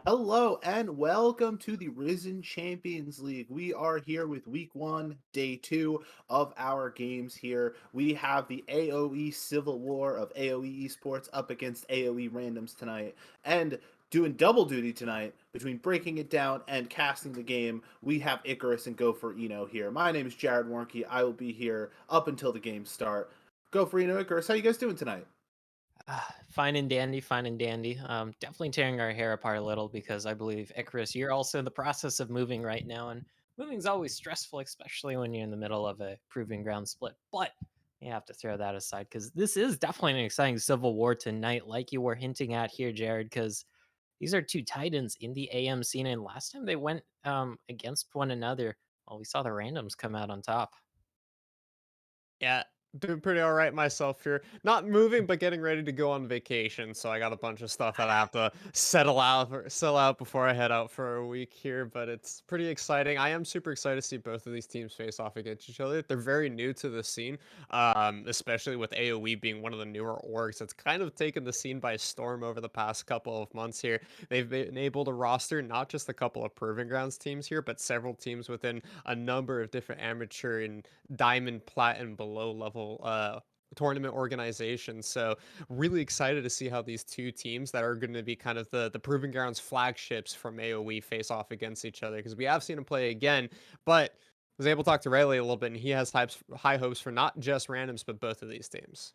Hello and welcome to the Risen Champions League. We are here with week one, day two of our games here. We have the AOE Civil War of AOE Esports up against AOE Randoms tonight. And doing double duty tonight between breaking it down and casting the game, we have Icarus and Go for Eno here. My name is Jared Warnke. I will be here up until the games start. Go for Eno, Icarus. How you guys doing tonight? Fine and dandy, fine and dandy. Definitely tearing our hair apart a little because I believe Icarus, you're also in the process of moving right now, and moving is always stressful, especially when you're in the middle of a proving ground split. But you have to throw that aside because this is definitely an exciting civil war tonight, like you were hinting at here, Jared. Because these are two titans in the AM scene, and last time they went against one another, well, we saw the randoms come out on top. Yeah, doing pretty all right myself here. Not moving, but getting ready to go on vacation. So I got a bunch of stuff that I have to settle out before I head out for a week here. But it's pretty exciting. I am super excited to see both of these teams face off against each other. They're very new to the scene, especially with AOE being one of the newer orgs. It's kind of taken the scene by storm over the past couple of months here. They've been able to roster not just a couple of proving grounds teams here, but several teams within a number of different amateur and diamond, plat, and below level tournament organizations. So really excited to see how these two teams that are going to be kind of the proving grounds flagships from AOE face off against each other because we have seen them play again, but was able to talk to Rayleigh a little bit, and he has high hopes for not just randoms but both of these teams.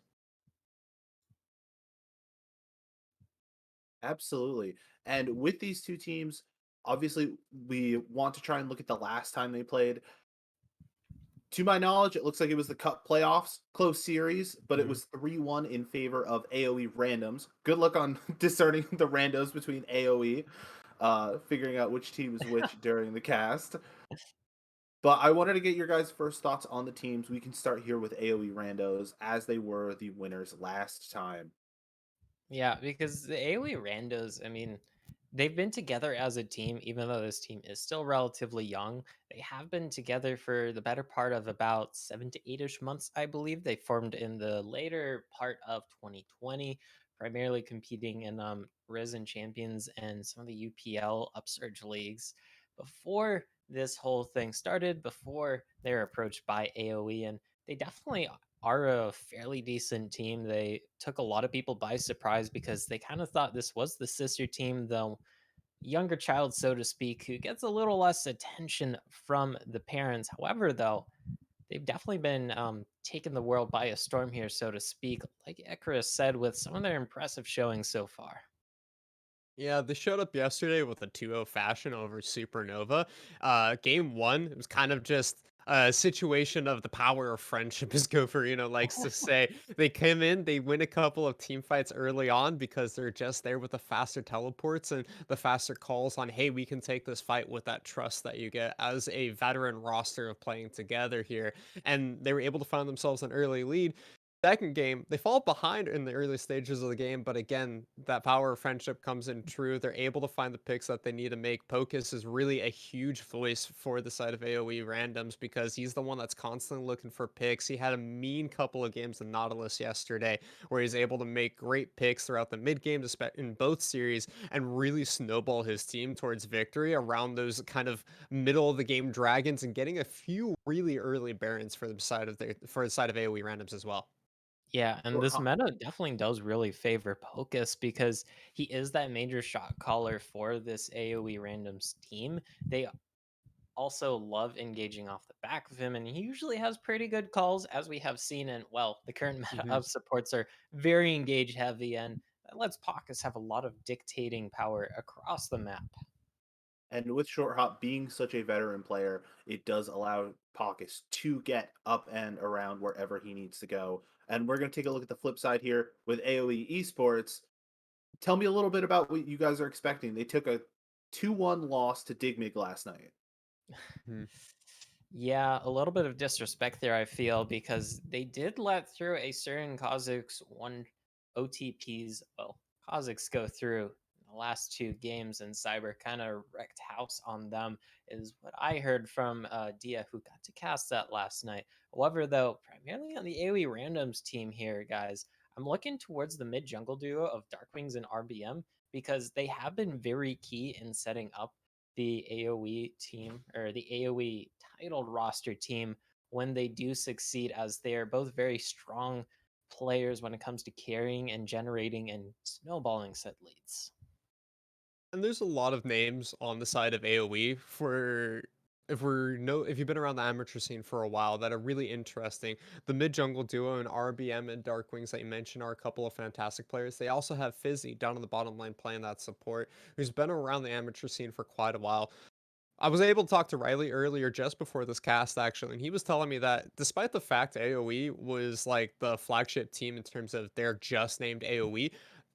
Absolutely. And with these two teams, obviously, we want to try and look at the last time they played. To my knowledge, it looks like it was the Cup playoffs, close series, but it Mhm. was 3-1 in favor of AOE Randoms. Good luck on discerning the randos between AOE, figuring out which team is which during the cast. But I wanted to get your guys' first thoughts on the teams. We can start here with AOE Randos as they were the winners last time. Yeah, because the AoE randos, I mean, they've been together as a team, even though this team is still relatively young. They have been together for the better part of about 7 to 8-ish months, I believe. They formed in the later part of 2020, primarily competing in Risen Champions and some of the UPL Upsurge leagues. Before this whole thing started, before they were approached by AoE, and they definitely are a fairly decent team. They took a lot of people by surprise because they kind of thought this was the sister team, though younger child, so to speak, who gets a little less attention from the parents. However, though, they've definitely been taking the world by a storm here, so to speak. Like Icarus said, with some of their impressive showings so far. Yeah, they showed up yesterday with a 2-0 fashion over Supernova. Game one, it was kind of just a situation of the power of friendship, as Gopher, likes to say. They came in, they win a couple of team fights early on because they're just there with the faster teleports and the faster calls on, hey, we can take this fight with that trust that you get as a veteran roster of playing together here. And they were able to find themselves an early lead. Second game, they fall behind in the early stages of the game, but again, that power of friendship comes in true. They're able to find the picks that they need to make. Pocus is really a huge voice for the side of AoE randoms because he's the one that's constantly looking for picks. He had a mean couple of games in Nautilus yesterday where he's able to make great picks throughout the mid games in both series and really snowball his team towards victory around those kind of middle of the game dragons and getting a few really early barons for the side of AoE randoms as well. Yeah, and Short this hop. meta definitely does really favor Pocus because he is that major shot caller for this AoE randoms team. They also love engaging off the back of him, and he usually has pretty good calls, as we have seen. And well, the current meta Mhm. of supports are very engage heavy, and that lets Pocus have a lot of dictating power across the map. And with Short Hop being such a veteran player, it does allow Pockets to get up and around wherever he needs to go. And we're going to take a look at the flip side here with AOE Esports. Tell me a little bit about what you guys are expecting. They took a 2-1 loss to Digmig last night. Yeah, a little bit of disrespect there, I feel, because they did let through a certain Kazakhs one OTPs. Well, Kazakhs go through the last two games, and Cyber kind of wrecked house on them, is what I heard from Dia, who got to cast that last night. However, though, primarily on the AoE Randoms team here, guys, I'm looking towards the mid jungle duo of Darkwings and RBM because they have been very key in setting up the AoE team or the AoE titled roster team when they do succeed, as they are both very strong players when it comes to carrying and generating and snowballing set leads. And there's a lot of names on the side of AoE for if you've been around the amateur scene for a while that are really interesting. The mid jungle duo and RBM and Darkwings that you mentioned are a couple of fantastic players. They also have Fizzy down on the bottom lane playing that support, who's been around the amateur scene for quite a while. I was able to talk to Riley earlier just before this cast actually, and he was telling me that despite the fact AoE was like the flagship team in terms of they're just named AoE,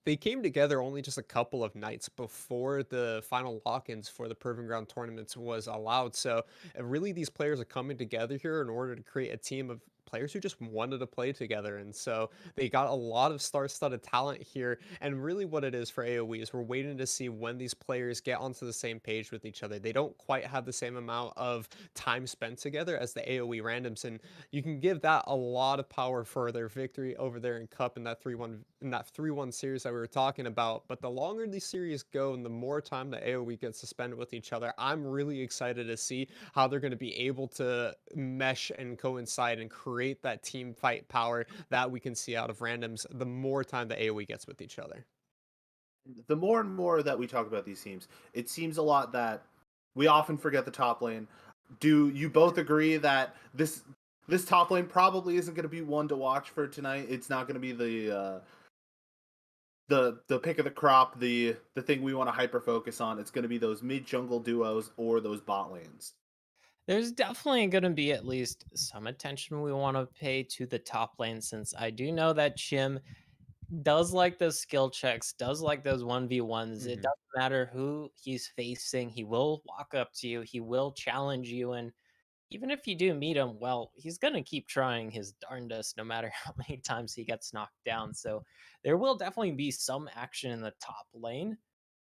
they came together only just a couple of nights before the final lock-ins for the Proving Ground tournaments was allowed. So really these players are coming together here in order to create a team of players who just wanted to play together. And so they got a lot of star-studded talent here. And really what it is for AoE is we're waiting to see when these players get onto the same page with each other. They don't quite have the same amount of time spent together as the AoE randoms. And you can give that a lot of power for their victory over there in Cup in that 3-1 series that we were talking about. But the longer these series go and the more time that AoE gets to spend with each other, I'm really excited to see how they're going to be able to mesh and coincide and create that team fight power that we can see out of randoms the more time the AoE gets with each other. The more and more that we talk about these teams, it seems a lot that we often forget the top lane. Do you both agree that this top lane probably isn't going to be one to watch for tonight? It's not going to be the pick of the crop, the thing we want to hyper focus on. It's going to be those mid jungle duos or those bot lanes. There's definitely going to be at least some attention we want to pay to the top lane, since I do know that Chim does like those skill checks, does like those 1v1s. It Mhm. doesn't matter who he's facing, he will walk up to you, he will challenge you, and even if you do meet him, well, he's going to keep trying his darndest no matter how many times he gets knocked down. So there will definitely be some action in the top lane.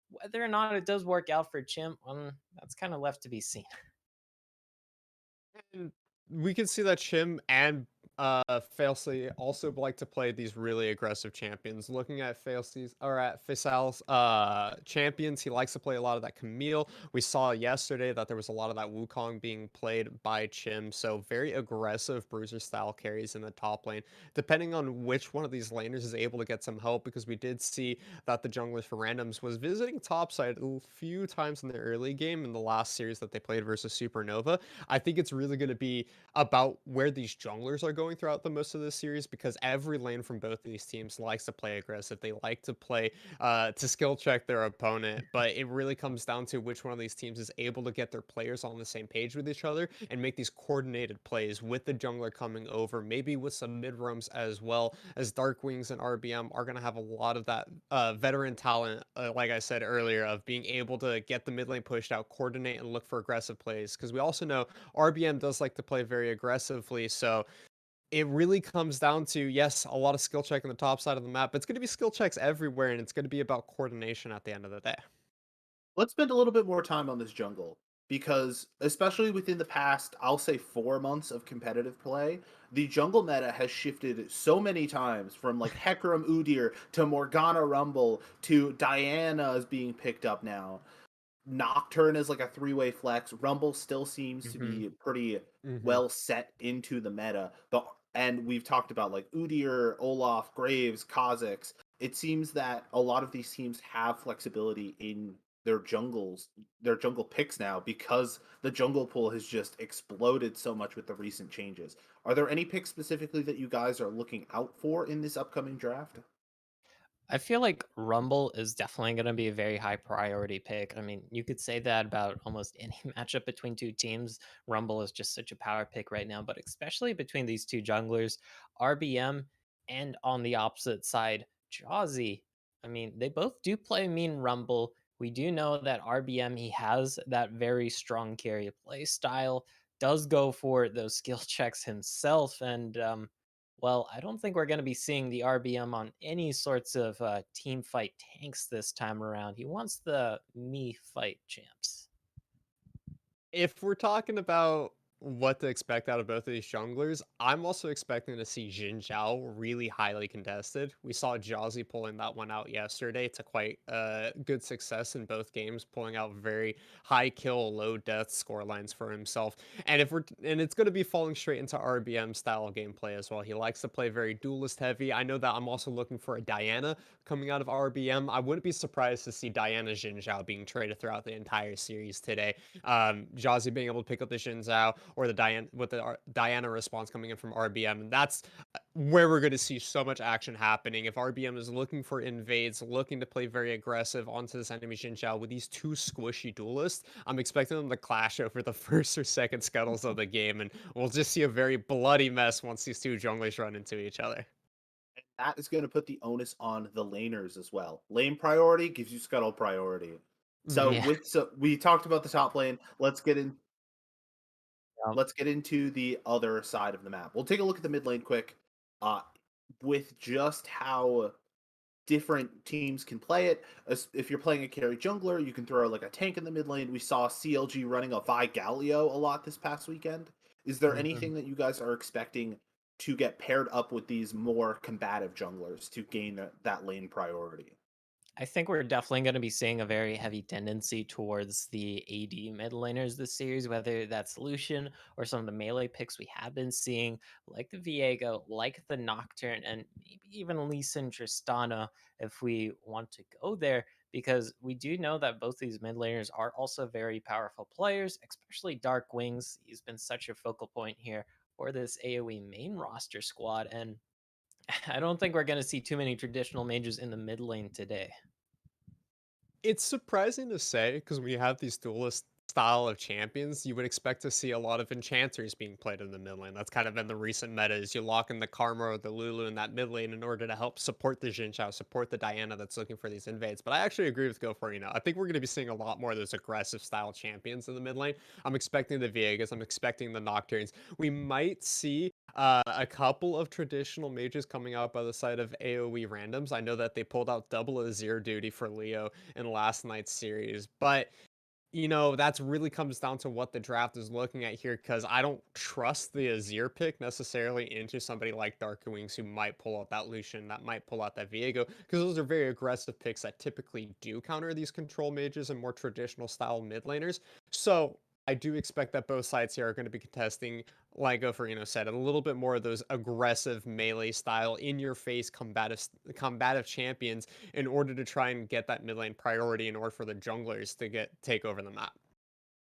Whether or not it does work out for Chim, that's kind of left to be seen. And we can see that Shim and Failsy also like to play these really aggressive champions. Looking at Failsy's or at Faisal's champions, he likes to play a lot of that Camille. We saw yesterday that there was a lot of that Wukong being played by Chim, so very aggressive bruiser style carries in the top lane. Depending on which one of these laners is able to get some help, because we did see that the junglers for randoms was visiting topside a few times in the early game in the last series that they played versus Supernova. I think it's really going to be about where these junglers are going throughout the most of this series, because every lane from both of these teams likes to play aggressive. They like to play to skill check their opponent, but it really comes down to which one of these teams is able to get their players on the same page with each other and make these coordinated plays with the jungler coming over, maybe with some mid roams as well, as Darkwings and RBM are going to have a lot of that veteran talent, like I said earlier, of being able to get the mid lane pushed out, coordinate, and look for aggressive plays. Because we also know RBM does like to play very aggressively, so it really comes down to, yes, a lot of skill check on the top side of the map, but it's going to be skill checks everywhere, and it's going to be about coordination at the end of the day. Let's spend a little bit more time on this jungle because, especially within the past, I'll say 4 months of competitive play, the jungle meta has shifted so many times from like Hecarim Udyr to Morgana Rumble to Diana is being picked up now. Nocturne is like a three-way flex. Rumble still seems to Hmm. be pretty Hmm. well set into the meta. But and we've talked about like Udyr, Olaf, Graves, Kha'Zix. It seems that a lot of these teams have flexibility in their jungles, their jungle picks now because the jungle pool has just exploded so much with the recent changes. Are there any picks specifically that you guys are looking out for in this upcoming draft? I feel like Rumble is definitely going to be a very high priority pick. I mean, you could say that about almost any matchup between two teams. Rumble is just such a power pick right now, but especially between these two junglers, RBM, and on the opposite side, Jawzy. I mean, they both do play mean Rumble. We do know that RBM, he has that very strong carry play style, does go for those skill checks himself, and well, I don't think we're going to be seeing the RBM on any sorts of team fight tanks this time around. He wants the me fight champs. If we're talking about what to expect out of both of these junglers. I'm also expecting to see Jin Zhao really highly contested. We saw Jazzy pulling that one out yesterday to quite good success in both games, pulling out very high kill, low death score lines for himself. And it's going to be falling straight into RBM style gameplay as well. He likes to play very duelist heavy. I know that I'm also looking for a Diana coming out of RBM. I wouldn't be surprised to see Diana Jin Zhao being traded throughout the entire series today. Jazzy being able to pick up the Jin Zhao or the Diana with the Diana response coming in from RBM, and that's where we're going to see so much action happening. If RBM is looking for invades, looking to play very aggressive onto this enemy Jin Zhao with these two squishy duelists, I'm expecting them to clash over the first or second scuttles of the game, and we'll just see a very bloody mess once these two junglers run into each other. That is going to put the onus on the laners as well. Lane priority gives you scuttle priority. Yeah. So we talked about the top lane. Um, Let's get into the other side of the map. We'll take a look at the mid lane quick. Uh, with just how different teams can play it. If you're playing a carry jungler, you can throw like a tank in the mid lane. We saw CLG running a Vi Galio a lot this past weekend. Is there mhm. anything that you guys are expecting to get paired up with these more combative junglers to gain that lane priority? I think we're definitely going to be seeing a very heavy tendency towards the AD mid laners this series, whether that's Lucian or some of the melee picks we have been seeing, like the Viego, like the Nocturne, and maybe even Lisa and Tristana if we want to go there, because we do know that both these mid laners are also very powerful players, especially Dark Wings. He's been such a focal point here for this AoE main roster squad, and I don't think we're going to see too many traditional mages in the mid lane today. It's surprising to say because when you have these duelist style of champions, you would expect to see a lot of enchanters being played in the mid lane. That's kind of been the recent meta is you lock in the Karma or the Lulu in that mid lane in order to help support the Xin Zhao, support the Diana that's looking for these invades. But I actually agree with Go for I think we're going to be seeing a lot more of those aggressive style champions in the mid lane. I'm expecting the Viegas, I'm expecting the Nocturnes. We might see a couple of traditional mages coming out by the side of AOE randoms. I know that they pulled out double Azir duty for Leo in last night's series. But that's really comes down to what the draft is looking at here because I don't trust the Azir pick necessarily into somebody like Dark Wings who might pull out that Lucian, that might pull out that Viego, because those are very aggressive picks that typically do counter these control mages and more traditional style mid laners. So I do expect that both sides here are going to be contesting, like Goferino said, a little bit more of those aggressive melee style, in your face combative champions in order to try and get that mid lane priority in order for the junglers to take over the map.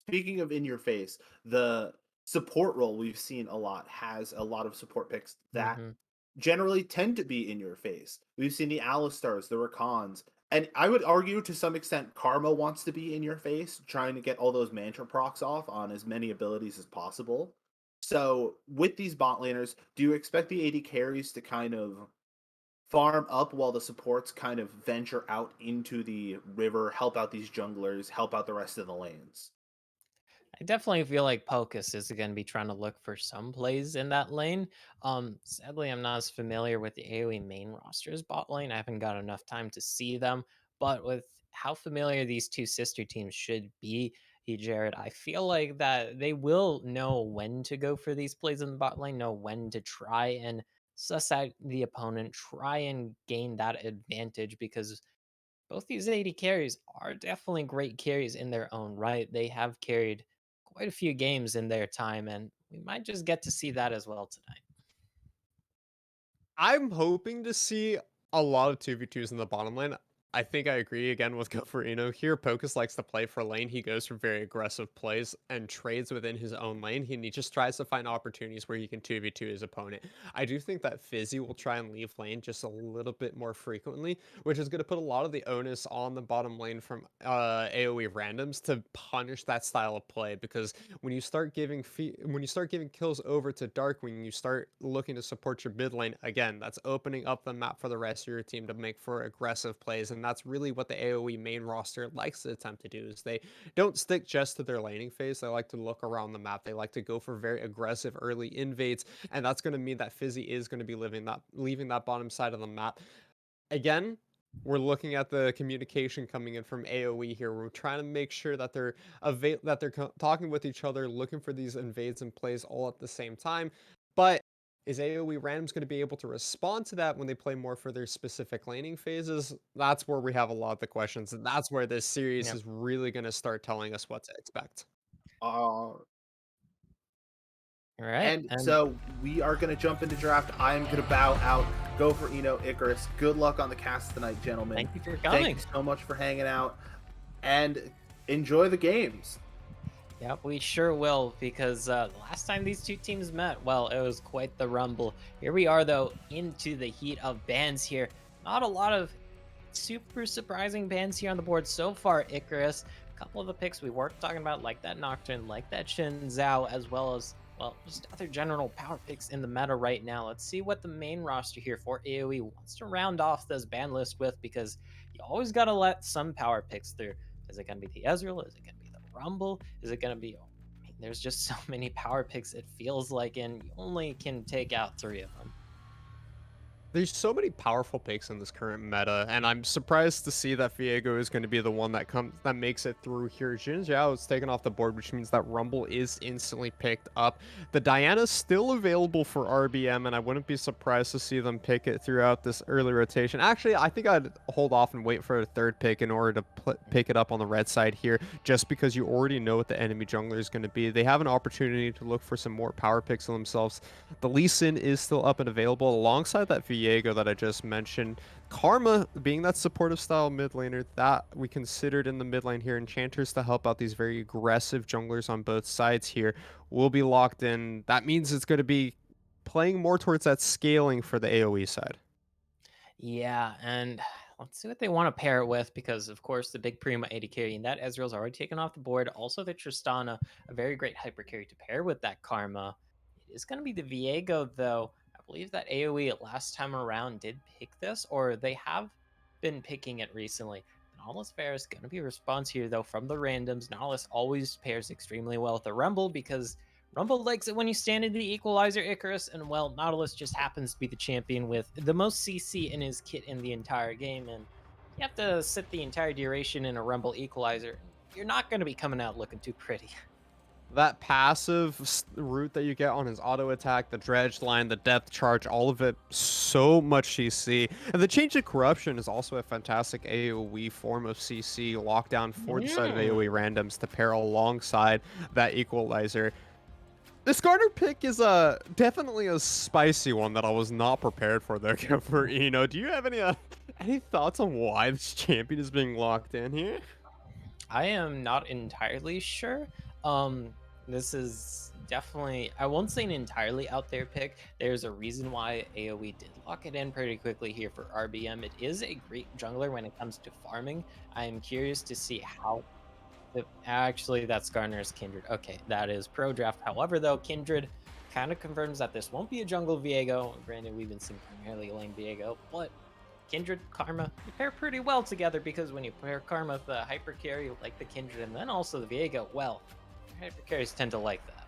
Speaking of in your face, the support role we've seen a lot has a lot of support picks that Hmm. generally tend to be in your face. We've seen the Alistars, the Rakans, and I would argue to some extent Karma wants to be in your face, trying to get all those mantra procs off on as many abilities as possible. So with these bot laners, do you expect the AD carries to kind of farm up while the supports kind of venture out into the river, help out these junglers, help out the rest of the lanes? I definitely feel like Pocus is going to be trying to look for some plays in that lane. Sadly, I'm not as familiar with the AoE main roster's bot lane. I haven't got enough time to see them, but with how familiar these two sister teams should be, Jared, I feel like that they will know when to go for these plays in the bot lane, know when to try and suss out the opponent, try and gain that advantage because both these AD carries are definitely great carries in their own right. They have carried quite a few games in their time, and we might just get to see that as well tonight. I'm hoping to see a lot of 2v2s in the bottom lane. I think I agree again with Goferino here. Pocus likes to play for lane. He goes for very aggressive plays and trades within his own lane. He just tries to find opportunities where he can 2v2 his opponent. I do think that Fizzy will try and leave lane just a little bit more frequently, which is going to put a lot of the onus on the bottom lane from AoE randoms to punish that style of play because when you start giving kills over to Darkwing, you start looking to support your mid lane again. That's opening up the map for the rest of your team to make for aggressive plays, and that's really what the AOE main roster likes to attempt to do. Is they don't stick just to their laning phase. They like to look around the map. They like to go for very aggressive early invades, and that's going to mean that Fizzy is going to be leaving that bottom side of the map. Again, We're looking at the communication coming in from AOE here. We're trying to make sure that they're talking with each other, looking for these invades and plays all at the same time. But is AOE Randoms going to be able to respond to that when they play more for their specific laning phases? That's where we have a lot of the questions, and that's where this series Yep. is really going to start telling us what to expect. Uh, All right. and And so we are going to jump into draft. I am going to bow out. Go for Icarus. Good luck on the cast tonight, gentlemen. thank you for Thank you coming. so much for hanging out and enjoy the games. Yep, we sure will, because the last time these two teams met, well, it was quite the rumble. Here we are, though, into the heat of bans here. Not a lot of super surprising bans here on the board so far, Icarus. A couple of the picks we weren't talking about, like that Nocturne, like that Shin Zhao, as well as, well, just other general power picks in the meta right now. Let's see what the main roster here for AoE wants to round off this ban list with, because you always got to let some power picks through. Is it going to be the Ezreal? Is it going to be the Rumble? Is it going to be... I mean, there's just so many power picks, it feels like, and you only can take out 3 of them. There's so many powerful picks in this current meta, and I'm surprised to see that Viego is going to be the one that makes it through here. Jin Zhao is taken off the board, which means that Rumble is instantly picked up. The Diana's still available for RBM, and I wouldn't be surprised to see them pick it throughout this early rotation. Actually, I think I'd hold off and wait for a third pick in order to pick it up on the red side here, just because you already know what the enemy jungler is going to be. They have an opportunity to look for some more power picks of themselves. The Lee Sin is still up and available alongside that Viego that I just mentioned. Karma being that supportive style mid laner that we considered in the mid lane here. Enchanters to help out these very aggressive junglers on both sides here will be locked in. That means it's going to be playing more towards that scaling for the AoE side. Yeah, and let's see what they want to pair it with, because of course the big Prima AD carry and that Ezreal's already taken off the board. Also the Tristana, a very great hyper carry to pair with that Karma. It is going to be the Viego though. I believe that AoE last time around did pick this, or they have been picking it recently. Nautilus Fair is going to be a response here though from the randoms. Nautilus always pairs extremely well with the Rumble, because Rumble likes it when you stand in the equalizer, Icarus, and well, Nautilus just happens to be the champion with the most CC in his kit in the entire game, and you have to sit the entire duration in a Rumble equalizer. You're not going to be coming out looking too pretty. That passive route that you get on his auto attack, the dredge line, the depth charge, all of it, so much CC. And the change of corruption is also a fantastic AoE form of CC lockdown for the side of AoE randoms to pair alongside that equalizer. This Garner pick is definitely a spicy one that I was not prepared for there, for Eno. Do you have any thoughts on why this champion is being locked in here? I am not entirely sure. Um, this is definitely, I won't say an entirely out there pick. There's a reason why AoE did lock it in pretty quickly here for RBM. It is a great jungler when it comes to farming. I am curious to see how... Actually, that's Garner's Kindred. Okay, that is pro draft. However, though, Kindred kind of confirms that this won't be a jungle Viego. Granted, we've been seeing primarily lane Viego, but Kindred, Karma, you pair pretty well together, because when you pair Karma with the hyper carry like the Kindred and then also the Viego, well, hyper carries tend to like that.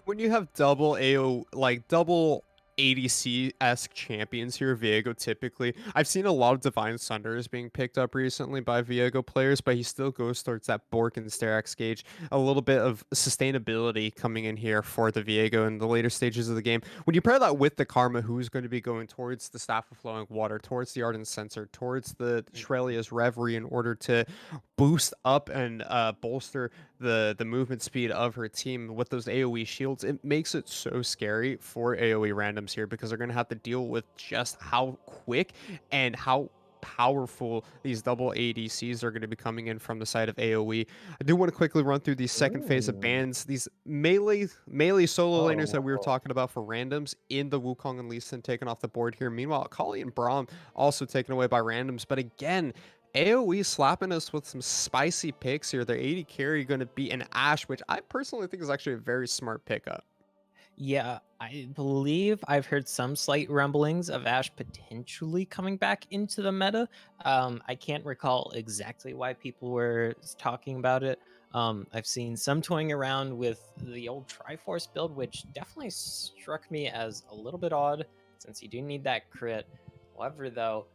When you have double AO, like double ADC-esque champions here, Viego typically, I've seen a lot of Divine Sunders being picked up recently by Viego players, but he still goes towards that Bork and Sterak's gauge. A little bit of sustainability coming in here for the Viego in the later stages of the game. When you pair that with the Karma, who's going to be going towards the Staff of Flowing Water, towards the Ardent Censer, towards the Shrelia's Reverie in order to boost up and bolster the movement speed of her team with those AoE shields, it makes it so scary for AoE randoms here, because they're going to have to deal with just how quick and how powerful these double ADCs are going to be coming in from the side of AoE. I do want to quickly run through the second phase of Ooh. bans. These melee solo laners that we were Oh, talking about for randoms in the Wukong and Lee Sin taken off the board here. Meanwhile, Kali and Braum also taken away by randoms. But again, AoE slapping us with some spicy picks here. Their 80 carry going to be an Ashe, which I personally think is actually a very smart pickup. Yeah, I believe I've heard some slight rumblings of Ash potentially coming back into the meta. I can't recall exactly why people were talking about it. I've seen some toying around with the old Triforce build, which definitely struck me as a little bit odd, since you do need that crit. However, though,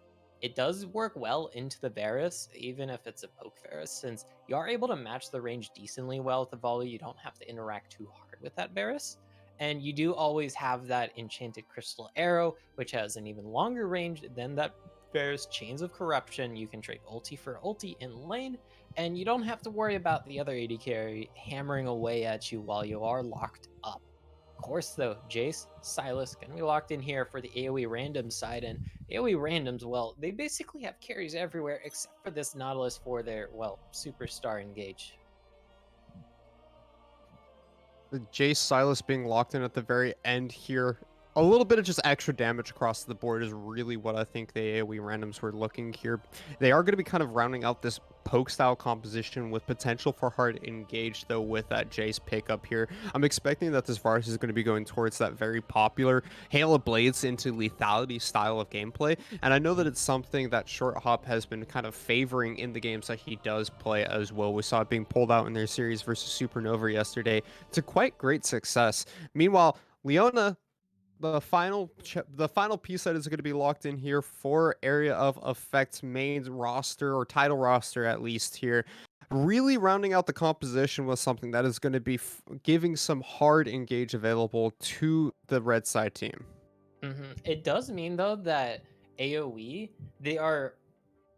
It does work well into the Varus, even if it's a poke Varus, since you are able to match the range decently well with the volley. You don't have to interact too hard with that Varus. And you do always have that enchanted crystal arrow, which has an even longer range than that Varus Chains of Corruption. You can trade ulti for ulti in lane, and you don't have to worry about the other AD carry hammering away at you while you are locked up. Of course, though, Jace, Silas, gonna be locked in here for the AoE random side, and AoE randoms, well, they basically have carries everywhere except for this Nautilus for their, well, superstar engage. The Jace Silas being locked in at the very end here. A little bit of just extra damage across the board is really what I think the AoE randoms were looking here. They are going to be kind of rounding out this poke style composition with potential for hard engage, though, with that Jace pickup here. I'm expecting that this Varus is going to be going towards that very popular Hail of Blades into lethality style of gameplay. And I know that it's something that Short Hop has been kind of favoring in the games that he does play as well. We saw it being pulled out in their series versus Supernova yesterday to quite great success. Meanwhile, Leona, the final piece that is going to be locked in here for area of effect main roster, or title roster at least here, really rounding out the composition with something that is going to be giving some hard engage available to the red side team. It does mean, though, that AoE, they are,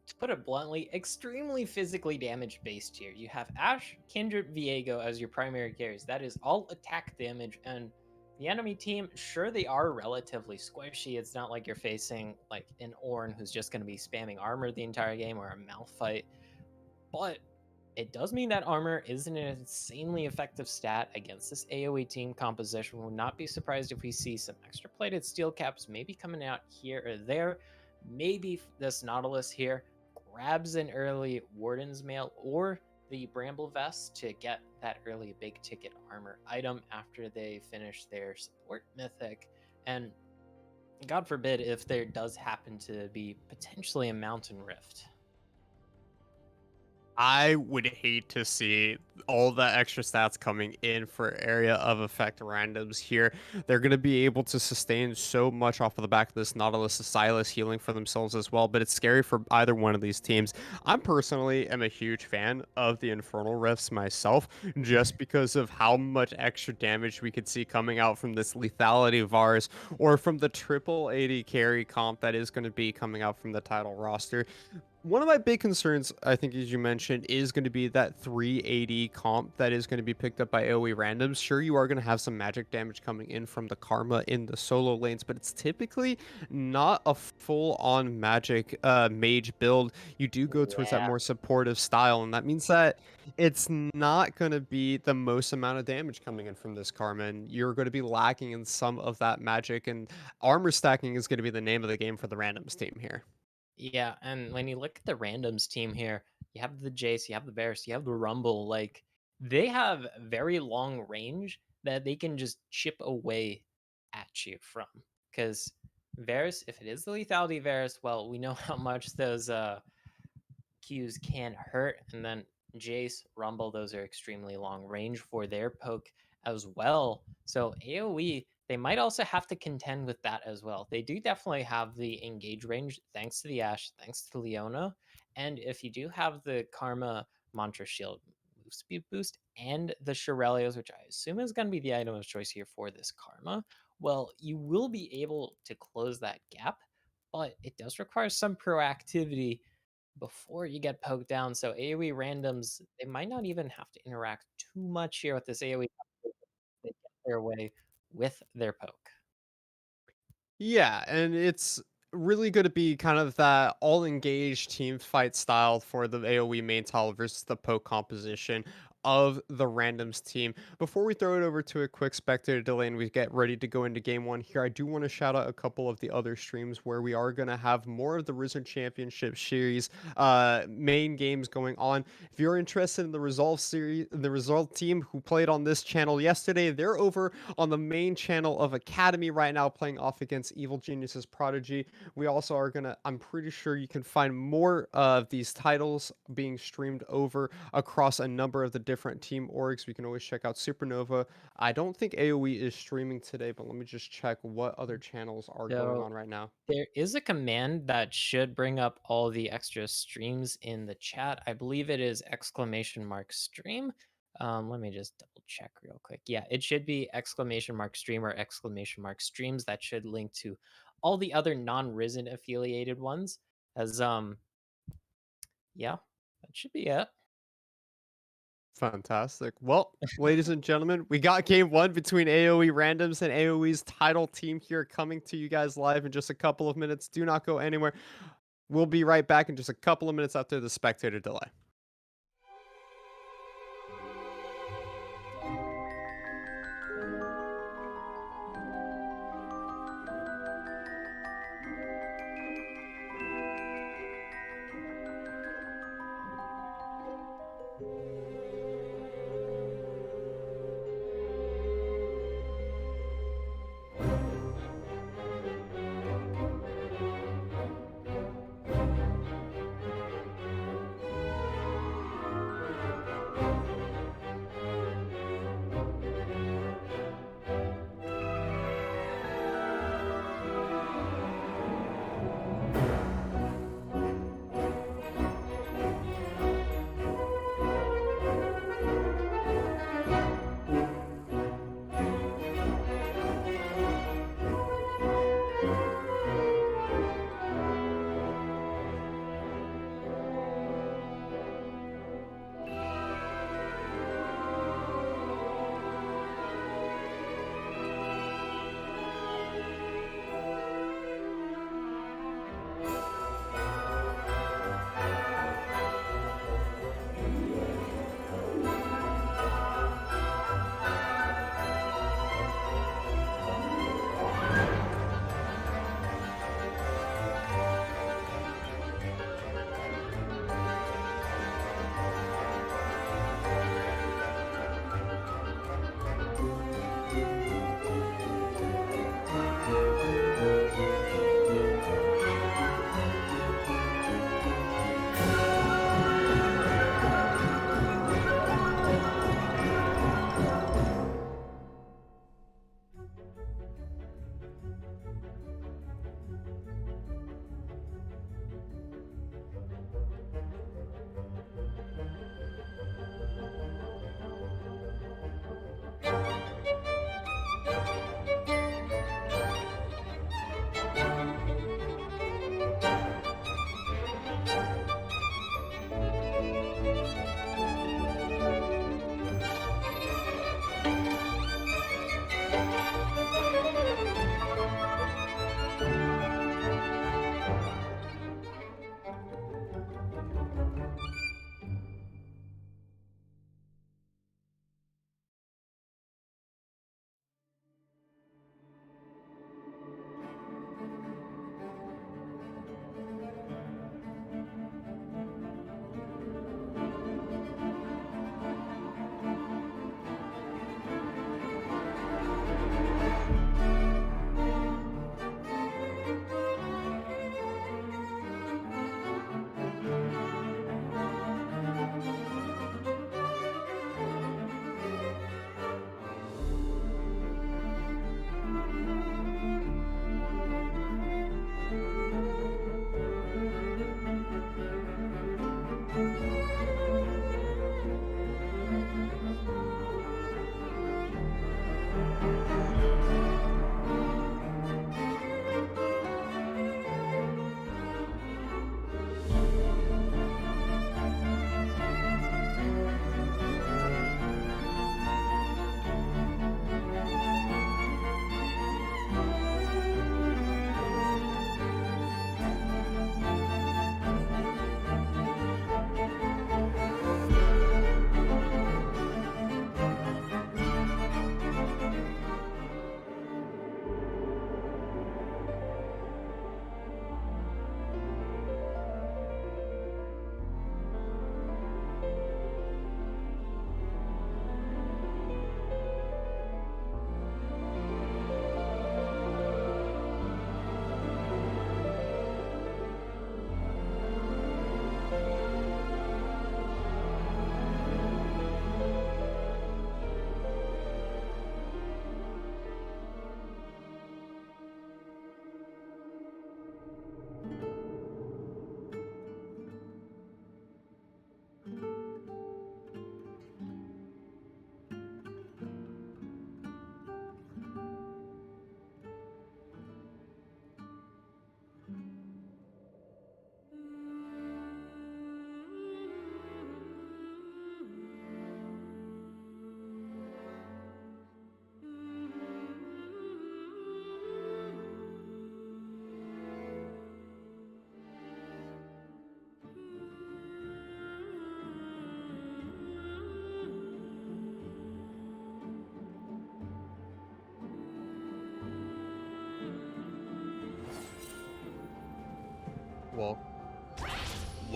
to put it bluntly, extremely physically damage based here. You have Ashe, Kindred, Viego as your primary carries. That is all attack damage, and the enemy team, sure, they are relatively squishy. It's not like you're facing like an Ornn who's just going to be spamming armor the entire game, or a Malphite, but it does mean that armor is an insanely effective stat against this AoE team composition. Would not be surprised if we see some extra plated steel caps maybe coming out here or there. Maybe this Nautilus here grabs an early Warden's Mail or the Bramble Vest to get that early big ticket armor item after they finish their support mythic. And God forbid if there does happen to be potentially a Mountain Rift. I would hate to see all the extra stats coming in for area of effect randoms here. They're going to be able to sustain so much off of the back of this Nautilus, Silas healing for themselves as well, but it's scary for either one of these teams. I'm personally am a huge fan of the Infernal Rifts myself, just because of how much extra damage we could see coming out from this lethality Vars, or from the triple 80 carry comp that is going to be coming out from the title roster. One of my big concerns, I think, as you mentioned, is going to be that 380 comp that is going to be picked up by AoE randoms. Sure, you are going to have some magic damage coming in from the Karma in the solo lanes, but it's typically not a full-on magic mage build. You do go towards that Yeah. more supportive style, and that means that it's not going to be the most amount of damage coming in from this Karma, and you're going to be lacking in some of that magic, and armor stacking is going to be the name of the game for the randoms team here. Yeah, and when you look at the randoms team here, you have the Jace, you have the Varus, you have the Rumble. Like, they have very long range that they can just chip away at you from. Because Varus, if it is the lethality Varus, well, we know how much those Qs can hurt. And then Jace, Rumble, those are extremely long range for their poke as well. So AoE, they might also have to contend with that as well. They do definitely have the engage range thanks to the Ashe, thanks to Leona. And if you do have the Karma Mantra Shield move speed boost and the Shirelios, which I assume is going to be the item of choice here for this Karma, well, you will be able to close that gap, but it does require some proactivity before you get poked down. So AoE randoms, they might not even have to interact too much here with this AoE. They get their way with their poke. Yeah, and it's really going to be kind of that all engaged team fight style for the AoE main tile versus the poke composition of the randoms team. Before we throw it over to a quick spectator delay and we get ready to go into game one here, I do want to shout out a couple of the other streams where we are going to have more of the Risen Championship series main games going on. If you're interested in the Resolve series, the Resolve team who played on this channel yesterday, they're over on the main channel of Academy right now playing off against Evil Geniuses Prodigy. We also are gonna, I'm pretty sure you can find more of these titles being streamed over across a number of the different team orgs. We can always check out Supernova. I don't think AOE is streaming today, but let me just check what other channels are going So on right now. there is a command that should bring up all the extra streams in the chat. I believe it is !stream. Let me just double check real quick. Yeah, it should be !stream or !streams. That should link to all the other non-Risen affiliated ones. As yeah, that should be it. Fantastic. Well, ladies and gentlemen, we got game one between AOE Randoms and AOE's title team here coming to you guys live in just a couple of minutes. Do not go anywhere. We'll be right back in just a couple of minutes after the spectator delay.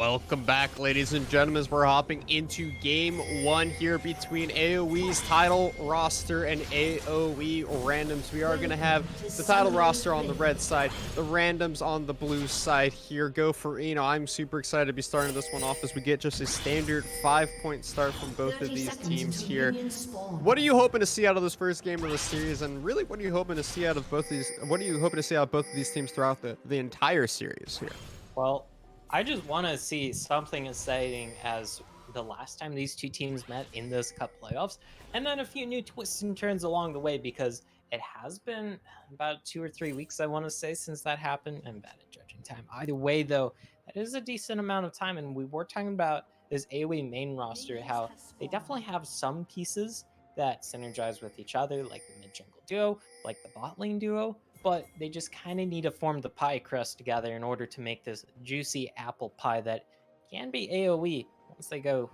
Welcome back, ladies and gentlemen, as we're hopping into game one here between AOE's title roster and AOE Randoms. We are going to have the title roster on the red side, the randoms on the blue side here. Go for Eno. I'm super excited to be starting this one off as we get just a standard 5-point start from both of these teams here. What are you hoping to see out of this first game of the series, and really what are you hoping to see out of both these? What are you hoping to see out of both of these teams throughout the entire series here? Well, I just want to see something exciting as the last time these two teams met in this cup playoffs, and then a few new twists and turns along the way, because it has been about 2 or 3 weeks, I want to say, since that happened. I'm bad at judging time. Either way, though, that is a decent amount of time, and we were talking about this AoE main roster, how they definitely have some pieces that synergize with each other, like the mid jungle duo, like the bot lane duo, but they just kind of need to form the pie crust together in order to make this juicy apple pie that can be AoE once they go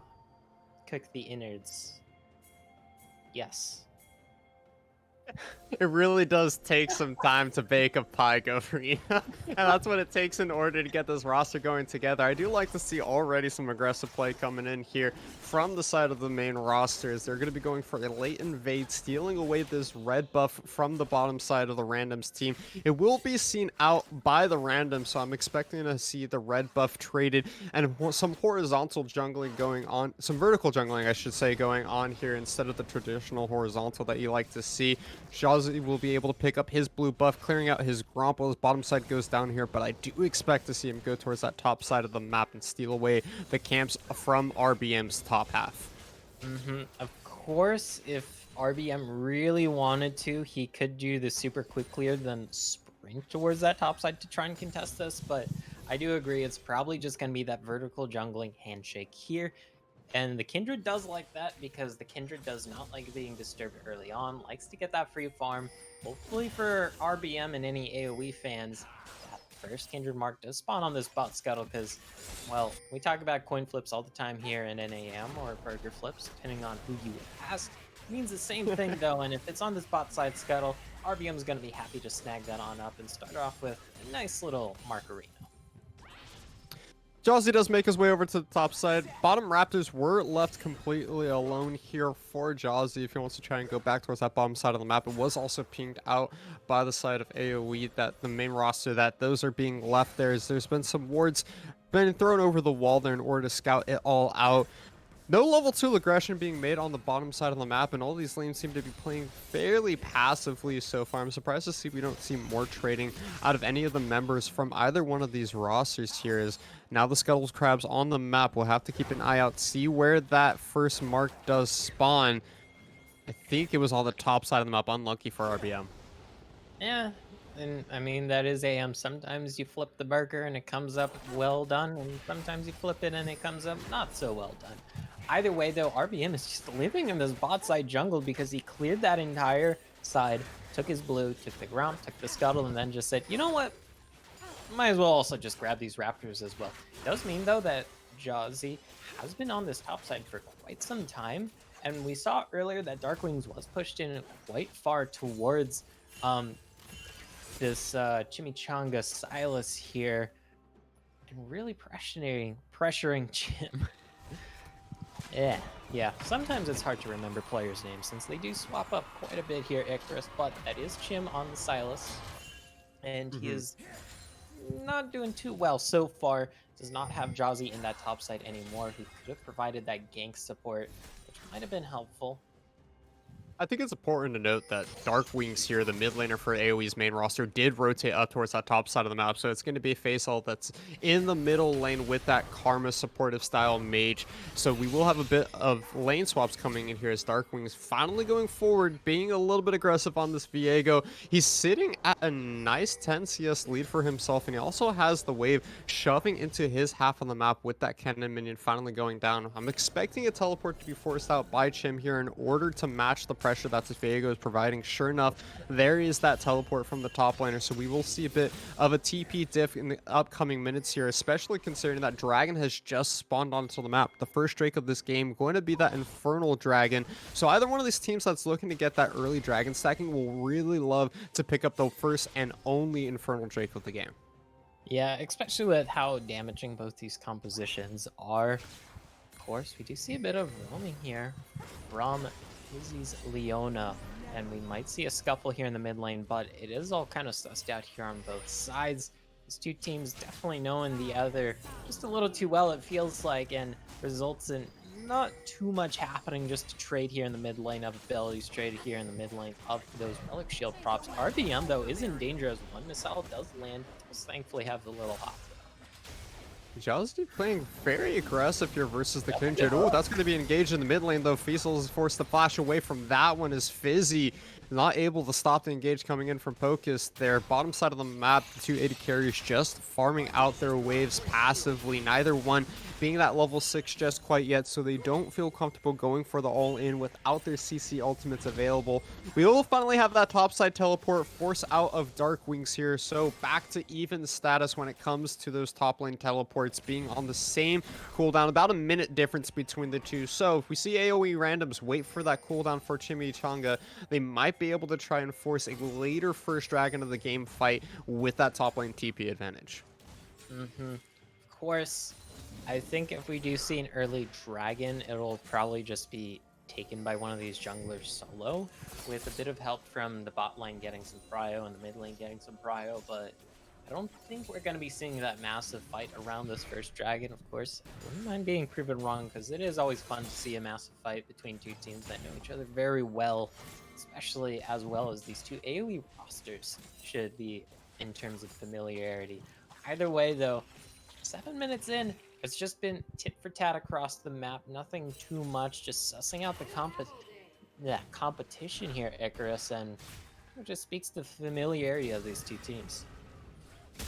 cook the innards. Yes. It really does take some time to bake a pie, Gofrina, and that's what it takes in order to get this roster going together. I do like to see already some aggressive play coming in here from the side of the main rosters. They're going to be going for a late invade, stealing away this red buff from the bottom side of the randoms team. It will be seen out by the randoms, so I'm expecting to see the red buff traded and some horizontal jungling going on, some vertical jungling, I should say, going on here instead of the traditional horizontal that you like to see. Jazzy will be able to pick up his blue buff, clearing out his Gromp while his bottom side goes down here, but I do expect to see him go towards that top side of the map and steal away the camps from RBM's top half. Of course, if RBM really wanted to, he could do the super quick clear, then sprint towards that top side to try and contest this, but I do agree it's probably just going to be that vertical jungling handshake here. And the Kindred does like that, because the Kindred does not like being disturbed early on, likes to get that free farm. Hopefully for RBM and any AoE fans, that first Kindred mark does spawn on this bot scuttle, because, well, we talk about coin flips all the time here in NAM, or burger flips, depending on who you ask. It means the same thing though, and if it's on this bot side scuttle, RBM is going to be happy to snag that on up and start off with a nice little Margarino. Jazzy does make his way over to the top side. Bottom Raptors were left completely alone here for Jazzy if he wants to try and go back towards that bottom side of the map. It was also pinged out by the side of AoE that the main roster that those are being left there. There's been some wards been thrown over the wall there in order to scout it all out. No level 2 aggression being made on the bottom side of the map, and all these lanes seem to be playing fairly passively so far. I'm surprised to see we don't see more trading out of any of the members from either one of these rosters here. Is now the Scuttles Crabs on the map. We'll have to keep an eye out, see where that first mark does spawn. I think it was on the top side of the map. Unlucky for RBM. Yeah, and I mean, that is AM. Sometimes you flip the burger and it comes up well done, and sometimes you flip it and it comes up not so well done. Either way, though, RBM is just living in this bot side jungle because he cleared that entire side, took his blue, took the Gromp, took the Scuttle, and then just said, you know what? Might as well also just grab these Raptors as well. It does mean, though, that Jazzy has been on this top side for quite some time, and we saw earlier that Darkwings was pushed in quite far towards this Chimichanga Silas here, and really pressuring Chim. Yeah. Sometimes it's hard to remember players' names since they do swap up quite a bit here, Icarus, but that is Chim on the Silas. And he is not doing too well so far. Does not have Jazzy in that top side anymore, who could have provided that gank support, which might have been helpful. I think it's important to note that Darkwings here, the mid laner for AoE's main roster, did rotate up towards that top side of the map, so it's going to be a face-all that's in the middle lane with that Karma supportive style mage. So we will have a bit of lane swaps coming in here as Darkwings finally going forward, being a little bit aggressive on this Viego. He's sitting at a nice 10 CS lead for himself, and he also has the wave shoving into his half on the map with that cannon minion finally going down. I'm expecting a teleport to be forced out by Chim here in order to match the pressure that Viego is providing. Sure enough, there is that teleport from the top laner, so we will see a bit of a TP diff in the upcoming minutes here, especially considering that Dragon has just spawned onto the map. The first Drake of this game going to be that Infernal Dragon, so either one of these teams that's looking to get that early Dragon stacking will really love to pick up the first and only Infernal Drake of the game. Yeah, especially with how damaging both these compositions are. Of course, we do see a bit of roaming here from Izzy's Leona, and we might see a scuffle here in the mid lane, but it is all kind of sussed out here on both sides. These two teams definitely knowing the other just a little too well, it feels like, and results in not too much happening. Just a trade here in the mid lane of abilities, trade here in the mid lane of those relic shield props. RBM though is in danger as one missile does land. Does thankfully have the little hop though. Jousty playing very aggressive here versus the Yep. Kindred. Oh, that's going to be engaged in the mid lane, though. Feasel is forced to flash away from that one as Fizzy not able to stop the engage coming in from Pocus there. Bottom side of the map, the two AD carriers just farming out their waves passively. Neither one being that level 6 just quite yet, so they don't feel comfortable going for the all-in without their CC ultimates available. We will finally have that topside teleport force out of Dark Wings here, so back to even status when it comes to those top lane teleports being on the same cooldown, about a minute difference between the two. So if we see AOE Randoms wait for that cooldown for Chimichanga, they might be able to try and force a later first dragon of the game fight with that top lane TP advantage. Of course, I think if we do see an early dragon, it'll probably just be taken by one of these junglers solo, with a bit of help from the bot lane getting some prio and the mid lane getting some prio, but I don't think we're going to be seeing that massive fight around this first dragon. Of course, I wouldn't mind being proven wrong, because it is always fun to see a massive fight between two teams that know each other very well, especially as well as these two AoE rosters should be in terms of familiarity. Either way, though, 7 minutes in, it's just been tit for tat across the map. Nothing too much, just sussing out the competition here, Icarus, and it just speaks to the familiarity of these two teams.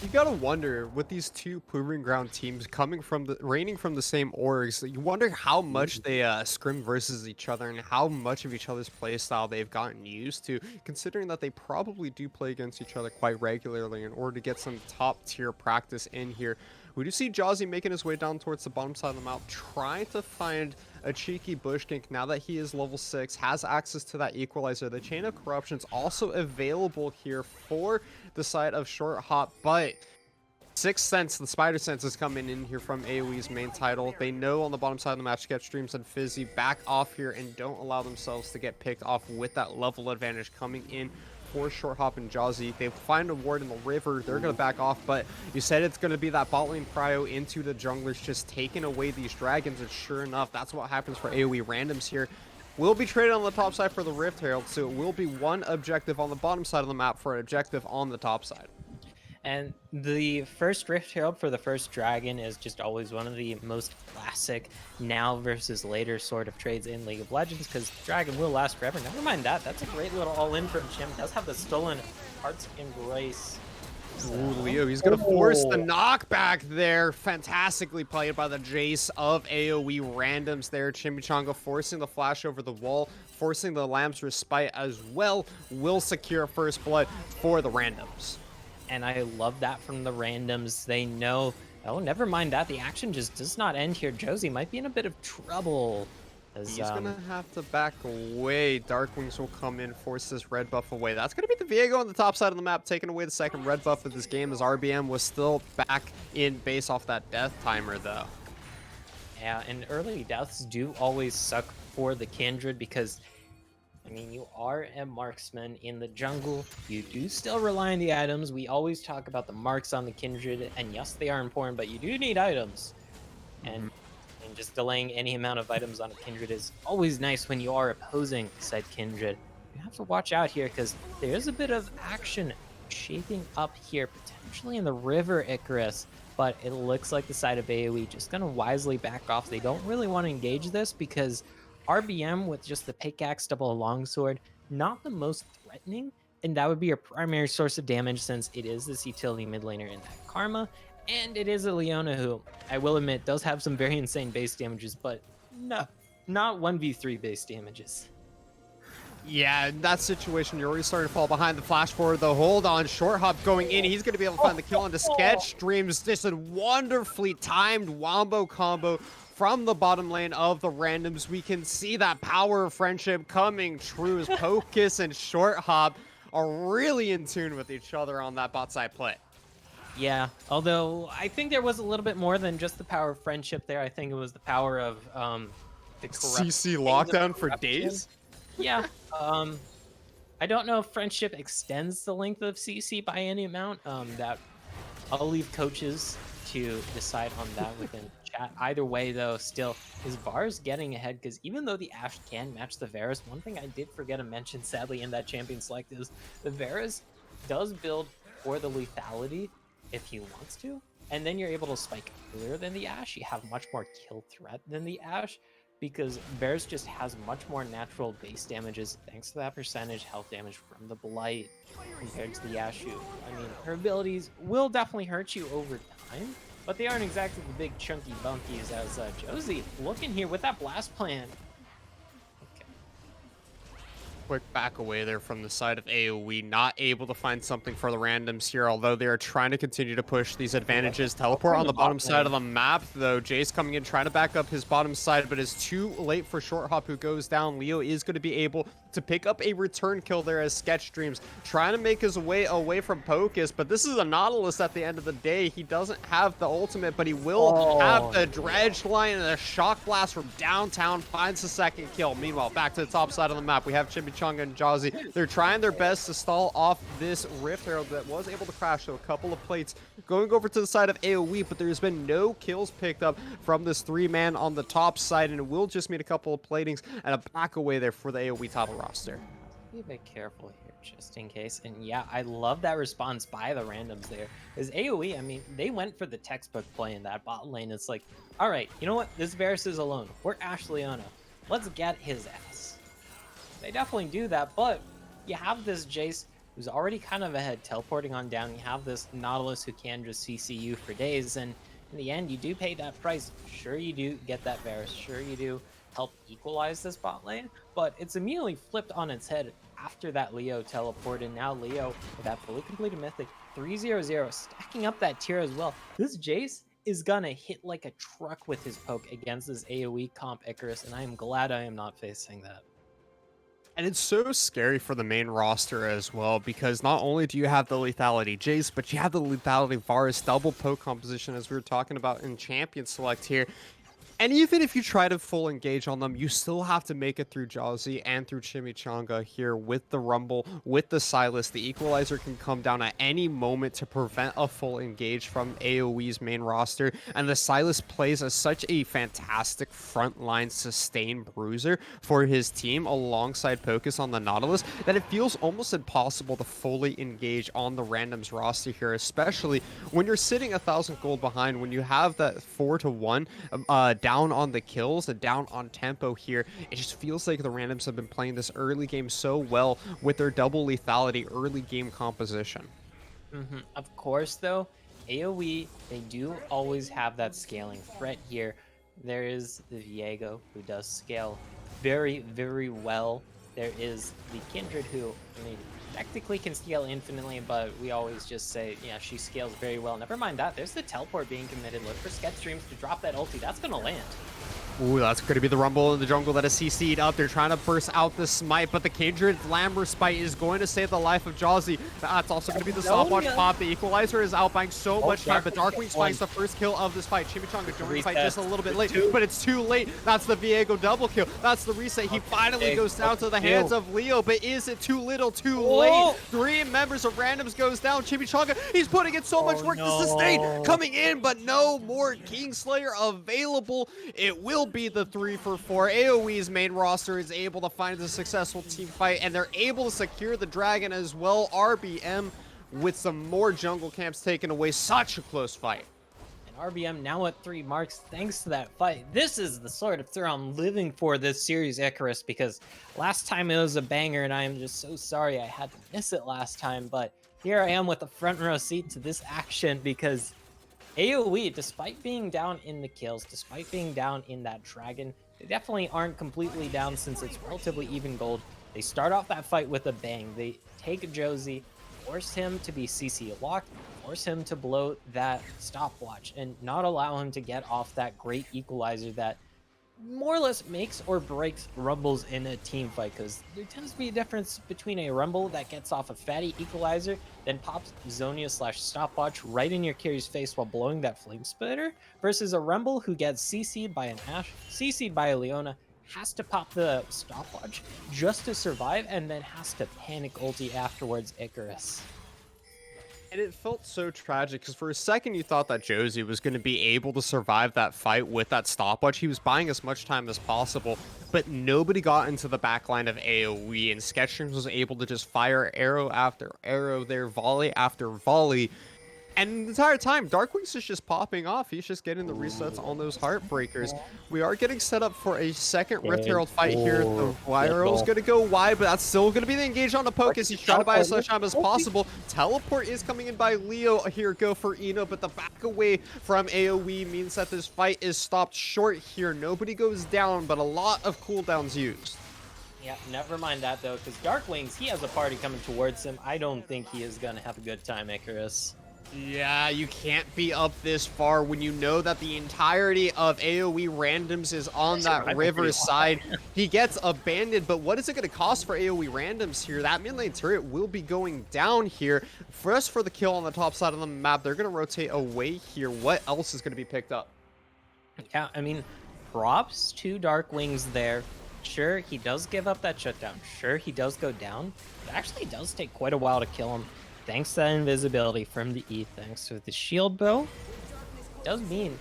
You gotta wonder, with these two proving ground teams coming from reigning from the same orgs, you wonder how much they scrim versus each other and how much of each other's playstyle they've gotten used to, considering that they probably do play against each other quite regularly in order to get some top tier practice in here. We do see Jazzy making his way down towards the bottom side of the map, trying to find a cheeky bush gank now that he is level 6, has access to that equalizer. The Chain of Corruption's also available here for the side of Short Hop, but Sixth Sense, the Spider Sense, is coming in here from AoE's main title. They know on the bottom side of the match, Sketch Streams and Fizzy back off here and don't allow themselves to get picked off with that level advantage coming in for Short Hop and Jazzy. They find a ward in the river. They're going to back off, but you said it's going to be that bot lane prio into the junglers, just taking away these dragons, and sure enough, that's what happens for AOE Randoms here. Will be traded on the top side for the Rift Herald, so it will be one objective on the bottom side of the map for an objective on the top side. And the first Rift Herald for the first dragon is just always one of the most classic now versus later sort of trades in League of Legends, because dragon will last forever. Never mind that. That's a great little all-in from Chim. Does have the stolen Heart's Embrace. Ooh, Leo, he's going to force the knockback there. Fantastically played by the Jace of AOE Randoms there. Chimichanga forcing the flash over the wall, forcing the Lamb's Respite as well. Will secure first blood for the Randoms. And I love that from the Randoms. They know, oh, never mind that. The action just does not end here. Josie might be in a bit of trouble. He's going to have to back away. Dark Wings will come in, force this red buff away. That's going to be the Viego on the top side of the map, taking away the second red buff of this game, as RBM was still back in base off that death timer, though. Yeah, and early deaths do always suck for the Kindred, because I mean, you are a marksman in the jungle. You do still rely on the items. We always talk about the marks on the Kindred, and yes, they are important, but you do need items. And just delaying any amount of items on a Kindred is always nice when you are opposing said Kindred. You have to watch out here, because there is a bit of action shaping up here, potentially in the river, Icarus. But it looks like the side of AoE just going to wisely back off. They don't really want to engage this, because RBM with just the pickaxe double longsword, not the most threatening, and that would be your primary source of damage, since it is this utility mid laner in that Karma, and it is a Leona who, I will admit, does have some very insane base damages, but no, not 1v3 base damages. Yeah, in that situation, you're already starting to fall behind. The flash forward, the hold on, Short Hop going in. He's going to be able to find the kill into Sketch Streams. Just a wonderfully timed wombo combo from the bottom lane of the Randoms. We can see that power of friendship coming true as Pocus and Short Hop are really in tune with each other on that bot side play. Yeah, although I think there was a little bit more than just the power of friendship there. I think it was the power of the corrupt CC days of lockdown for corruption. days? Yeah. I don't know if friendship extends the length of CC by any amount. That I'll leave coaches to decide on that within chat. Either way, though, still is Vars getting ahead because even though the Ashe can match the Varus, one thing I did forget to mention sadly in that champion select is the Varus does build for the lethality if he wants to, and then you're able to spike earlier than the Ashe. You have much more kill threat than the Ashe because Varus just has much more natural base damages thanks to that percentage health damage from the Blight compared to the Yashu. I mean, her abilities will definitely hurt you over time, but they aren't exactly the big chunky bunkies as Josie looking here with that blast plan. Okay. Quick back away there from the side of AOE, not able to find something for the randoms here, although they are trying to continue to push these advantages. Teleport on the bottom side of the map, though. Jace coming in, trying to back up his bottom side, but is too late for Short Hop, who goes down. Leo is going to be able to pick up a return kill there as Sketch Dreams trying to make his way away from Pocus, but this is a Nautilus at the end of the day. He doesn't have the ultimate, but he will have the dredge line, and a shock blast from downtown finds the second kill. Meanwhile, back to the top side of the map, we have Chimichanga and Jazzy. They're trying their best to stall off this Rift Herald that was able to crash, so a couple of plates going over to the side of AOE, but there's been no kills picked up from this three-man on the top side, and it will just mean a couple of platings and a back away there for the AOE top roster. Be a bit careful here, just in case. And yeah, I love that response by the randoms there. Because AoE, I mean, they went for the textbook play in that bot lane. It's like, all right, you know what? This Varus is alone. We're Ashe Leona. Let's get his ass. They definitely do that, but you have this Jace who's already kind of ahead, teleporting on down. You have this Nautilus who can just CC you for days, and in the end, you do pay that price. Sure, you do get that Varus. Sure, you do help equalize this bot lane, but it's immediately flipped on its head after that Leo teleport, and now Leo with that fully completed mythic 300 stacking up that tier as well. This Jace is gonna hit like a truck with his poke against this AoE comp Icarus, and I am glad I am not facing that. And it's so scary for the main roster as well, because not only do you have the lethality Jace, but you have the lethality Varus double poke composition, as we were talking about in Champion Select here. And even if you try to full engage on them, you still have to make it through Jazzy and through Chimichanga here with the Rumble, with the Silas. The Equalizer can come down at any moment to prevent a full engage from AoE's main roster. And the Silas plays as such a fantastic frontline sustain bruiser for his team alongside Pocus on the Nautilus that it feels almost impossible to fully engage on the randoms roster here, especially when you're sitting 1,000 gold behind, when you have that 4-1 down on the kills and down on tempo here. It just feels like the randoms have been playing this early game so well with their double lethality early game composition. Of course, though, AoE, they do always have that scaling threat here. There is the Viego, who does scale very, very well. There is the Kindred, who, I mean, technically can scale infinitely, but we always just say, yeah, she scales very well. Never mind that. There's the teleport being committed. Look for Sketch Streams to drop that ulti. That's going to land. Ooh, that's going to be the Rumble in the jungle that is CC'd up. They're trying to burst out the smite, but the Kindred Lamber Spite is going to save the life of Jazzy. That's also going to be the stopwatch pop. The Equalizer is outbuying so much time, but Darkwing finds the first kill of this fight. Chimichanga joins the fight just a little bit late, but it's too late. That's the Viego double kill. That's the reset. He finally goes down to the hands of Leo, but is it too little, too late? 3 members of randoms goes down. Chimichanga, he's putting in so much work to sustain, coming in, but no more Kingslayer available. It will be the 3-for-4. AoE's main roster is able to find a successful team fight, and they're able to secure the dragon as well. RBM with some more jungle camps taken away. Such a close fight. And RBM now at 3 marks thanks to that fight. This is the sort of throw I'm living for this series, Icarus, because last time it was a banger, and I am just so sorry I had to miss it last time, but here I am with a front row seat to this action because AoE, despite being down in the kills, despite being down in that dragon, they definitely aren't completely down since it's relatively even gold. They start off that fight with a bang. They take Josie, force him to be CC locked, force him to blow that stopwatch, and not allow him to get off that great equalizer that more or less makes or breaks rumbles in a team fight, because there tends to be a difference between a rumble that gets off a fatty equalizer, then pops Zonia slash stopwatch right in your carry's face while blowing that flame splitter, versus a rumble who gets CC'd by an Ashe, CC'd by a Leona, has to pop the stopwatch just to survive, and then has to panic ulti afterwards Icarus. And it felt so tragic because for a second you thought that Josie was going to be able to survive that fight with that stopwatch. He was buying as much time as possible, but nobody got into the backline of AoE, and Sketchers was able to just fire arrow after arrow there, volley after volley. And the entire time, Darkwings is just popping off. He's just getting the resets on those Heartbreakers. We are getting set up for a second Rift Herald fight here. The Arrow's going to go wide, but that's still going to be the engage on the Pocus. He's trying to buy as much time as possible. Teleport is coming in by Leo. Here go for Eno, but the back away from AoE means that this fight is stopped short here. Nobody goes down, but a lot of cooldowns used. Yeah, never mind that though, because Darkwings, he has a party coming towards him. I don't think he is going to have a good time, Icarus. Yeah, you can't be up this far when you know that the entirety of AOE Randoms is on that river side. He gets abandoned, but what is it going to cost for AOE Randoms here? That mid lane turret will be going down here. First for the kill on the top side of the map, they're going to rotate away here. What else is going to be picked up? Yeah, I mean, props to Darkwings there. Sure, he does give up that shutdown. Sure, he does go down. It actually does take quite a while to kill him. Thanks to that invisibility from the E, thanks to the shield bow. Does mean,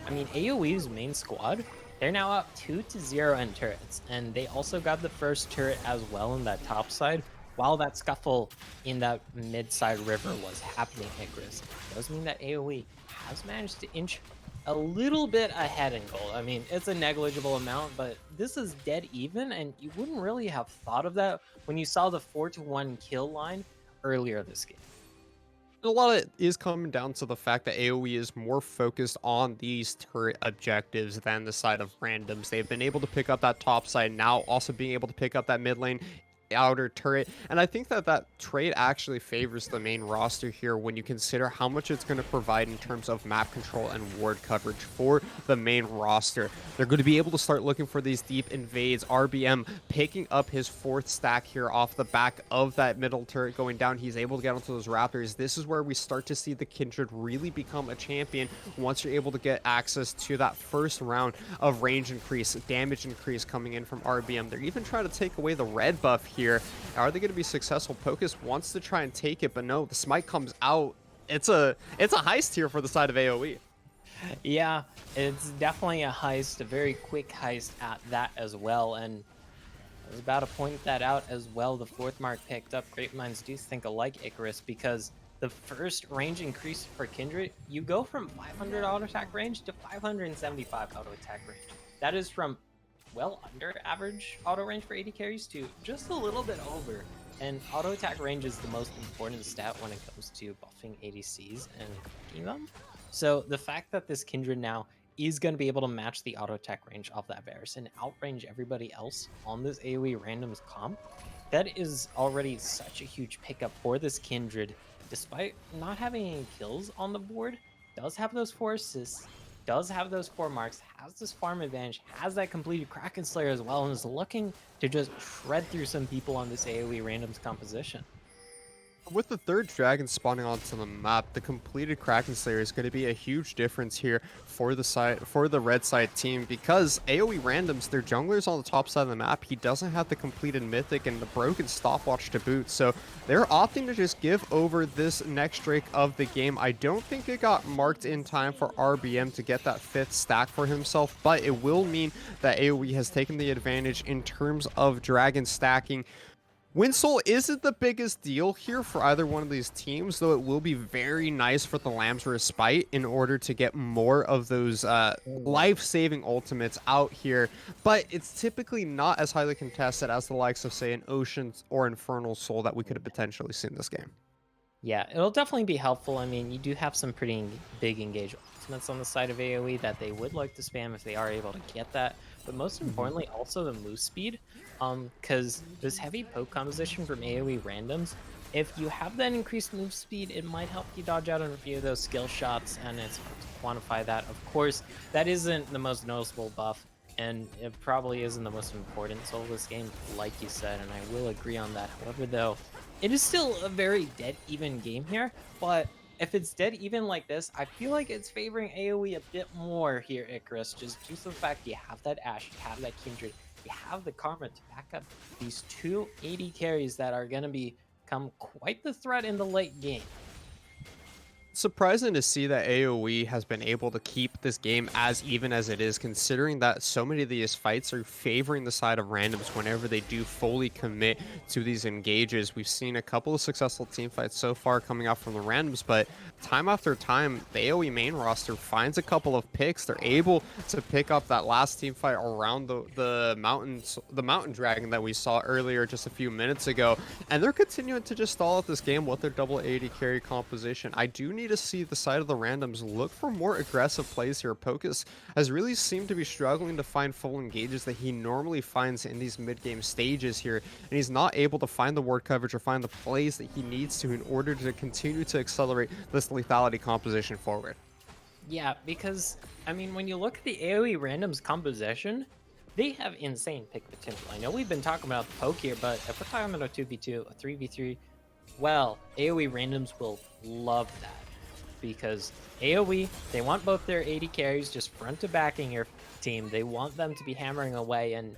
I mean, AoE's main squad, they're now up 2-0 in turrets, and they also got the first turret as well in that top side, while that scuffle in that mid side river was happening, Icarus. Does mean that AoE has managed to inch a little bit ahead in gold. I mean, it's a negligible amount, but this is dead even, and you wouldn't really have thought of that when you saw the 4-1 kill line earlier this game. A lot of it is coming down to the fact that AoE is more focused on these turret objectives than the side of randoms. They've been able to pick up that top side, now also being able to pick up that mid lane outer turret, and I think that that trade actually favors the main roster here when you consider how much it's going to provide in terms of map control and ward coverage for the main roster. They're going to be able to start looking for these deep invades. RBM picking up his fourth stack here off the back of that middle turret going down. He's able to get onto those raptors. This is where we start to see the Kindred really become a champion once you're able to get access to that first round of range increase, damage increase coming in from RBM. They're even trying to take away the red buff here. Are they going to be successful? Pocus wants to try and take it, but no, the smite comes out. It's a heist here for the side of AoE. Yeah, it's definitely a heist, a very quick heist at that as well, and I was about to point that out as well. The fourth mark picked up. Great minds do think alike, Icarus, because the first range increase for Kindred, you go from 500 auto attack range to 575 auto attack range. That is from well under average auto range for AD carries to just a little bit over. And auto attack range is the most important stat when it comes to buffing ADCs and cooking them. So the fact that this Kindred now is going to be able to match the auto attack range of that Varus and outrange everybody else on this AoE randoms comp, that is already such a huge pickup for this Kindred. Despite not having any kills on the board, does have those 4 assists, does have those 4 marks, has this farm advantage, has that completed Kraken Slayer as well, and is looking to just shred through some people on this AoE randoms composition. With the third dragon spawning onto the map, the completed Kraken Slayer is going to be a huge difference here for the red side team, because AoE randoms, their jungler's on the top side of the map. He doesn't have the completed mythic and the broken stopwatch to boot, so they're opting to just give over this next Drake of the game. I don't think it got marked in time for RBM to get that 5th stack for himself, but it will mean that AoE has taken the advantage in terms of dragon stacking. Winsol isn't the biggest deal here for either one of these teams, though it will be very nice for the Lamb's Respite in order to get more of those life-saving ultimates out here. But it's typically not as highly contested as the likes of, say, an Ocean or Infernal Soul that we could have potentially seen this game. Yeah, it'll definitely be helpful. I mean, you do have some pretty big engage ultimates on the side of AoE that they would like to spam if they are able to get that. But most importantly, also the move speed. Because this heavy poke composition from AoE randoms, if you have that increased move speed, it might help you dodge out on a few of those skill shots, and it's hard to quantify that. Of course, that isn't the most noticeable buff and it probably isn't the most important soul of this game, like you said, and I will agree on that. However, though, it is still a very dead even game here, but if it's dead even like this, I feel like it's favoring AoE a bit more here, Icarus, just due to the fact you have that Ashe, you have that Kindred, you have the Karma to back up these two AD carries that are going to become quite the threat in the late game. Surprising to see that AoE has been able to keep this game as even as it is, considering that so many of these fights are favoring the side of randoms whenever they do fully commit to these engages. We've seen a couple of successful team fights so far coming out from the randoms, but time after time, the AoE main roster finds a couple of picks. They're able to pick up that last team fight around the mountain dragon that we saw earlier just a few minutes ago, and they're continuing to just stall out this game with their double AD carry composition. I do need to see the side of the randoms look for more aggressive plays here. Pocus has really seemed to be struggling to find full engages that he normally finds in these mid-game stages here, and he's not able to find the ward coverage or find the plays that he needs to in order to continue to accelerate this lethality composition forward. Yeah, because, I mean, when you look at the AoE randoms composition, they have insane pick potential. I know we've been talking about the poke here, but if we're talking about a 2v2, a 3v3, well, AoE randoms will love that. Because AoE, they want both their AD carries just front to backing your team. They want them to be hammering away, and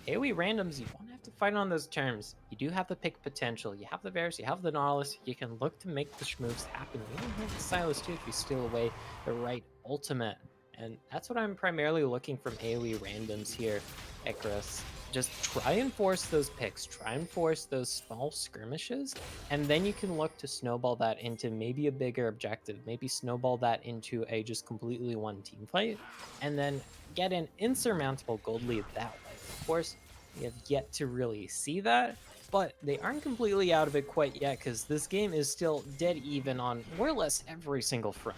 AoE randoms, you won't have to fight on those terms. You do have the pick potential. You have the Varus, you have the Nautilus. You can look to make the schmoves happen. You even have the Silas too if you steal away the right ultimate. And that's what I'm primarily looking from AoE randoms here, Icarus. Just try and force those picks, try and force those small skirmishes, and then you can look to snowball that into maybe a bigger objective, maybe snowball that into a just completely one team fight, and then get an insurmountable gold lead that way. Of course, we have yet to really see that, but they aren't completely out of it quite yet because this game is still dead even on more or less every single front.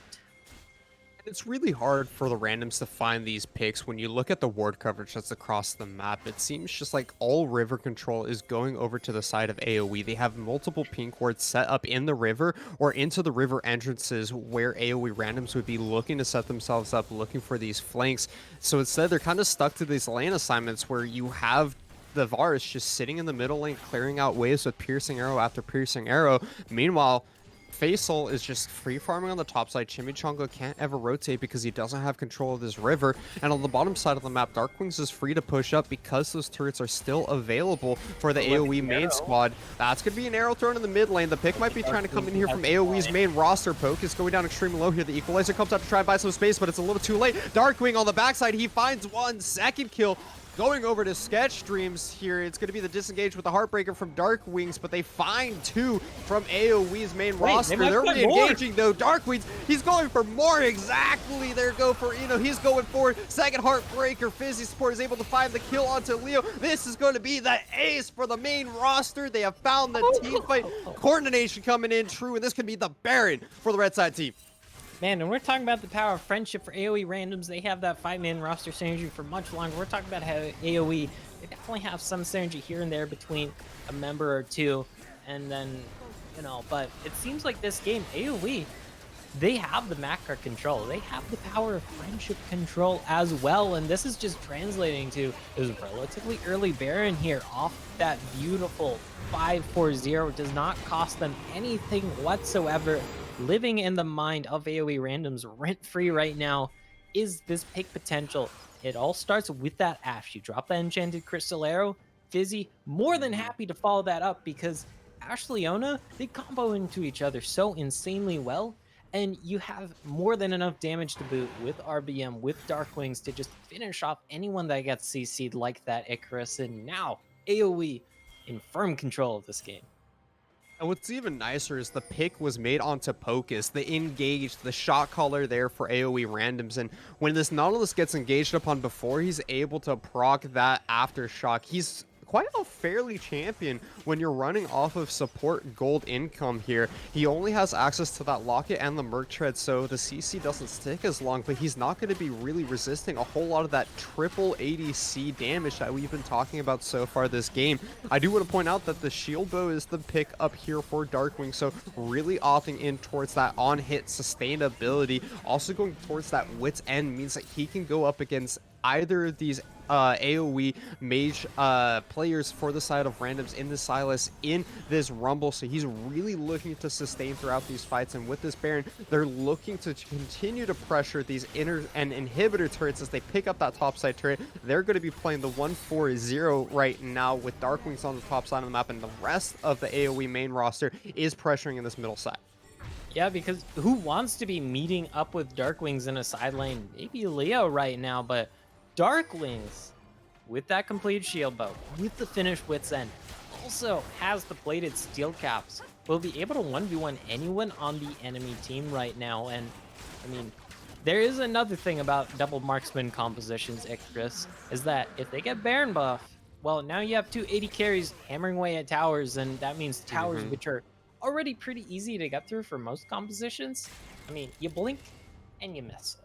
It's really hard for the randoms to find these picks when you look at the ward coverage that's across the map. It seems just like all river control is going over to the side of AoE. They have multiple pink wards set up in the river or into the river entrances where AoE randoms would be looking to set themselves up, looking for these flanks. So instead, they're kind of stuck to these lane assignments where you have the Varus just sitting in the middle lane, clearing out waves with piercing arrow after piercing arrow. Meanwhile, Faisal is just free farming on the top side. Chimichanga can't ever rotate because he doesn't have control of this river. And on the bottom side of the map, Darkwings is free to push up because those turrets are still available for the AoE main squad. That's going to be an arrow thrown in the mid lane. The pick might be trying to come in here from AoE's main roster. Poke is going down extremely low here. The Equalizer comes out to try and buy some space, but it's a little too late. Darkwing on the backside. He finds one second kill. Going over to Sketch Streams here, it's going to be the disengage with the Heartbreaker from Dark Wings, but they find two from AoE's main roster. They're re-engaging though. Dark Wings, he's going for more exactly. They're go for, he's going for second Heartbreaker. Fizzy Sport is able to find the kill onto Leo. This is going to be the ace for the main roster. They have found the team fight coordination coming in true, and this could be the Baron for the red side team. Man, and we're talking about the power of friendship for AoE randoms. They have that 5-man roster synergy for much longer. We're talking about how AoE, they definitely have some synergy here and there between a member or two. And then, but it seems like this game, AoE, they have the macro control. They have the power of friendship control as well. And this is just translating to this relatively early Baron here off that beautiful 5-4-0. It does not cost them anything whatsoever. Living in the mind of AoE randoms rent-free right now is this pick potential. It all starts with that Ashe. You drop that enchanted crystal arrow. Fizzy, more than happy to follow that up because Ashe Leona, they combo into each other so insanely well. And you have more than enough damage to boot with RBM, with Darkwings to just finish off anyone that gets CC'd like that Icarus. And now AoE in firm control of this game. And what's even nicer is the pick was made onto Pocus, the engaged, the shot caller there for AoE randoms. And when this Nautilus gets engaged upon before he's able to proc that aftershock, he's quite a fairly champion when you're running off of support gold income here. He only has access to that locket and the merc tread, so the CC doesn't stick as long, but he's not going to be really resisting a whole lot of that triple ADC damage that we've been talking about so far this game. I do want to point out that the shield bow is the pick up here for Darkwing, so really opting in towards that on hit sustainability. Also going towards that wit's end means that he can go up against either of these AOE mage players for the side of randoms in the Silas in this rumble, so he's really looking to sustain throughout these fights. And with this Baron, they're looking to continue to pressure these inner and inhibitor turrets as they pick up that top side turret. They're going to be playing the 1-4-0 right now with Darkwings on the top side of the map, and the rest of the AOE main roster is pressuring in this middle side. Yeah, because who wants to be meeting up with Darkwings in a side lane? Maybe Leo right now, but Darklings, with that complete shield bow, with the finished Wit's End, also has the plated steel caps, will be able to 1v1 anyone on the enemy team right now. And, I mean, there is another thing about double marksman compositions, Ictrus, is that if they get Baron buff, well, now you have 280 carries hammering away at towers, and that means towers which are already pretty easy to get through for most compositions. I mean, you blink and you miss it.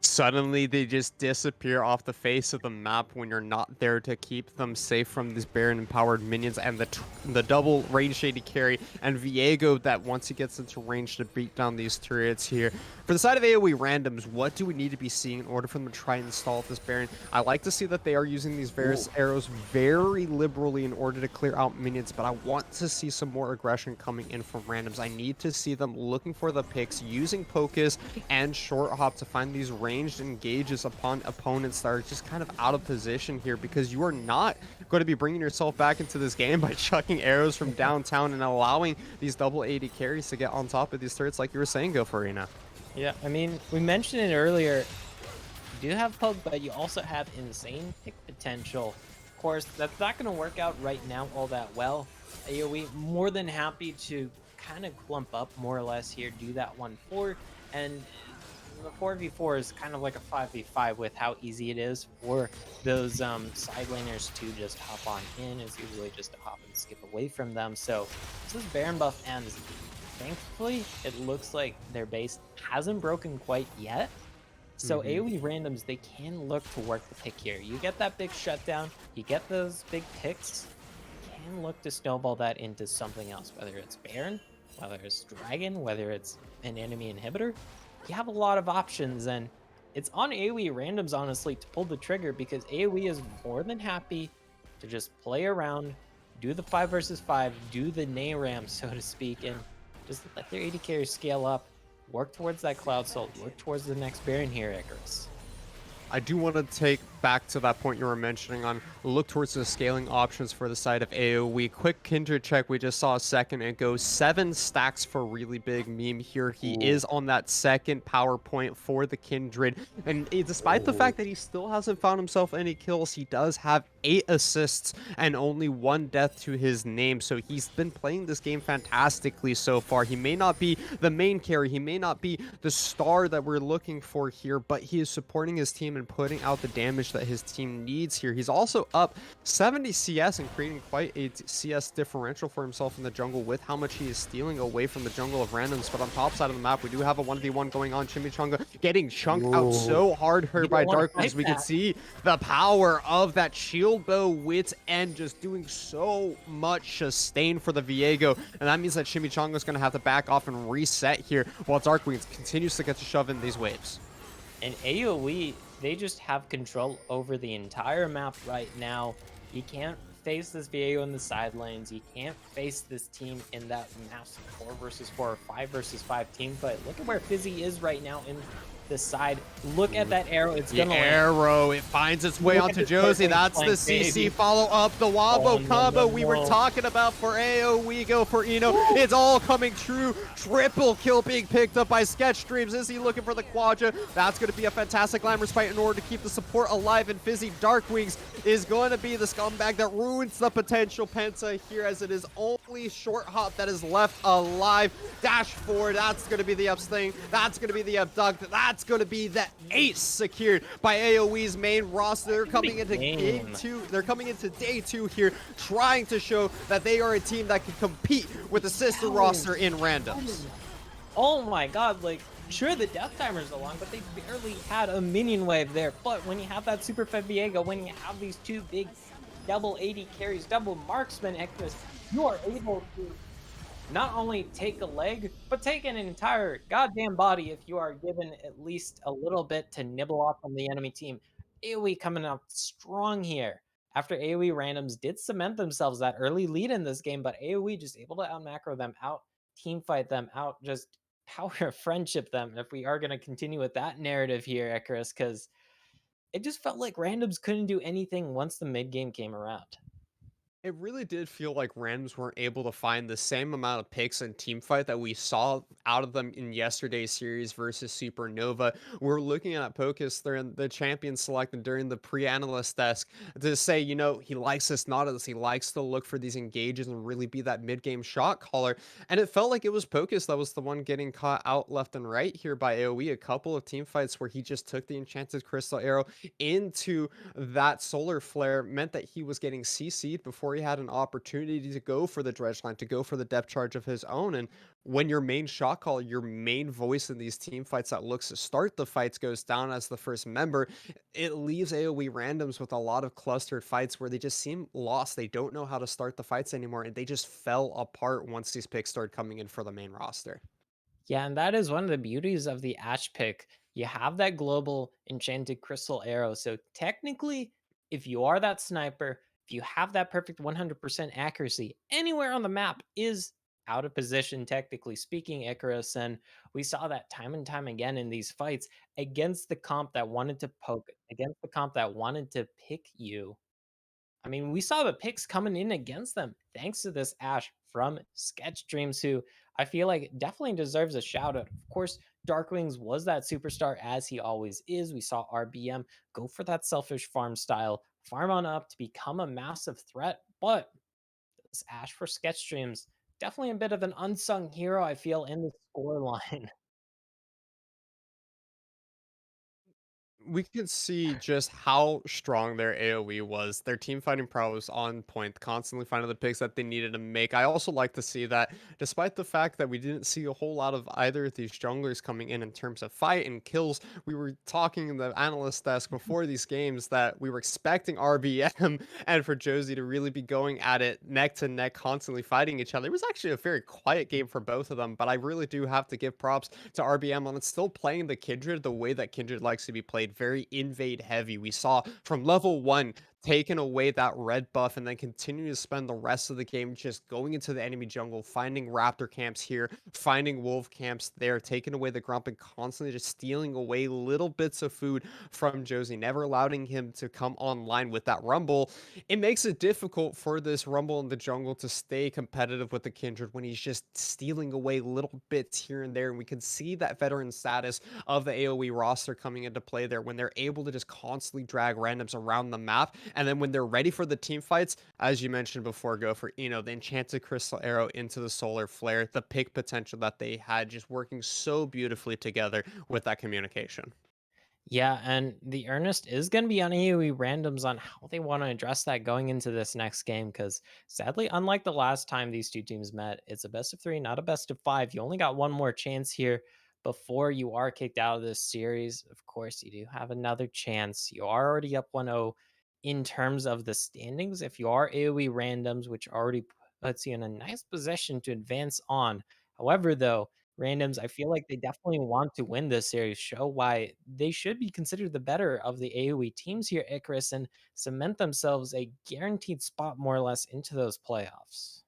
Suddenly they just disappear off the face of the map when you're not there to keep them safe from these Baron empowered minions, and the double range shady carry and Viego that once he gets into range to beat down these turrets here. For the side of AOE randoms, what do we need to be seeing in order for them to try and install this Baron? I like to see that they are using these various arrows very liberally in order to clear out minions, but I want to see some more aggression coming in from randoms. I need to see them looking for the picks, using Pocus and Short Hop to find these ranged engages upon opponents that are just kind of out of position here, because you are not going to be bringing yourself back into this game by chucking arrows from downtown and allowing these double 80 carries to get on top of these turrets like you were saying, Gofarina. Yeah, I mean, we mentioned it earlier. You do have poke, but you also have insane pick potential. Of course, that's not going to work out right now all that well. AOE more than happy to kind of clump up more or less here, do that 1-4, and the 4v4 is kind of like a 5v5 with how easy it is for those side laners to just hop on in. It's usually just a hop and skip away from them. So this Baron buff ends. Thankfully, it looks like their base hasn't broken quite yet. So AOE randoms, they can look to work the pick here. You get that big shutdown, you get those big picks, you can look to snowball that into something else, whether it's Baron, whether it's Dragon, whether it's an enemy inhibitor. You have a lot of options, and it's on AOE randoms, honestly, to pull the trigger, because AOE is more than happy to just play around, do the 5 versus 5, do the NARAM, so to speak, and just let their 80 carries scale up, work towards that Cloud Soul, work towards the next Baron here, Icarus. I do want to take back to that point you were mentioning on look towards the scaling options for the side of AOE. Quick Kindred check we just saw a second ago. 7 stacks for really big meme here. He is on that second power point for the Kindred. And despite the fact that he still hasn't found himself any kills, he does have 8 assists and only 1 death to his name. So he's been playing this game fantastically so far. He may not be the main carry. He may not be the star that we're looking for here, but he is supporting his team and putting out the damage that his team needs here. He's also up 70 CS and creating quite a CS differential for himself in the jungle with how much he is stealing away from the jungle of randoms. But on top side of the map, we do have a 1v1 going on. Chimichanga getting chunked out so hard here by Darkwings. We can see the power of that shield bow Wit's End just doing so much sustain for the Viego, and that means that Chimichanga is going to have to back off and reset here while Darkwings continues to get to shove in these waves. And AOE, they just have control over the entire map right now. You can't face this Viego in the side lanes. You can't face this team in that massive 4 versus 4 or 5 versus 5 team fight. Look at where Fizzy is right now in this side. Look at that arrow. It's gonna arrow. It finds its way onto Josie. That's the CC follow up. The Wombo combo we were talking about for AOE go for Eno. It's all coming true. Triple kill being picked up by Sketch Dreams. Is he looking for the Quadra? That's going to be a fantastic glamorous fight in order to keep the support alive. And Fizzy Darkwings is going to be the scumbag that ruins the potential Penta here, as it is only Short Hop that is left alive. Dash forward. That's going to be the upsting. That's going to be the abduct. That's going to be the ace secured by AOE's main roster. They're coming into game 2. They're coming into day 2 here, trying to show that they are a team that can compete with the sister roster in randoms. Oh my god, like, sure, the death timer's along, but they barely had a minion wave there. But when you have that Super Fed Viego, when you have these 2 big double 80 carries, double marksman Ectus, you are able to not only take a leg, but take an entire goddamn body if you are given at least a little bit to nibble off from the enemy team. AoE coming out strong here. After AoE randoms did cement themselves that early lead in this game, but AoE just able to out macro them, out team fight them, out just power of friendship them. If we are going to continue with that narrative here, Icarus, because it just felt like randoms couldn't do anything once the mid game came around. It really did feel like Randoms weren't able to find the same amount of picks and team fight that we saw out of them in yesterday's series versus Supernova. We're looking at Pocus during the champion selected during the pre-analyst desk to say, he likes this Nautilus. He likes to look for these engages and really be that mid-game shot caller. And it felt like it was Pocus that was the one getting caught out left and right here by AoE. A couple of team fights where he just took the Enchanted Crystal Arrow into that solar flare meant that he was getting CC'd before he had an opportunity to go for the dredge line, to go for the depth charge of his own. And when your main shot call, your main voice in these team fights that looks to start the fights goes down as the first member, it leaves AoE randoms with a lot of clustered fights where they just seem lost. They don't know how to start the fights anymore, and they just fell apart once these picks started coming in for the main roster. Yeah, and that is one of the beauties of the Ash pick. You have that global enchanted crystal arrow. So technically, if you are that sniper, if you have that perfect 100% accuracy, anywhere on the map is out of position, technically speaking, Icarus. And we saw that time and time again in these fights against the comp that wanted to poke, against the comp that wanted to pick you. I mean, we saw the picks coming in against them thanks to this Ash from Sketch Dreams, who I feel like definitely deserves a shout out. Of course, Darkwings was that superstar as he always is. We saw RBM go for that selfish farm style, farm on up to become a massive threat. But this Ash for Sketch Dreams, definitely a bit of an unsung hero, I feel, in the score line. We could see just how strong their AoE was. Their team fighting prowess on point, constantly finding the picks that they needed to make. I also like to see that despite the fact that we didn't see a whole lot of either of these junglers coming in terms of fight and kills, we were talking in the analyst desk before these games that we were expecting RBM and for Josie to really be going at it neck to neck, constantly fighting each other. It was actually a very quiet game for both of them, but I really do have to give props to RBM on it still playing the Kindred the way that Kindred likes to be played, very invade heavy. We saw from level 1 taking away that red buff and then continuing to spend the rest of the game just going into the enemy jungle, finding raptor camps here, finding wolf camps there, taking away the grump and constantly just stealing away little bits of food from Josie, never allowing him to come online with that rumble. It makes it difficult for this rumble in the jungle to stay competitive with the Kindred when he's just stealing away little bits here and there. And we can see that veteran status of the AoE roster coming into play there when they're able to just constantly drag randoms around the map. And then when they're ready for the team fights, as you mentioned before, go for, the Enchanted Crystal Arrow into the Solar Flare, the pick potential that they had just working so beautifully together with that communication. Yeah, and the earnest is going to be on AoE randoms on how they want to address that going into this next game. Because sadly, unlike the last time these two teams met, it's a best of three, not a best of five. You only got one more chance here before you are kicked out of this series. Of course, you do have another chance. You are already up 1-0 in terms of the standings. If you are AoE randoms, which already puts you in a nice position to advance on. However, though, randoms, I feel like they definitely want to win this series, show why they should be considered the better of the AoE teams here, Icarus, and cement themselves a guaranteed spot more or less into those playoffs.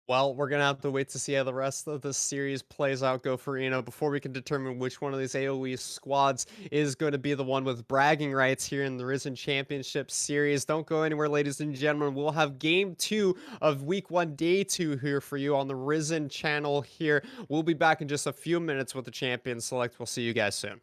Well, we're gonna have to wait to see how the rest of the series plays out, Go for before we can determine which one of these AoE squads is going to be the one with bragging rights here in the Risen Championship Series. Don't go anywhere, ladies and gentlemen. We'll have Game 2 of Week 1, Day 2 here for you on the Risen channel here. We'll be back in just a few minutes with the Champion Select. We'll see you guys soon.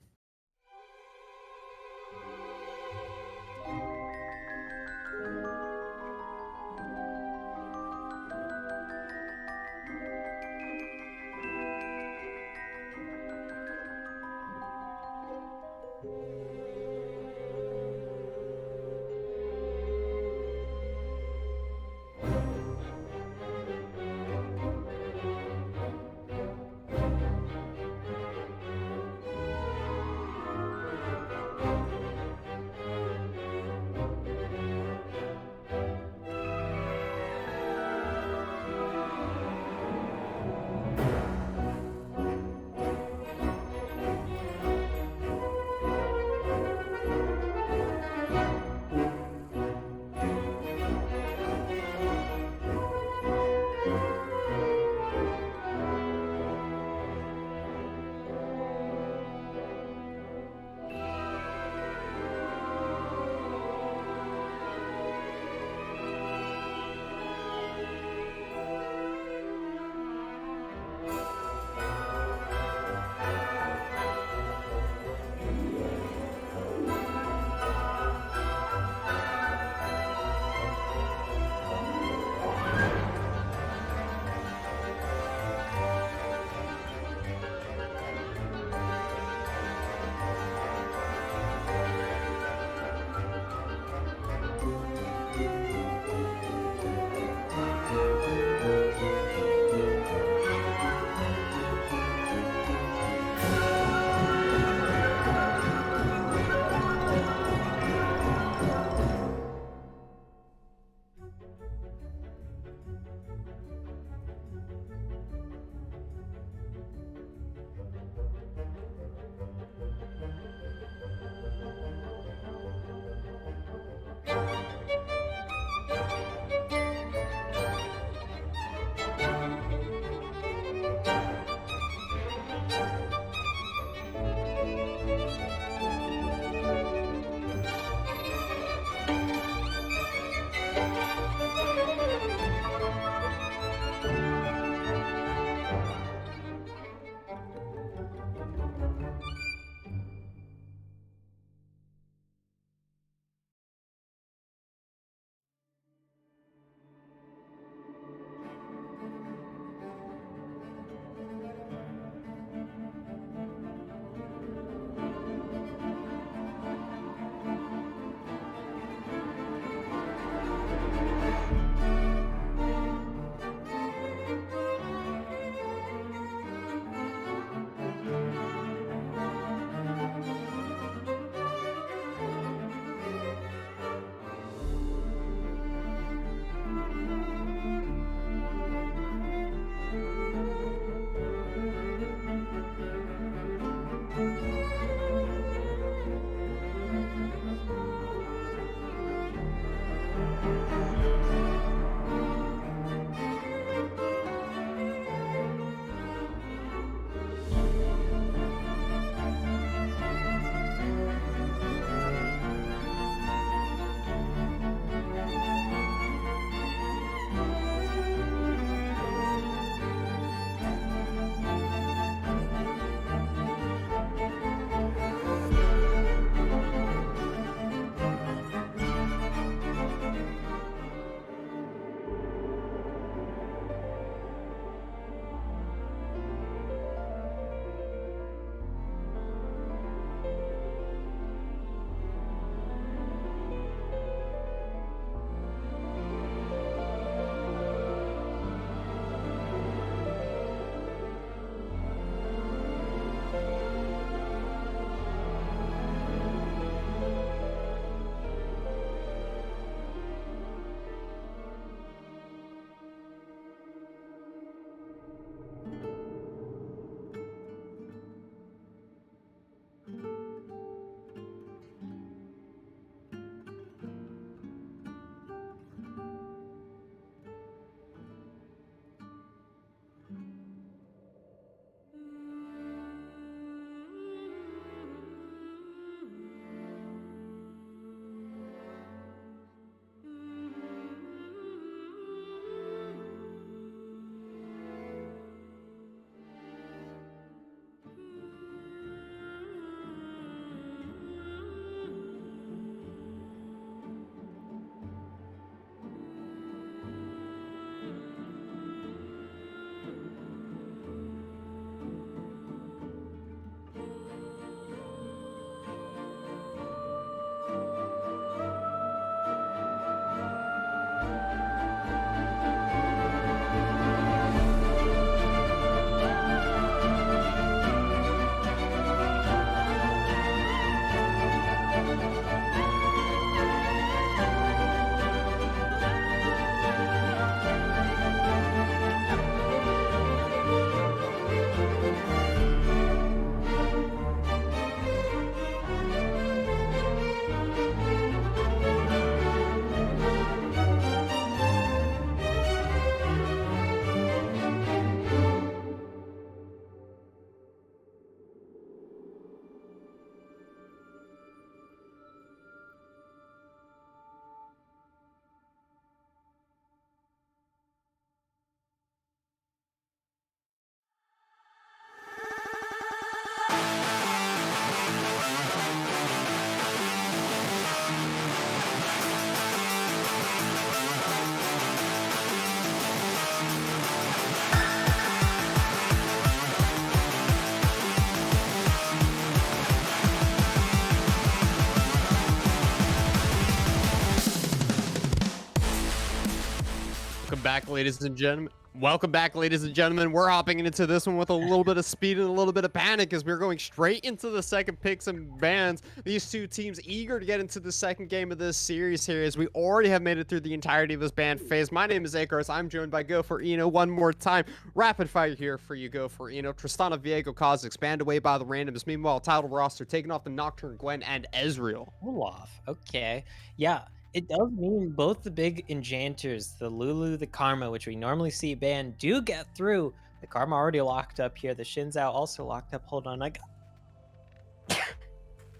back, ladies and gentlemen. Welcome back, ladies and gentlemen. We're hopping into this one with a little bit of speed and a little bit of panic as we're going straight into the second picks and bans. These two teams eager to get into the second game of this series here as we already have made it through the entirety of this ban phase. My name is Akaros. I'm joined by Go for Eno one more time. Rapid fire here for you, Go for Eno. Tristana, Viego, Kaz, expand away by the randoms. Meanwhile, title roster taking off the Nocturne, Gwen, and Ezreal. Olaf. Okay. Yeah, it does mean both the big enchanters, the Lulu, the Karma, which we normally see banned, do get through. The Karma already locked up here. The Shinzao also locked up. Hold on, I got.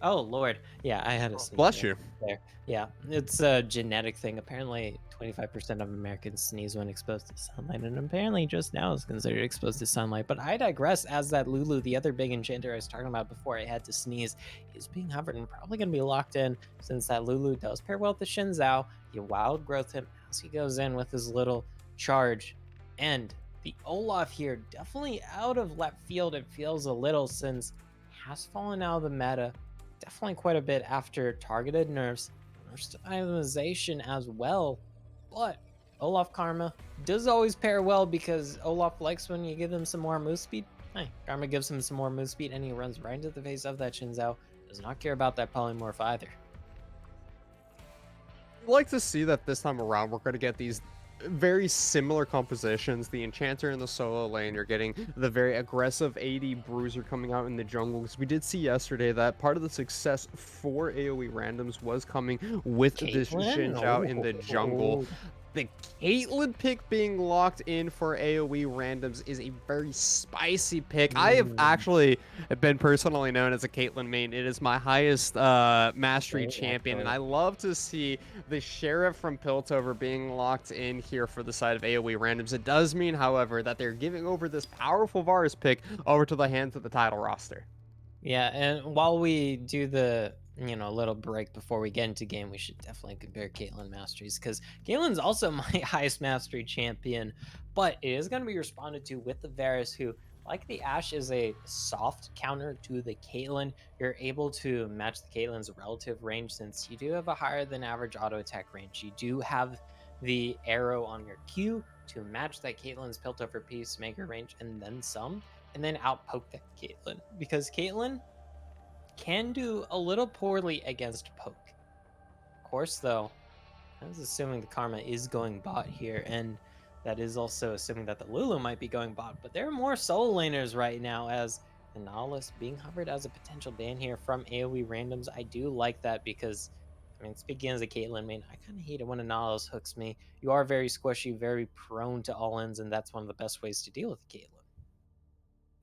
Oh Lord, yeah, I had a sneeze Bless you. there. Yeah, it's a genetic thing. Apparently, 25% of Americans sneeze when exposed to sunlight, and apparently just now is considered exposed to sunlight. But I digress. As that Lulu, the other big enchanter I was talking about before I had to sneeze, is being hovered and probably going to be locked in since that Lulu does pair well with the Shinzao. You wild growth him as he goes in with his little charge, and the Olaf here definitely out of left field. It feels a little since has fallen out of the meta definitely quite a bit after targeted nerfs, nerfs itemization as well. But Olaf Karma does always pair well because Olaf likes when you give him some more move speed. Hey, Karma gives him some more move speed and he runs right into the face of that Shinzao. Does not care about that polymorph either. I'd like to see that this time around we're going to get these very similar compositions. The Enchanter in the solo lane, you're getting the very aggressive AD Bruiser coming out in the jungle. Because we did see yesterday that part of the success for AOE Randoms was coming with this Caitlyn? Xinjiao in the jungle. The Caitlyn pick being locked in for AOE Randoms is a very spicy pick. I have actually been personally known as a Caitlyn main. It is my highest mastery champion, and I love to see the Sheriff from Piltover being locked in here for the side of AOE Randoms. It does mean, however, that they're giving over this powerful Varus pick over to the hands of the title roster. Yeah, and while we do the little break before we get into game, we should definitely compare Caitlyn masteries because Caitlyn's also my highest mastery champion, but it is going to be responded to with the Varus, who, like the Ashe, is a soft counter to the Caitlyn. You're able to match the Caitlyn's relative range since you do have a higher than average auto attack range. You do have the arrow on your Q to match that Caitlyn's Piltover Peacemaker range and then some, and then outpoke that Caitlyn because Caitlyn can do a little poorly against poke. Of course, though, I was assuming the Karma is going bot here, and that is also assuming that the Lulu might be going bot, but there are more solo laners right now as Analyst being hovered as a potential ban here from AOE Randoms. I do like that because, I mean, speaking as a Caitlyn main, I kind of hate it when Analyst hooks me. You are very squishy, very prone to all-ins, and that's one of the best ways to deal with Caitlyn.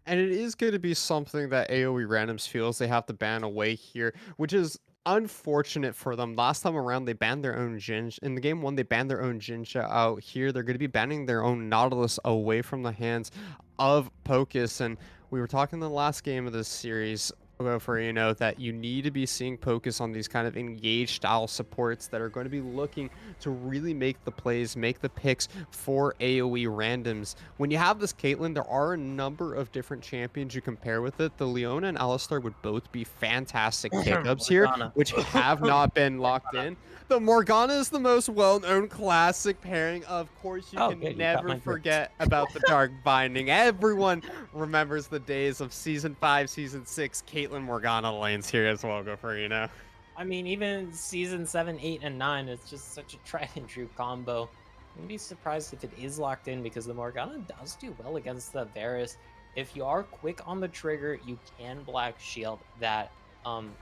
And it is going to be something that AOE Randoms feels they have to ban away here, which is unfortunate for them. Last time around, they banned their own Jin. In the game one, they banned their own Jinja out here. They're going to be banning their own Nautilus away from the hands of Pocus. And we were talking in the last game of this series for that you need to be seeing Pocus on these kind of engaged style supports that are going to be looking to really make the plays, make the picks for AOE Randoms. When you have this Caitlyn, there are a number of different champions you compare with it. The Leona and Alistar would both be fantastic pickups here, which have not been locked in. The Morgana is the most well-known classic pairing. Of course, you can never forget about the Dark Binding. Everyone remembers the days of Season 5, Season 6, Caitlyn Morgana lanes here as well, go for I mean, even Season 7, 8, and 9, it's just such a tried and true combo. I'd be surprised if it is locked in because the Morgana does do well against the Varus. If you are quick on the trigger, you can Black Shield that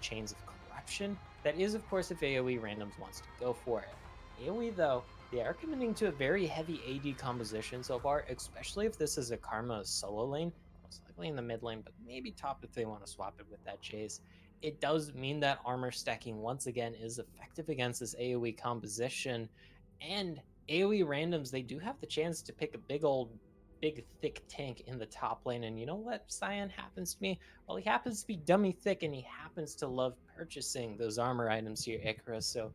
Chains of Corruption. That is, of course, if AOE Randoms wants to go for it. AOE, though, they are committing to a very heavy AD composition so far, especially if this is a Karma solo lane. Most likely in the mid lane, but maybe top if they want to swap it with that Chase. It does mean that armor stacking, once again, is effective against this AOE composition. And AOE Randoms, they do have the chance to pick a big thick tank in the top lane. And you know what Cyan happens to me? Well, he happens to be dummy thick and he happens to love purchasing those armor items here, Icarus. So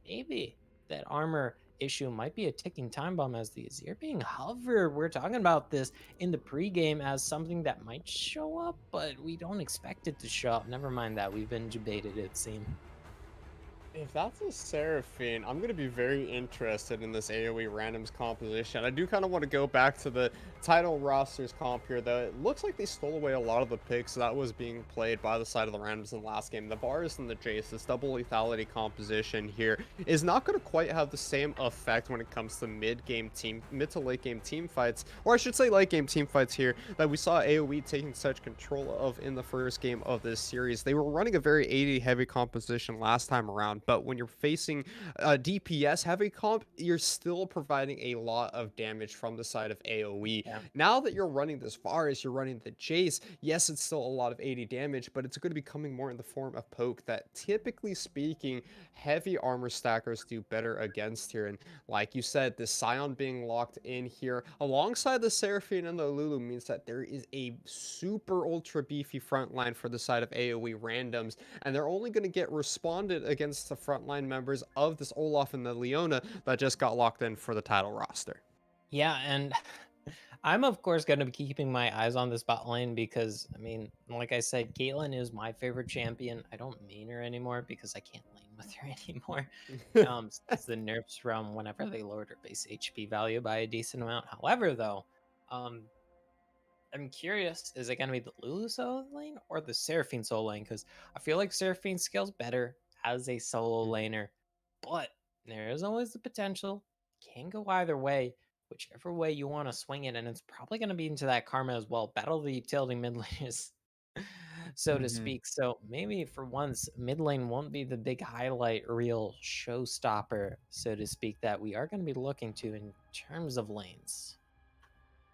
maybe that armor issue might be a ticking time bomb as the Azir being hovered. We're talking about this in the pregame as something that might show up, but we don't expect it to show up. Never mind that. We've been debated, it seems. If that's a Seraphine, I'm gonna be very interested in this AOE randoms composition. I do kind of want to go back to the title rosters comp here, though. It looks like they stole away a lot of the picks that was being played by the side of the randoms in the last game. The Varus and the Jace, this double lethality composition here is not going to quite have the same effect when it comes to mid to late game team fights, or I should say late game team fights here that we saw AOE taking such control of in the first game of this series. They were running a very 80 heavy composition last time around, but when you're facing a DPS heavy comp, you're still providing a lot of damage from the side of AOE. Yeah. Now that you're running this Varus, you're running the Jace, yes, it's still a lot of 80 damage, but it's going to be coming more in the form of poke that, typically speaking, heavy armor stackers do better against here. And like you said, the Scion being locked in here alongside the Seraphine and the Lulu means that there is a super ultra beefy front line for the side of AoE randoms, and they're only going to get responded against the frontline members of this Olaf and the Leona that just got locked in for the title roster. Yeah, and I'm of course going to be keeping my eyes on this bot lane because I mean, like I said, Caitlyn is my favorite champion. I don't main her anymore because I can't lane with her anymore. Since the nerfs from whenever they lowered her base HP value by a decent amount. However, though, um, I'm curious, is it going to be the Lulu solo lane or the Seraphine solo lane? Because I feel like Seraphine scales better as a solo laner, but there is always the potential. Can go either way, whichever way you want to swing it, and it's probably going to be into that karma as well. Battle the utility mid laners, so to Mhm. speak. So maybe for once, mid lane won't be the big highlight reel showstopper, so to speak, that we are going to be looking to in terms of lanes.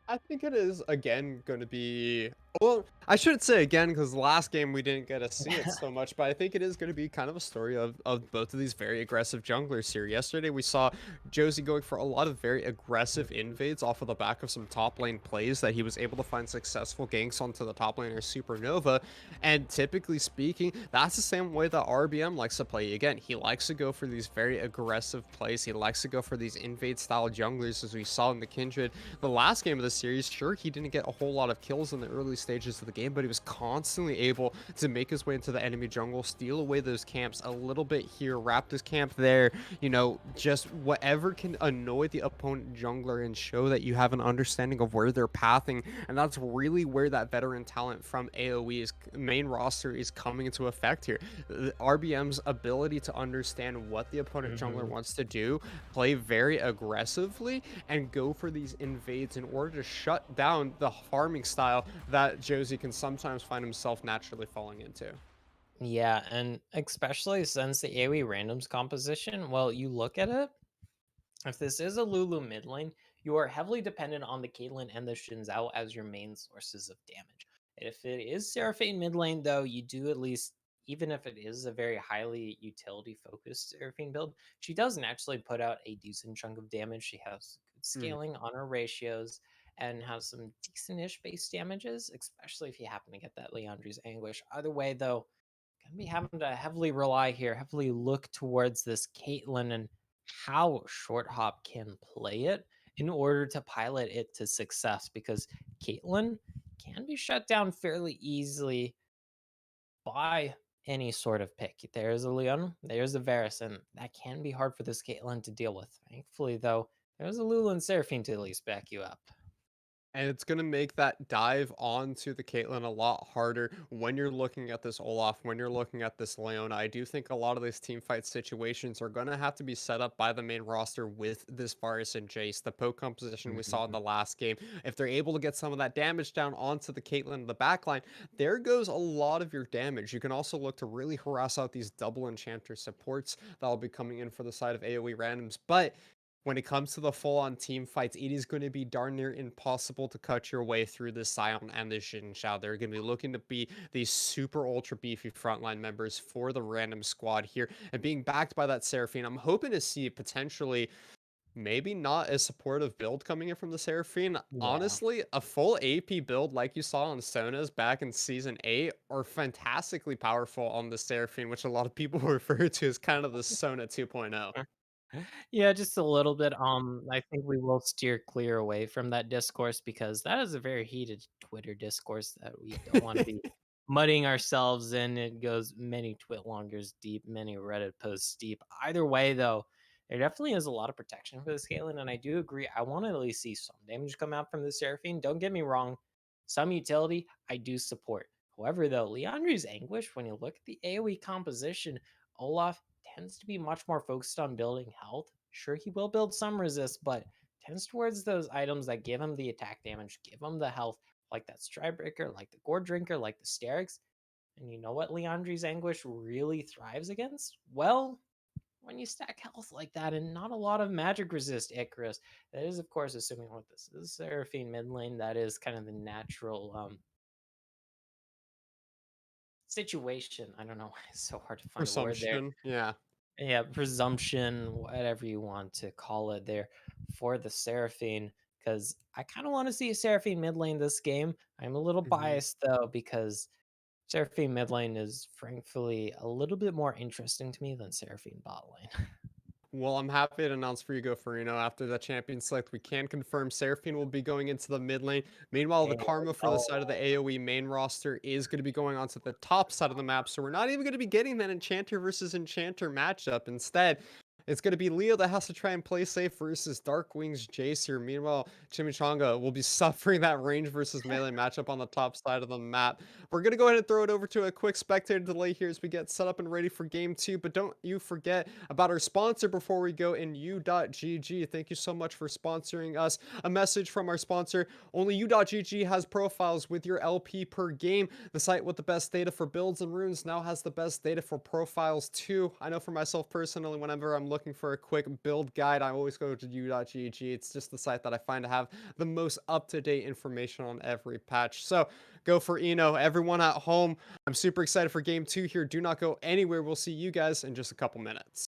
I think it is again going to be, well, I shouldn't say again because last game we didn't get to see it so much, but I think it is going to be kind of a story of both of these very aggressive junglers here. Yesterday we saw Josie going for a lot of very aggressive invades off of the back of some top lane plays that he was able to find successful ganks onto the top laner Supernova, and typically speaking, that's the same way that RBM likes to play. Again, he likes to go for these very aggressive plays. He likes to go for these invade style junglers, as we saw in the Kindred the last game of the series. Sure, he didn't get a whole lot of kills in the early stages of the game, but he was constantly able to make his way into the enemy jungle, steal away those camps a little bit here, wrap this camp there, just whatever can annoy the opponent jungler and show that you have an understanding of where they're pathing. And that's really where that veteran talent from AoE's main roster is coming into effect here. RBM's ability to understand what the opponent jungler wants to do, play very aggressively, and go for these invades in order to shut down the farming style that Josie can sometimes find himself naturally falling into. Yeah, and especially since the AoE randoms composition, well, you look at it, if this is a Lulu mid lane, you are heavily dependent on the Caitlyn and the Shinzao as your main sources of damage. If it is Seraphine mid lane, though, you do at least, even if it is a very highly utility focused Seraphine build, she does naturally put out a decent chunk of damage. She has good Mhm. scaling on her ratios and has some decent-ish base damages, especially if you happen to get that Leandri's Anguish. Either way, though, gonna be having to heavily rely here, heavily look towards this Caitlyn and how Short Hop can play it in order to pilot it to success because Caitlyn can be shut down fairly easily by any sort of pick. There's a Leon, there's a Varus, and that can be hard for this Caitlyn to deal with. Thankfully, though, there's a Lulu and Seraphine to at least back you up. And it's going to make that dive onto the Caitlyn a lot harder when you're looking at this Olaf, when you're looking at this Leona. I do think a lot of these team fight situations are going to have to be set up by the main roster with this Varus and Jace. The poke composition we saw in Mhm. the last game, if they're able to get some of that damage down onto the Caitlyn in the backline, there goes a lot of your damage. You can also look to really harass out these double enchanter supports that will be coming in for the side of AoE randoms. But when it comes to the full-on team fights, it is going to be darn near impossible to cut your way through the Sion and the Xin Shao. They're going to be looking to be these super ultra beefy frontline members for the random squad here, and being backed by that Seraphine. I'm hoping to see potentially maybe not a supportive build coming in from the Seraphine. Yeah. Honestly, a full AP build like you saw on Sona's back in season 8 are fantastically powerful on the Seraphine, which a lot of people refer to as kind of the Sona 2.0. Yeah, just a little bit. I think we will steer clear away from that discourse because that is a very heated Twitter discourse that we don't want to be. mudding ourselves in. It goes many Twitlongers deep, many Reddit posts deep. Either way, though, there definitely is a lot of protection for the Scaling, and I do agree. I want to at least see some damage come out from the Seraphine. Don't get me wrong, some utility I do support. However, though, Leandri's Anguish, when you look at the AoE composition, Olaf tends to be much more focused on building health. Sure, he will build some resist, but tends towards those items that give him the attack damage, give him the health, like that Stridebreaker, like the Gore Drinker, like the Sterix. And you know what Leandri's Anguish really thrives against? Well, when you stack health like that and not a lot of magic resist Icarus. That is, of course, assuming what this is Seraphine mid lane. That is kind of the natural situation. I don't know. It's so hard to find a word there. Presumption. Yeah. Yeah, presumption, whatever you want to call it there for the Seraphine. Because I kind of want to see a Seraphine mid lane this game. I'm a little Mhm. biased though, because Seraphine mid lane is frankly a little bit more interesting to me than Seraphine bot lane. Well, I'm happy to announce for you, Go Farino. After the champion select, we can confirm Seraphine will be going into the mid lane. Meanwhile, the There we Karma for the go. side of the AoE main roster is going to be going on to the top side of the map. So we're not even going to be getting that Enchanter versus Enchanter matchup. Instead, it's going to be Leo that has to try and play safe versus Darkwing's Jace here. Meanwhile, Chimichanga will be suffering that range versus melee matchup on the top side of the map. We're going to go ahead and throw it over to a quick spectator delay here as we get set up and ready for game two. But don't you forget about our sponsor before we go in U.GG. Thank you so much for sponsoring us. A message from our sponsor. Only U.GG has profiles with your LP per game. The site with the best data for builds and runes now has the best data for profiles too. I know for myself personally, whenever I'm looking for a quick build guide, I always go to U.GG. It's just the site that I find to have the most up-to-date information on every patch. So go for Eno. Everyone at home, I'm super excited for game two here. Do not go anywhere. We'll see you guys in just a couple minutes.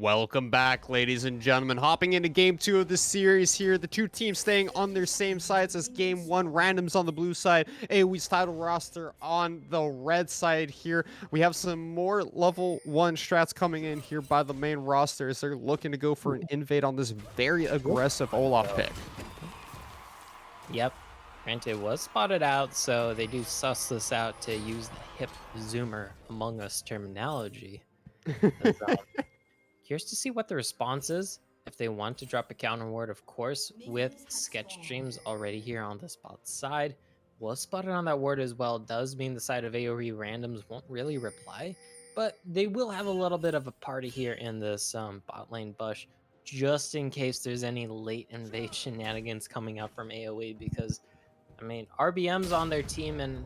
Welcome back, ladies and gentlemen. Hopping into game 2 of this series here. The two teams staying on their same sides as game 1. Randoms on the blue side, AOE's title roster on the red side here. We have some more level 1 strats coming in here by the main roster as they're looking to go for an invade on this very aggressive Olaf pick. Yep. Granted, was spotted out, so they do suss this out to use the hip zoomer Among Us terminology. Curious to see what the response is. If they want to drop a counter ward, of course, with sketch streams already here on the spot side. Was spotted on that ward as well. Does mean the side of AOE Randoms won't really reply, but they will have a little bit of a party here in this bot lane bush, just in case there's any late invade shenanigans coming up from AOE, because I mean, RBM's on their team, and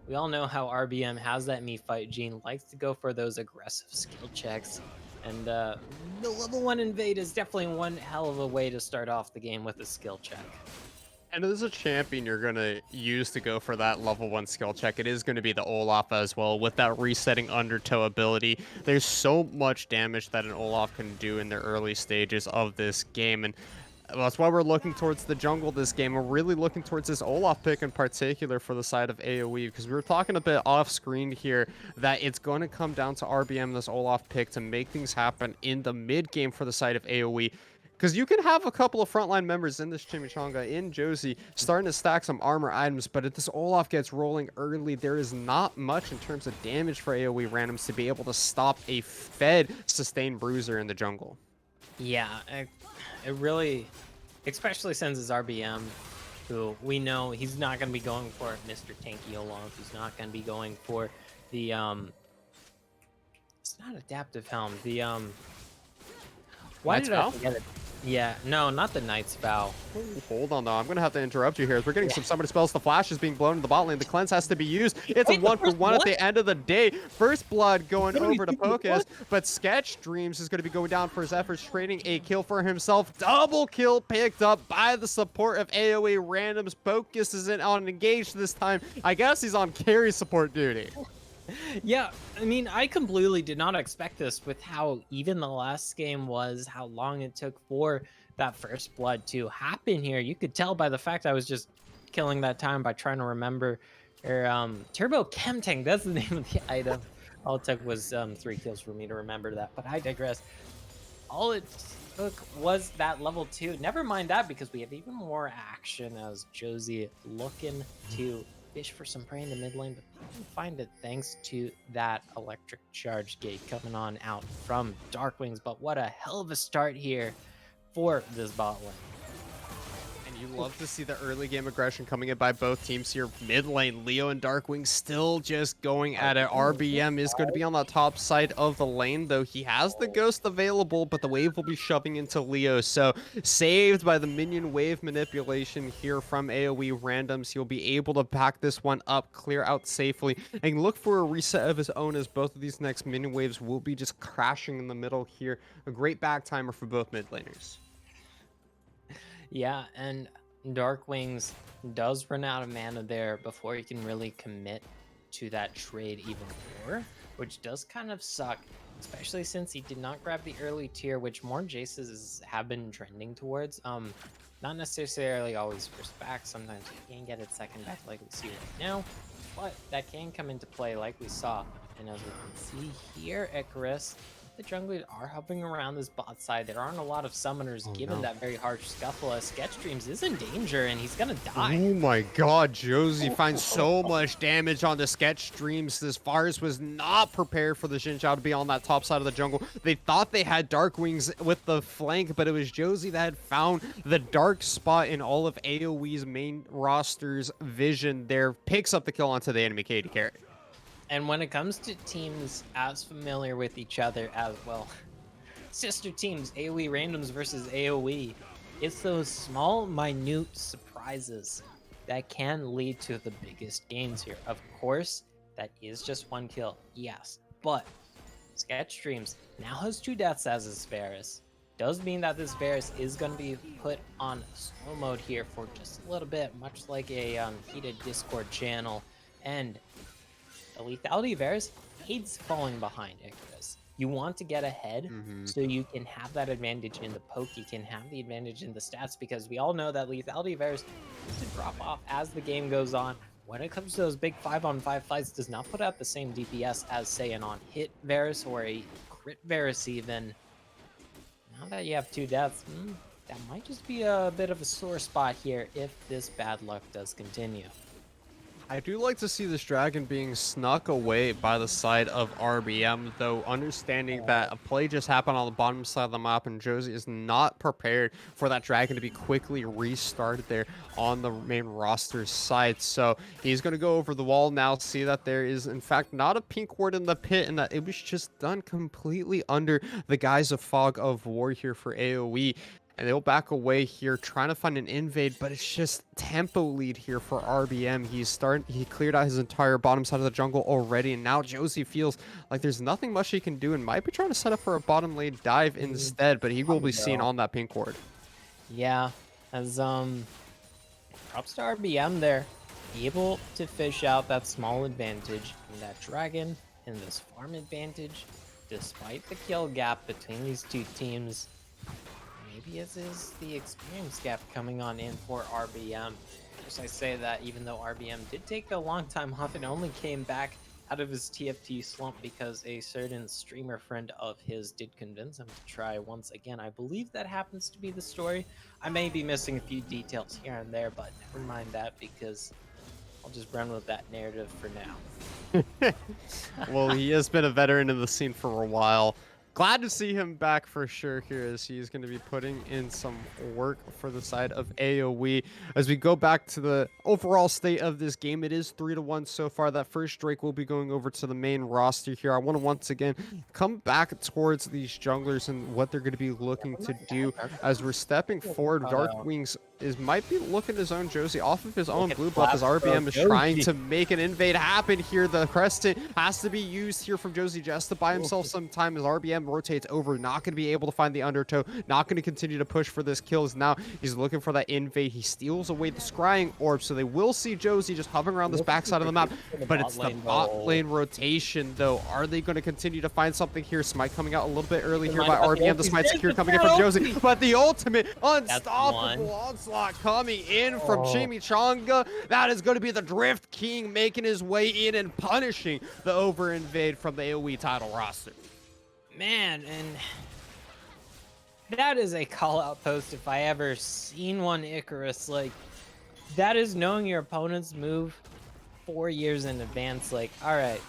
we all know how RBM has that me fight gene, likes to go for those aggressive skill checks. And the level 1 invade is definitely one hell of a way to start off the game with a skill check. And as a champion you're going to use to go for that level 1 skill check, it is going to be the Olaf as well. With that resetting undertow ability, there's so much damage that an Olaf can do in the early stages of this game. And that's why we're looking towards the jungle this game. We're really looking towards this Olaf pick in particular for the side of AoE, because we were talking a bit off screen here that it's going to come down to RBM, this Olaf pick, to make things happen in the mid game for the side of AoE. Because you can have a couple of frontline members in this Chimichanga, in Josie, starting to stack some armor items, but if this Olaf gets rolling early, there is not much in terms of damage for AoE Randoms to be able to stop a fed sustained bruiser in the jungle. Yeah, it really, especially since it's RBM, who we know he's not going to be going for Mr. Tanky Olaf. He's not going to be going for the, it's not adaptive helm, the, why Knight's did I Vow? forget it? Yeah, no, not the Knight's Vow. Hold on, though. I'm going to have to interrupt you here. As we're getting some summoning spells. The flash is being blown in the bot lane. The cleanse has to be used. It's a 1-for-1 at the end of the day. First blood going over to Pocus, but Sketch Dreams is going to be going down for his efforts, trading a kill for himself. Double kill picked up by the support of AOE Randoms. Pocus isn't on engage this time. I guess he's on carry support duty. Yeah, I mean, I completely did not expect this with how even the last game was, how long it took for that first blood to happen here. You could tell by the fact I was just killing that time by trying to remember. Turbo Chem Tank, that's the name of the item. All it took was 3 kills for me to remember that, but I digress. All it took was that level 2. Never mind that, because we have even more action as Josie looking to fish for some prey in the mid lane, but they can find it thanks to that electric charge gate coming on out from Darkwings. But what a hell of a start here for this bot lane. And you love to see the early game aggression coming in by both teams here. Mid lane, Leo and Darkwing still just going at it. RBM is going to be on the top side of the lane, though he has the ghost available, but the wave will be shoving into Leo. So saved by the minion wave manipulation here from AoE Randoms. He'll be able to pack this one up, clear out safely, and look for a reset of his own, as both of these next minion waves will be just crashing in the middle here. A great back timer for both mid laners. Yeah, and Darkwings does run out of mana there before he can really commit to that trade even more, which does kind of suck, especially since he did not grab the early tier, which more Jaces have been trending towards. Not necessarily always first back. Sometimes you can get it second back like we see right now, but that can come into play like we saw. And as we can see here, Icarus, the junglers are hopping around this bot side. There aren't a lot of summoners given that very harsh scuffle, as Sketch Dreams is in danger and he's gonna die. Oh my god, Josie finds so much damage on the Sketch Dreams. This Varus was not prepared for the Xin Zhao to be on that top side of the jungle. They thought they had Darkwings with the flank, but it was Josie that had found the dark spot in all of AoE's main roster's vision there. Picks up the kill onto the enemy KD carry. And when it comes to teams as familiar with each other as well, sister teams, AOE Randoms versus AOE, it's those small, minute surprises that can lead to the biggest gains here. Of course, that is just 1 kill, yes, but Sketch Dreams now has 2 deaths as his Varus. Does mean that this Varus is going to be put on slow mode here for just a little bit, much like a heated Discord channel, and the lethality of Varus hates falling behind Icarus. You want to get ahead Hmm. so you can have that advantage in the poke, you can have the advantage in the stats, because we all know that lethality Varus tends to drop off as the game goes on. When it comes to those big 5-on-5 fights, does not put out the same DPS as, say, an on-hit Varus or a crit Varus even. Now that you have 2 deaths, that might just be a bit of a sore spot here if this bad luck does continue. I do like to see this dragon being snuck away by the side of RBM, though understanding that a play just happened on the bottom side of the map and Josie is not prepared for that dragon to be quickly restarted there on the main roster side. So he's going to go over the wall now, see that there is in fact not a pink ward in the pit and that it was just done completely under the guise of fog of war here for AoE. And they'll back away here, trying to find an invade, but it's just tempo lead here for RBM. He cleared out his entire bottom side of the jungle already, and now Josie feels like there's nothing much he can do and might be trying to set up for a bottom lane dive instead, but he will be seen on that pink ward. Yeah, as props to RBM there, able to fish out that small advantage in that dragon and this farm advantage, despite the kill gap between these two teams. Maybe it is the experience gap coming on in for RBM. As I say that, even though RBM did take a long time off, it only came back out of his TFT slump because a certain streamer friend of his did convince him to try once again. I believe that happens to be the story. I may be missing a few details here and there, but never mind that, because I'll just run with that narrative for now. Well, he has been a veteran in the scene for a while. Glad to see him back for sure here, as he's going to be putting in some work for the side of AoE. As we go back to the overall state of this game, it is 3-1 so far. That first Drake will be going over to the main roster here. I want to once again come back towards these junglers and what they're going to be looking to do as we're stepping forward. Darkwings might be looking to zone Josie off of his own blue buff as RBM is trying to make an invade happen here. The Crescent has to be used here from Josie just to buy himself some time as RBM rotates over. Not going to be able to find the undertow. Not going to continue to push for this kill. As now he's looking for that invade. He steals away the scrying orb, so they will see Josie just hovering around this backside of the map. But it's the bot lane rotation, though. Are they going to continue to find something here? Smite coming out a little bit early here by RBM. The Smite secure coming in from Josie, but the ultimate unstoppable onslaught coming in from Chimichanga. That is going to be the Drift King making his way in and punishing the over invade from the AoE title roster. Man, and that is a call out post if I ever seen one, Icarus. Like, that is knowing your opponent's move 4 years in advance. Like, all right,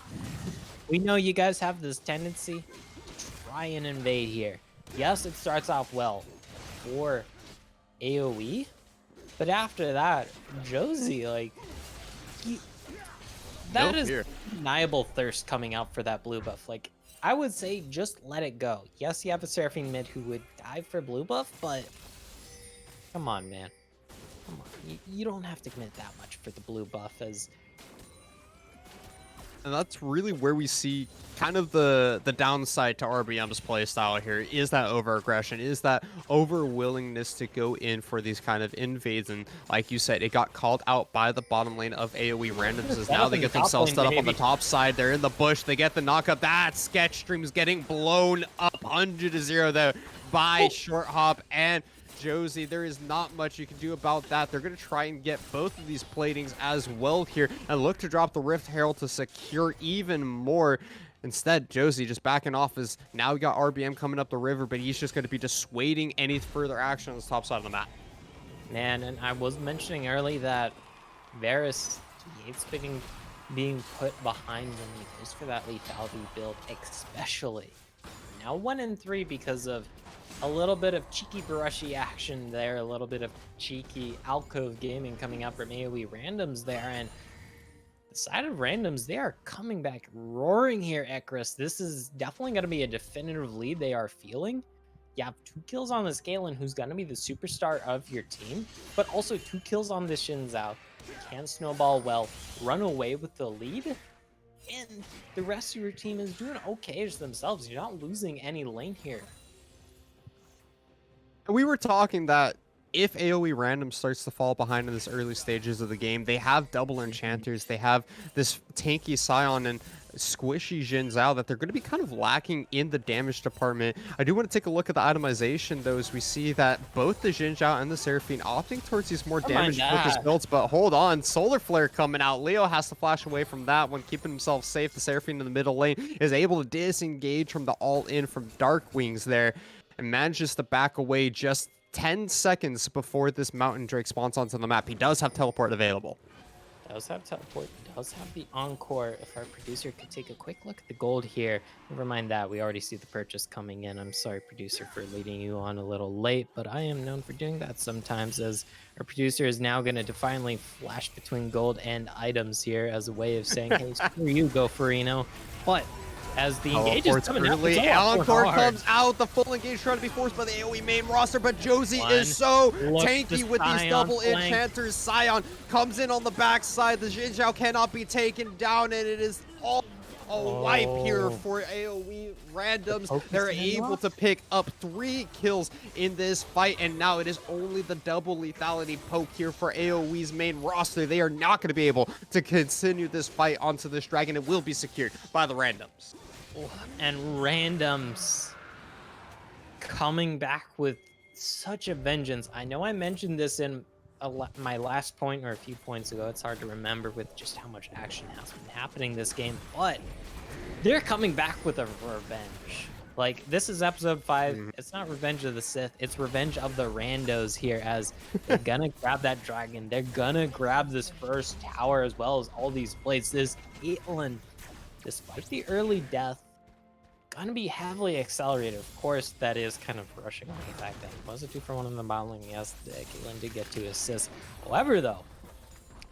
we know you guys have this tendency to try and invade here. Yes, it starts off well for AoE, but after that, Josie, like, that is undeniable thirst coming out for that blue buff. Like, I would say just let it go. Yes, you have a Seraphine mid who would dive for blue buff, but come on, man. Come on. You don't have to commit that much for the blue buff. And that's really where we see kind of the downside to RBM's playstyle here, is that over-aggression, is that over-willingness to go in for these kind of invades. And like you said, it got called out by the bottom lane of AOE Randoms, as now they get themselves set up on the top side. They're in the bush, they get the knockup. That sketch stream is getting blown up 100-0 there by Short Hop and Josie. There is not much you can do about that. They're going to try and get both of these platings as well here and look to drop the Rift Herald to secure even more. Instead, Josie just backing off, as now we got RBM coming up the river, but he's just going to be dissuading any further action on the top side of the map. Man, and I was mentioning early that Varus hates being put behind when he goes for that lethality build, especially. Now 1-3 because of a little bit of cheeky brushy action there, a little bit of cheeky alcove gaming coming out from AOE Randoms there, and the side of Randoms, they are coming back roaring here, Ekris. This is definitely going to be a definitive lead they are feeling. You have 2 kills on this Galen, who's going to be the superstar of your team, but also 2 kills on the Xin Zhao. Can snowball well, run away with the lead, and the rest of your team is doing okay themselves. You're not losing any lane here. We were talking that if AOE Random starts to fall behind in this early stages of the game, they have double enchanters, they have this tanky Scion, and squishy Jin Zhao that they're going to be kind of lacking in the damage department. I do want to take a look at the itemization, though, as we see that both the Jin Zhao and the Seraphine opting towards these more Never mind damage-focused that. builds, but hold on. Solar Flare coming out. Leo has to flash away from that one, keeping himself safe. The Seraphine in the middle lane is able to disengage from the all-in from Dark Wings there and manages to back away just 10 seconds before this Mountain Drake spawns onto the map. He does have teleport available. Does have teleport, does have the encore. If our producer could take a quick look at the gold here. Never mind that, we already see the purchase coming in. I'm sorry, producer, for leading you on a little late, but I am known for doing that sometimes, as our producer is now going to defiantly flash between gold and items here as a way of saying, hey, screw you, Go Farino. But as the engage is coming out, early, encore comes out. The full engage trying to be forced by the AOE main roster, but Josie is so tanky with these double enchanters. Scion comes in on the backside. The Jin Zhao cannot be taken down, and it is all a wipe here for AOE Randoms. They're able to pick up 3 kills in this fight, and now it is only the double lethality poke here for AOE's main roster. They are not going to be able to continue this fight onto this dragon. It will be secured by the Randoms. And Randoms coming back with such a vengeance. I know I mentioned this in my last point or a few points ago. It's hard to remember with just how much action has been happening this game, but they're coming back with a revenge. Like, this is episode 5. It's not Revenge of the Sith. It's Revenge of the Randos here, as they're gonna grab that dragon. They're gonna grab this first tower as well as all these plates. This Caitlyn, despite the early death, gonna be heavily accelerated. Of course, that is kind of rushing on the fact that it was a 2-for-1 in the bottom lane. Yes, Caitlyn did get 2 assists. However, though,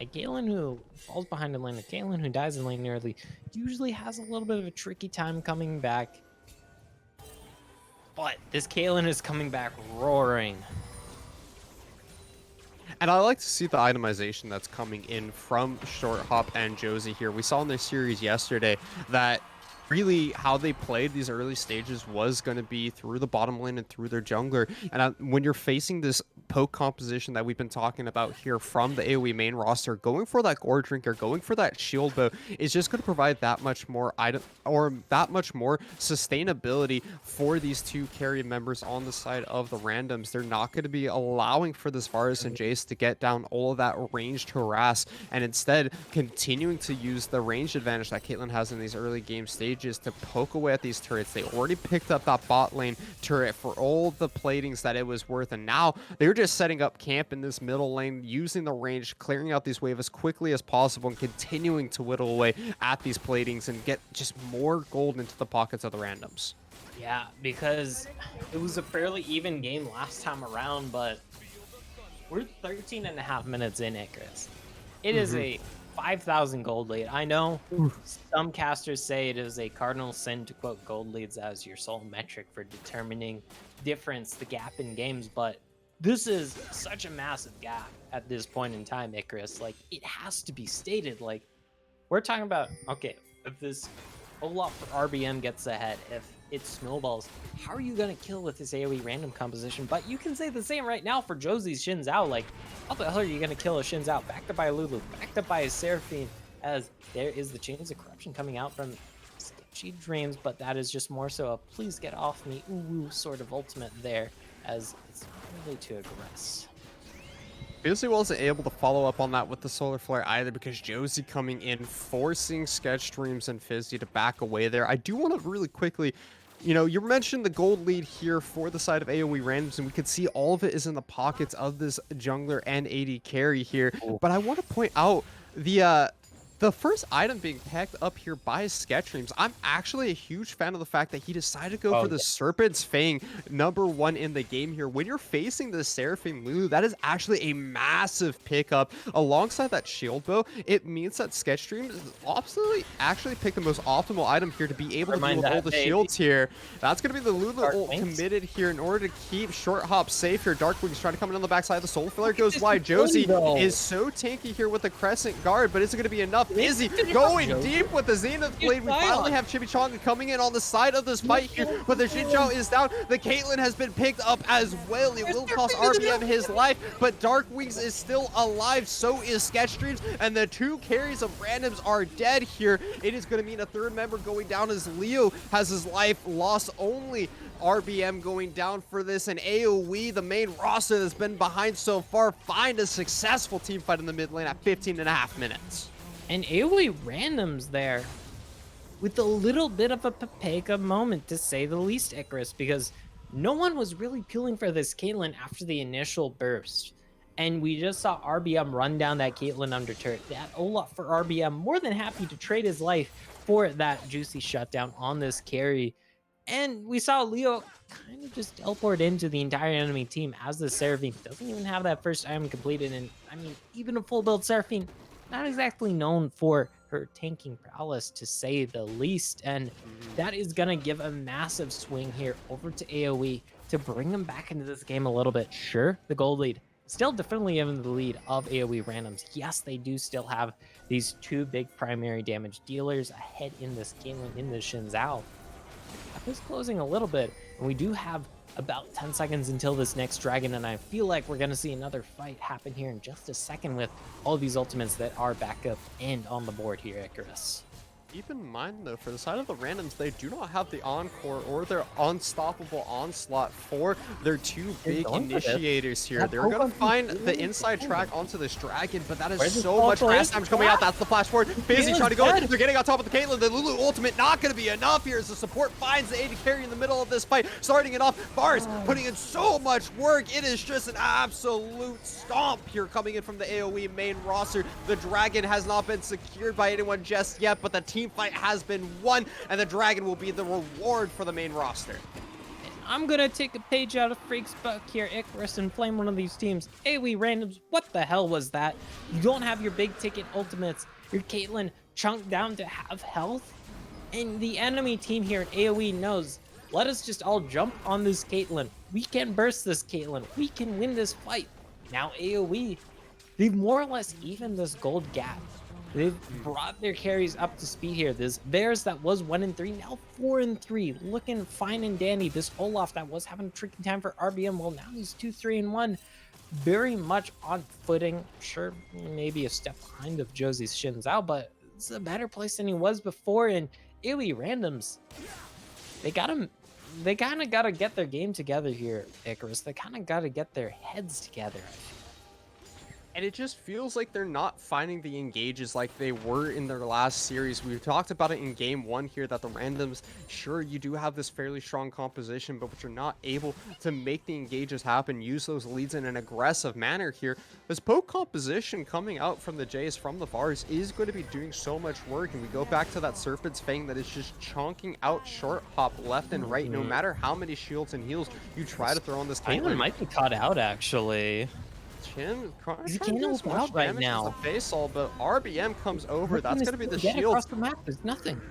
a Caitlyn who falls behind in lane, a Caitlyn who dies in lane early, usually has a little bit of a tricky time coming back. But this Caitlyn is coming back roaring. And I like to see the itemization that's coming in from Short Hop and Josie here. We saw in their series yesterday that really how they played these early stages was going to be through the bottom lane and through their jungler. And when you're facing this poke composition that we've been talking about here from the AOE main roster, going for that Gore Drinker, going for that shield bow is just going to provide that much more that much more sustainability for these 2 carry members on the side of the Randoms. They're not going to be allowing for this Varus and Jace to get down all of that ranged harass, and instead continuing to use the range advantage that Caitlyn has in these early game stages to poke away at these turrets. They already picked up that bot lane turret for all the platings that it was worth, and now they're just setting up camp in this middle lane, using the range, clearing out these wave as quickly as possible, and continuing to whittle away at these platings and get just more gold into the pockets of the Randoms. Yeah, because it was a fairly even game last time around, but we're 13.5 minutes in, Icarus. It is a 5,000 gold lead. I know some casters say it is a cardinal sin to quote gold leads as your sole metric for determining difference, the gap in games, but this is such a massive gap at this point in time, Icarus. Like, it has to be stated. Like, we're talking about, okay, if this Olaf for RBM gets ahead, if it snowballs, how are you going to kill with this AOE random composition? But you can say the same right now for Josie's Xin Zhao. Like, how the hell are you going to kill a Xin Zhao? Backed up by a Lulu, backed up by a Seraphine, as there is the Chains of Corruption coming out from Sketchy Dreams, but that is just more so a please get off me, ooh, sort of ultimate there, as it's really to aggress. Fizzy wasn't able to follow up on that with the Solar Flare either, because Josie coming in, forcing Sketch Dreams and Fizzy to back away there. I do want to really quickly, you know, you mentioned the gold lead here for the side of AOE Randoms, and we could see all of it is in the pockets of this jungler and AD carry here. But I want to point out the first item being packed up here by Sketch Dreams. I'm actually a huge fan of the fact that he decided to go for the Serpent's Fang #1 in the game here. When you're facing the Seraphine Lulu, that is actually a massive pickup. Alongside that shield bow, it means that Sketch Dreams absolutely actually picked the most optimal item here to be able to deal with all the shields here. That's going to be the Lulu ult committed here in order to keep Short Hop safe here. Dark Wings trying to come in on the backside. The Soul Flare goes wide. Josie is so tanky here with the Crescent Guard, but is it going to be enough? Fizzy going deep with the Zenith Blade. We finally have Chimichanga coming in on the side of this fight here, but the Xinjiao is down. The Caitlyn has been picked up as well. It will cost RBM his life, but Dark Wings is still alive. So is Sketch Dreams, and the 2 carries of Randoms are dead here. It is going to mean a 3rd member going down as Leo has his life lost. Only RBM going down for this, and AOE, the main roster that's been behind so far, find a successful team fight in the mid lane at 15.5 minutes. And AOE Randoms there with a little bit of a Papega moment, to say the least, Icarus, because no one was really peeling for this Caitlyn after the initial burst. And we just saw RBM run down that Caitlyn under turret. That Olaf for RBM, more than happy to trade his life for that juicy shutdown on this carry. And we saw Leo kind of just teleport into the entire enemy team as the Seraphine doesn't even have that first item completed. And I mean, even a full build Seraphine, not exactly known for her tanking prowess, to say the least. And that is going to give a massive swing here over to AOE to bring them back into this game a little bit. Sure, the gold lead still definitely in the lead of AOE Randoms. Yes, they do still have these 2 big primary damage dealers ahead in this game, in the Xin Zhao. Is closing a little bit, and we do have about 10 seconds until this next dragon, and I feel like we're gonna see another fight happen here in just a second with all these ultimates that are back up and on the board here, Icarus. Keep in mind, though, for the side of the Randoms, they do not have the Encore or their Unstoppable Onslaught for their 2 big initiators here. They're going to find the inside track onto this dragon, but that is so much grass damage coming out. That's the flash forward. Fizzy trying to go. They're getting on top of the Caitlyn. The Lulu ultimate not going to be enough here as the support finds the AD carry in the middle of this fight. Starting it off, Bars putting in so much work. It is just an absolute stomp here coming in from the AOE main roster. The dragon has not been secured by anyone just yet, but the team fight has been won, and the dragon will be the reward for the main roster. I'm gonna take a page out of Freak's book here, Icarus, and flame one of these teams. AOE Randoms, what the hell was that? You don't have your big ticket ultimates. Your Caitlyn chunked down to have health, and the enemy team here at AOE knows, let us just all jump on this Caitlyn. We can burst this Caitlyn. We can win this fight. Now AOE, they've more or less evened this gold gap. They've brought their carries up to speed here. This theirs that was 1-3, now 4-3, looking fine and dandy. This Olaf that was having a tricky time for RBM, well, now he's 2-3-1, very much on footing. Sure, maybe a step behind of Josie's Xin Zhao, but it's a better place than he was before. And AOE Randoms, they kind of got to get their game together here, Icarus. They kind of got to get their heads together, I feel. And it just feels like they're not finding the engages like they were in their last series. We've talked about it in game 1 here, that the Randoms, sure, you do have this fairly strong composition, but you're not able to make the engages happen, use those leads in an aggressive manner here. This poke composition coming out from the Jays, from the Vars, is going to be doing so much work. And we go back to that Serpent's Fang that is just chonking out short hop left and right, no matter how many shields and heals you try to throw on this Caitlyn. Might be caught out, actually. He's can't help out right now. Face all, but RBM comes over. That's gonna be the shield. Across the map, there's nothing.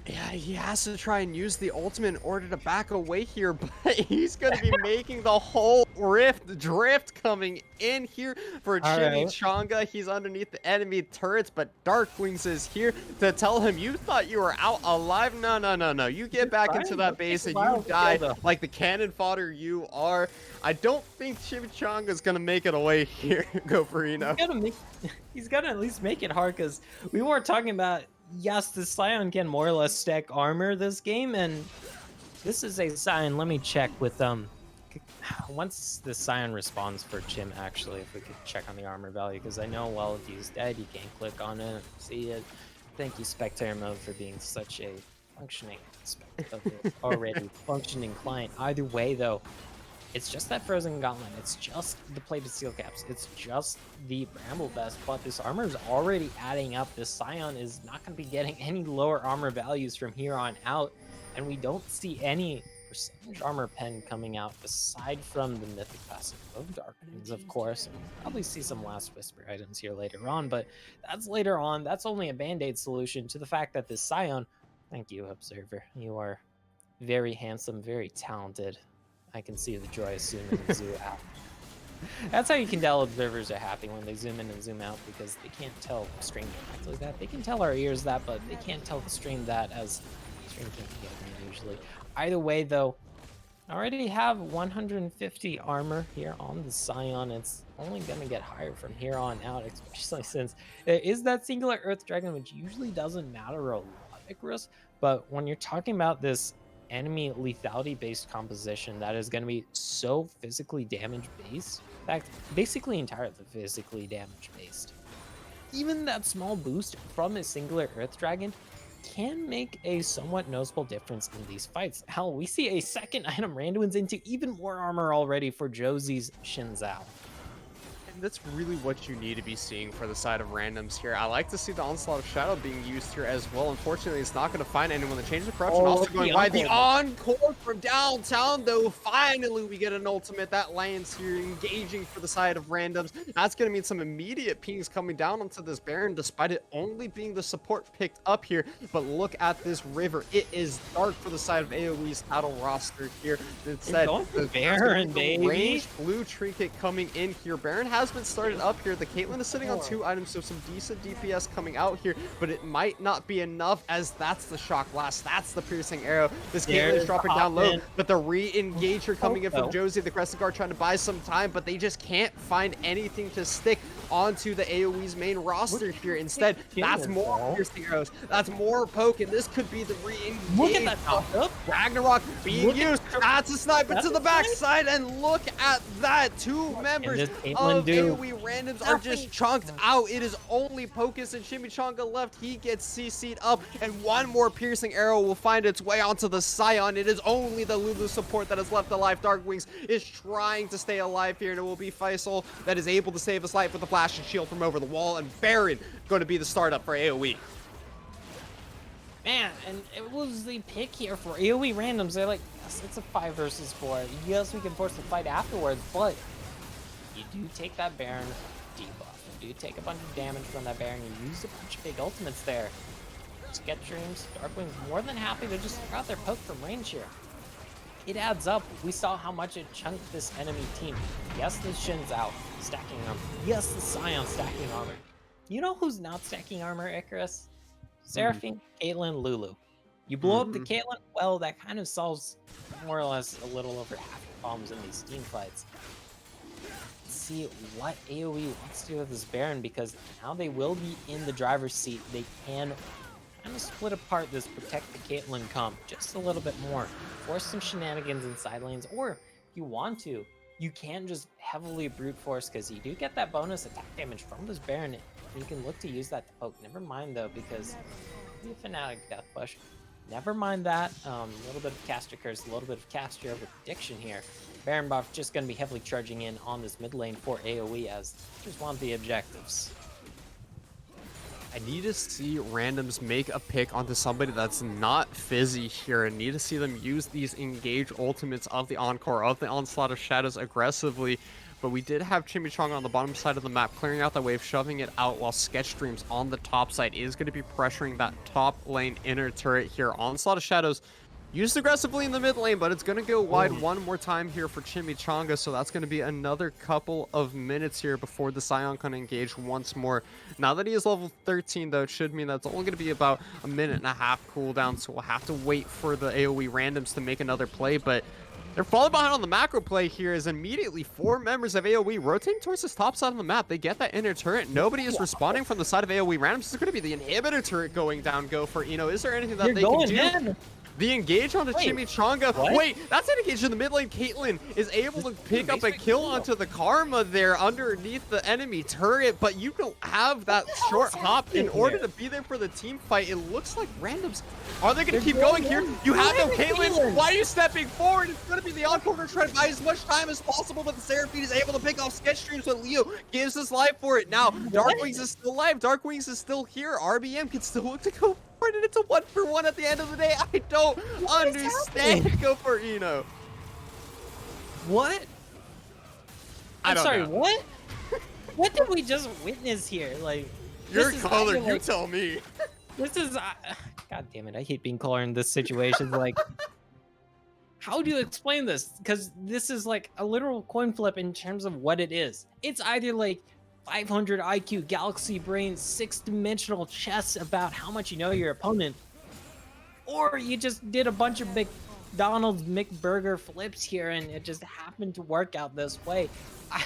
Yeah, he has to try and use the ultimate in order to back away here, but he's going to be making the whole drift coming in here for Chimichanga. He's underneath the enemy turrets, but Darkwings is here to tell him, you thought you were out alive? No, no, no, no. You get back into that base and you die like the cannon fodder you are. I don't think Chimichanga is going to make it away here, Goferino. He's got to at least make it hard, because we weren't talking about, yes, the Scion can more or less stack armor this game, and this is a Scion. Let me check with once the Scion responds for Chim, actually, if we could check on the armor value, because I know, well, if he's dead, you can't click on it, see it. Thank you, Spectator Mode, for being such a functioning aspect of the already functioning client. Either way, though, it's just that Frozen Gauntlet. It's just the plated steel caps. It's just the Bramble Vest. But this armor is already adding up. This Scion is not going to be getting any lower armor values from here on out. And we don't see any percentage armor pen coming out aside from the mythic passive of Darkwings, of course. And we'll probably see some Last Whisper items here later on. But that's later on. That's only a band-aid solution to the fact that this Scion... Thank you, Observer. You are very handsome, very talented. I can see the joy assuming the Zoo app. That's how you can tell observers are happy when they zoom in and zoom out because they can't tell stream directly that. They can tell our ears that, but they can't tell the stream that as stream can't get them usually. Either way, though, I already have 150 armor here on the Scion. It's only going to get higher from here on out, especially since it is that singular Earth Dragon, which usually doesn't matter a lot, Icarus. But when you're talking about this enemy lethality based composition that is going to be so physically damage based, in fact, basically entirely physically damage based, even that small boost from a singular Earth Dragon can make a somewhat noticeable difference in these fights. Hell, we see a second item randoms into even more armor already for Josie's Shinzao. And that's really what you need to be seeing for the side of randoms here. I like to see the Onslaught of Shadow being used here as well. Unfortunately, it's not going to find anyone. The change of corruption also going by. The Encore from downtown, though. Finally, we get an ultimate that lands here, engaging for the side of randoms. That's going to mean some immediate pings coming down onto this Baron, despite it only being the support picked up here. But look at this river. It is dark for the side of AOE's battle roster here. Instead, the Baron, baby. Ranged blue trinket coming in here. Baron has been started up here. The Caitlyn is sitting on 2 items, so some decent DPS coming out here, but it might not be enough as that's the shock blast. That's the piercing arrow. This Caitlyn is dropping down low, but the re-engager coming in from Josie. The Crescent Guard trying to buy some time, but they just can't find anything to stick onto the AoE's main roster here. Instead, that's more piercing arrows. That's more poke, and this could be the re-engage. Look at that top up. Ragnarok being used. That's a sniper to the backside, and look at that. 2 members of AOE Randoms are just chunked out. It is only Pocus and Chimichanga left. He gets CC'd up, and 1 more piercing arrow will find its way onto the Scion. It is only the Lulu support that is left alive. Dark Wings is trying to stay alive here, and it will be Faisal that is able to save his life with the flash and shield from over the wall, and Baron going to be the startup for AOE. Man, and it was the pick here for AOE Randoms. They're like, yes, it's a 5 versus 4. Yes, we can force the fight afterwards, but you do take that Baron debuff. You do take a bunch of damage from that Baron. You use a bunch of big ultimates there. Sketch Dreams, Darkwing's more than happy to just throw out their poke from range here. It adds up. We saw how much it chunked this enemy team. Yes, the Shin's out, stacking armor. Yes, the Scion stacking armor. You know who's not stacking armor, Icarus? Seraphine, Caitlyn, Lulu. You blow up the Caitlyn, well, that kind of solves more or less a little over half the problems in these team fights. Let's see what AoE wants to do with this Baron, because now they will be in the driver's seat. They can kind of split apart this protect the Caitlyn comp just a little bit more. Force some shenanigans in side lanes, or if you want to, you can just heavily brute force, because you do get that bonus attack damage from this Baron. You can look to use that to poke. Never mind though, because the Fnatic Death Push. Never mind that. A little bit of caster curse, a little bit of caster over prediction here. Baron buff just going to be heavily charging in on this mid lane for AoE as they just want the objectives. I need to see randoms make a pick onto somebody that's not fizzy here. I need to see them use these engage ultimates of the Encore, of the Onslaught of Shadows aggressively. But we did have Chimichanga on the bottom side of the map, clearing out that wave, shoving it out, while Sketch Dreams on the top side is going to be pressuring that top lane inner turret here. Onslaught of Shadows used aggressively in the mid lane, but it's going to go wide one more time here for Chimichanga, so that's going to be another couple of minutes here before the Scion can engage once more. Now that he is level 13, though, it should mean that's only going to be about a minute and a half cooldown, so we'll have to wait for the AoE randoms to make another play, but they're falling behind on the macro play here as immediately 4 members of AoE rotating towards this top side of the map. They get that inner turret. Nobody is responding from the side of AoE randoms. This is going to be the inhibitor turret going down. Go for Eno. Is there anything that they can do? The engage onto Chimichanga. Wait, that's an engage in the mid lane. Caitlyn is able to pick up a kill onto the Karma there underneath the enemy turret, but you don't have that short hop in order to be there for the team fight. It looks like randoms. Are they going to keep going here? You have no Caitlyn. Why are you stepping forward? It's going to be the Encore trying to buy as much time as possible, but the Seraphine is able to pick off Sketch Streams, but Leo gives his life for it. Now, Dark Wings is still alive. Dark Wings is still here. RBM can still look to go forward, and it's a 1-for-1 at the end of the day. I don't understand. Go for Eno. What? I don't know. What? What did we just witness here? Like, you're color, you tell me. This is God damn it, I hate being color in this situation. Like, how do you explain this? Because this is like a literal coin flip in terms of what it is. It's either like 500 IQ galaxy brain 6-dimensional chess about how much you know your opponent, or you just did a bunch of McDonald's McBurger flips here and it just happened to work out this way.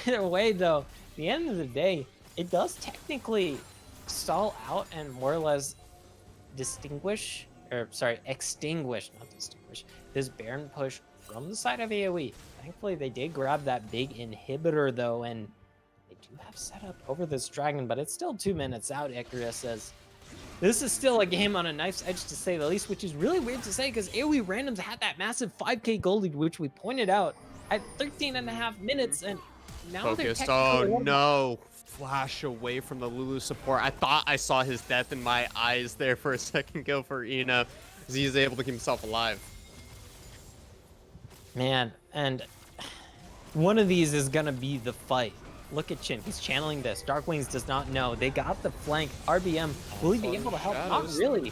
Either way though, at the end of the day, it does technically stall out and more or less extinguish, not distinguish, this Baron push from the side of AoE. Thankfully, they did grab that big inhibitor though, and they do have setup over this dragon, but it's still 2 minutes out. Icarus says this is still a game on a knife's edge to say the least, which is really weird to say because AoE Randoms had that massive 5k gold lead, which we pointed out at 13.5 minutes, and now they're Focused. technically Oh no. Flash away from the Lulu support. I thought I saw his death in my eyes there for a second. Go for Ina, as he's able to keep himself alive. Man, and one of these is gonna be the fight. Look at Chin, he's channeling this. Dark Wings does not know. They got the flank. RBM, will he be able to help? Not really.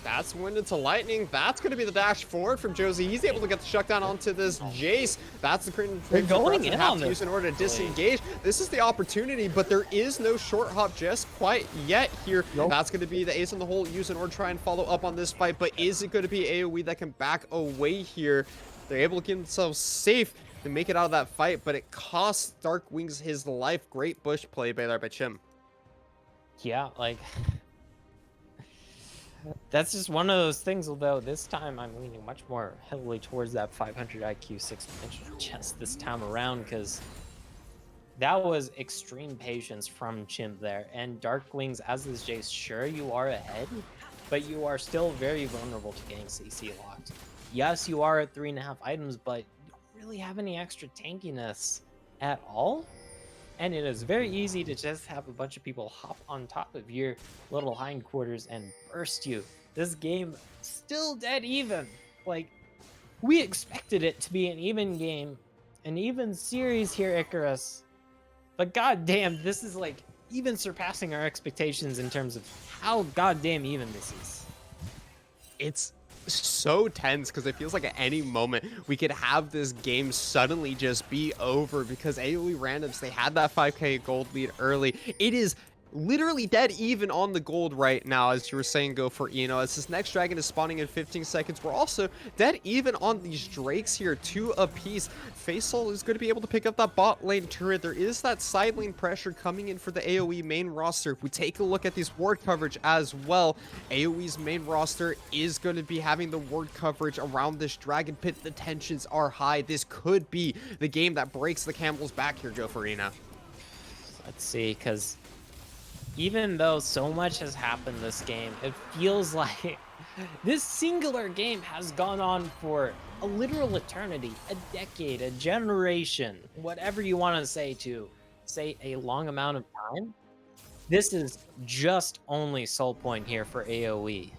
That's wind into lightning. That's going to be the dash forward from Josie. He's able to get the shutdown onto this Jace. That's the current They're going in on this in order to disengage. This is the opportunity, but there is no short hop just quite yet here. Nope. That's going to be the ace in the hole used in order to try and follow up on this fight. But is it going to be AoE that can back away here? They're able to keep themselves safe to make it out of that fight, but it costs Dark Wings his life. Great bush play by Chim. Yeah, like that's just one of those things, although this time I'm leaning much more heavily towards that 500 IQ 6-dimensional chess this time around, because that was extreme patience from Chimp there. And Dark Wings, as this Jace, sure, you are ahead, but you are still very vulnerable to getting CC locked. Yes, you are at 3.5 items, but you don't really have any extra tankiness at all. And it is very easy to just have a bunch of people hop on top of your little hindquarters and burst you. This game still dead even. Like, we expected it to be an even game, an even series here, Icarus. But goddamn, this is like even surpassing our expectations in terms of how goddamn even this is. It's so tense because it feels like at any moment we could have this game suddenly just be over, because AOE Randoms, they had that 5k gold lead early. It is literally dead even on the gold right now, as you were saying, Go for Eno, as this next dragon is spawning in 15 seconds. We're also dead even on these drakes here, 2 apiece. Faisal is going to be able to pick up that bot lane turret. There is that side lane pressure coming in for the AoE main roster. If we take a look at these ward coverage as well, AoE's main roster is going to be having the ward coverage around this dragon pit. The tensions are high. This could be the game that breaks the camel's back here, Go for Eno. Let's see, because even though so much has happened this game, it feels like this singular game has gone on for a literal eternity, a decade, a generation, whatever you want to say a long amount of time. This is just only soul point here for AoE.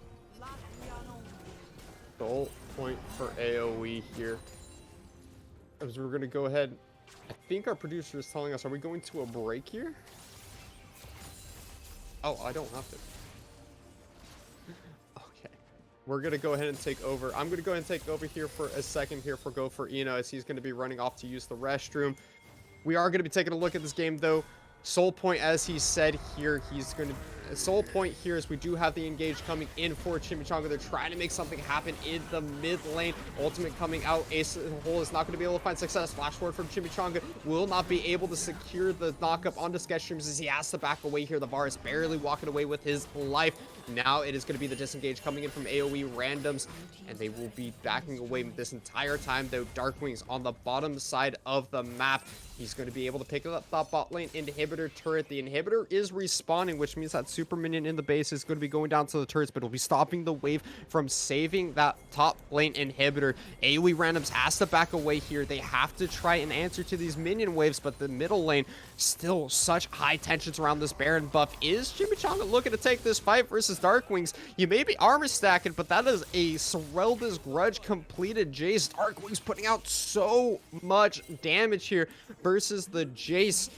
Soul point for AoE here. As we're going to go ahead, I think our producer is telling us, are we going to a break here? Oh, I don't have to. Okay. We're going to go ahead and take over. I'm going to go ahead and take over here for a second here for Go for Eno, as he's going to be running off to use the restroom. We are going to be taking a look at this game, though. Soul point, as he said here, he's going to... Soul point here is we do have the engage coming in for Chimichanga. They're trying to make something happen in the mid lane. Ultimate coming out. Ace in the hole is not going to be able to find success. Flash forward from Chimichanga. Will not be able to secure the knockup onto Sketchstreams, as he has to back away here. The bar is barely walking away with his life. Now it is going to be the disengage coming in from AOE Randoms, and they will be backing away this entire time, though. Darkwing's on the bottom side of the map. He's going to be able to pick up that bot lane inhibitor turret. The inhibitor is respawning, which means that super minion in the base is going to be going down to the turrets, but it'll be stopping the wave from saving that top lane inhibitor. AoE Randoms has to back away here. They have to try and answer to these minion waves, but the middle lane, still such high tensions around this Baron buff. Is Chimichanga looking to take this fight versus Darkwings? You may be armor stacking, but that is a Serelda's Grudge completed Jace. Darkwings putting out so much damage here versus the Jace.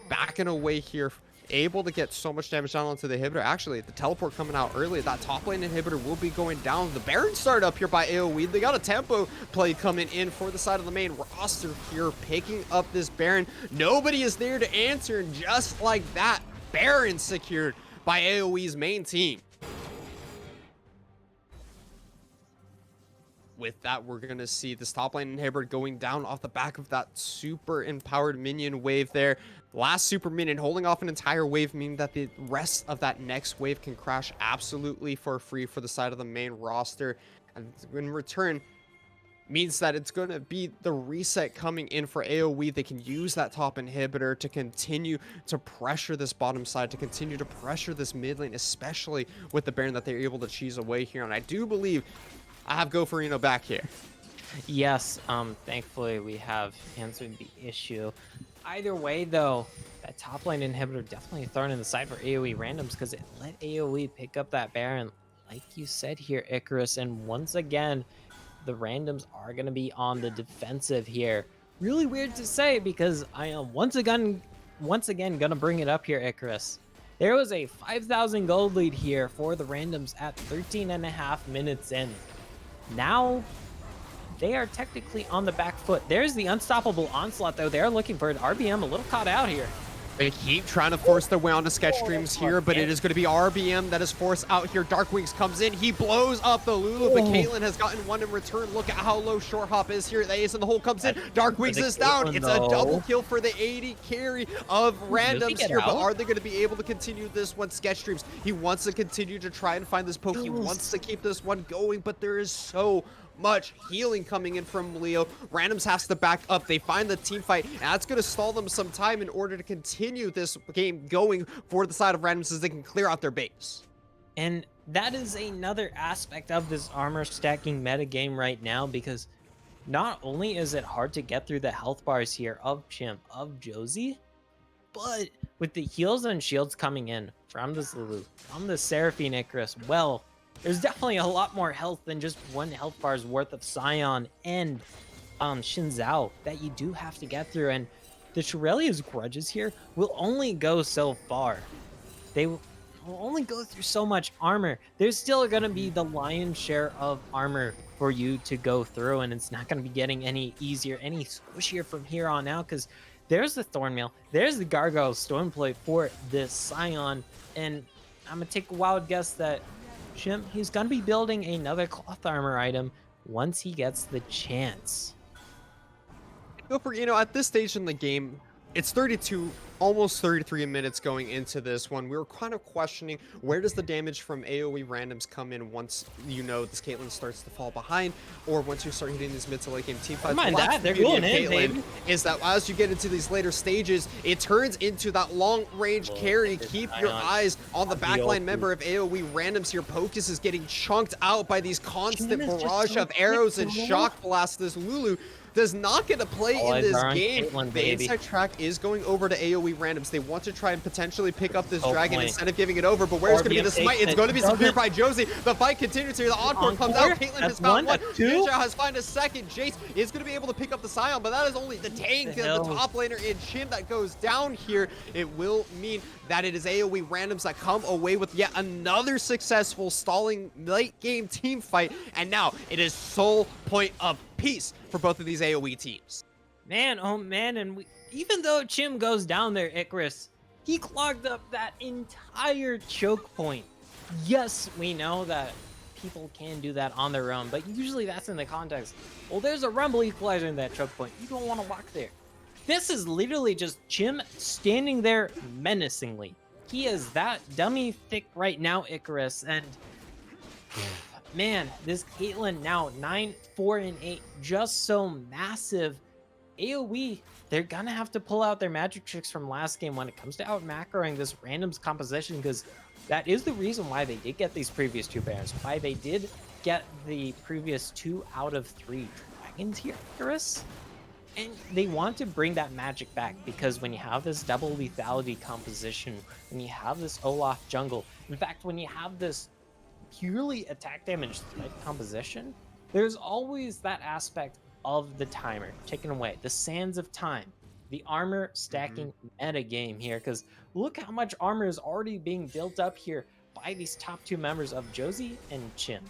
Backing away here able to get so much damage down onto the inhibitor. Actually, the teleport coming out early. That top lane inhibitor will be going down. The Baron started up here by AOE. They got a tempo play coming in for the side of the main roster here, picking up this Baron. Nobody is there to answer, and just like that, Baron secured by AOE's main team. With that, we're going to see this top lane inhibitor going down off the back of that super empowered minion wave there. Last super minion holding off an entire wave, meaning that the rest of that next wave can crash absolutely for free for the side of the main roster. And in return, means that it's going to be the reset coming in for AOE. They can use that top inhibitor to continue to pressure this bottom side, to continue to pressure this mid lane, especially with the Baron that they're able to cheese away here. And I do believe I have Goferino back here. Yes, thankfully we have answered the issue. Either way, though, that top lane inhibitor definitely thrown in the side for AOE Randoms because it let AOE pick up that Baron, like you said here, Icarus. And once again, the Randoms are going to be on the defensive here. Really weird to say because I am once again going to bring it up here, Icarus. There was a 5,000 gold lead here for the Randoms at 13.5 minutes in. Now, they are technically on the back foot. There's the unstoppable onslaught, though. They're looking for an RBM, a little caught out here. They keep trying to force their way onto sketch streams here, but it is going to be RBM that is forced out here. Dark Wings comes in. He blows up the Lulu, but Caitlyn has gotten one in return. Look at how low Short Hop is here. The ace in the hole comes in. Dark Wings is down. It's a double kill for the 80 carry of Randoms here, but are they going to be able to continue this one? Sketch streams. He wants to continue to try and find this poke. He wants to keep this one going, but there is so much healing coming in from Leo. Randoms has to back up. They find the team fight, and that's going to stall them some time in order to continue this game going for the side of Randoms as they can clear out their base. And that is another aspect of this armor stacking metagame right now, because not only is it hard to get through the health bars here of Chimp, of Josie, but with the heals and shields coming in from this Lulu, from the Seraphine Icarus, well, there's definitely a lot more health than just one health bar's worth of Scion and Xin Zhao that you do have to get through. And the Shurelia's grudges here will only go so far. They will only go through so much armor. There's still going to be the lion's share of armor for you to go through, and it's not going to be getting any easier, any squishier from here on out, because there's the Thornmail, there's the Gargoyle Stoneplate for this Scion, and I'm going to take a wild guess that Chimp, he's going to be building another cloth armor item once he gets the chance. Go for, at this stage in the game, it's 32, almost 33 minutes going into this one. We were kind of questioning, where does the damage from AOE Randoms come in once, this Caitlyn starts to fall behind, or once you start hitting these mid to late game team fights. Mind that, they're going in, baby. Is that as you get into these later stages, it turns into that long range carry. Keep your eyes on the backline member of AOE Randoms here. Pocus is getting chunked out by these constant barrage of arrows and shock blasts. This Lulu does not get a play in this game. The inside track is going over to AOE Randoms. They want to try and potentially pick up this dragon instead of giving it over, but where's going to be the smite? It's going to be secured by Josie. The fight continues here. The encore comes out. Caitlyn has found one. Ninja has found a second. Jace is going to be able to pick up the Scion, but that is only the tank, the top laner in Chim that goes down here. It will mean that it is AOE Randoms that come away with yet another successful stalling late game team fight, and now it is sole point of peace for both of these AOE teams. Man, oh man, and even though Chim goes down there, Icarus, he clogged up that entire choke point. Yes, we know that people can do that on their own, but usually that's in the context, well, there's a rumble equalizer in that choke point. You don't want to walk there. This is literally just Chim standing there menacingly. He is that dummy thick right now, Icarus, and man, this Caitlyn now 9, 4, and 8, just so massive. AOE, they're gonna have to pull out their magic tricks from last game when it comes to out macroing this Randoms composition, because that is the reason why they did get these previous 2 Barons, why they did get the previous 2 out of 3 dragons here, Icarus. And they want to bring that magic back, because when you have this double lethality composition, when you have this Olaf jungle, in fact, when you have this purely attack damage threat composition, there's always that aspect of the timer taken away, the sands of time, the armor Mhm. stacking meta game here, because look how much armor is already being built up here by these top two members of Josie and Chim.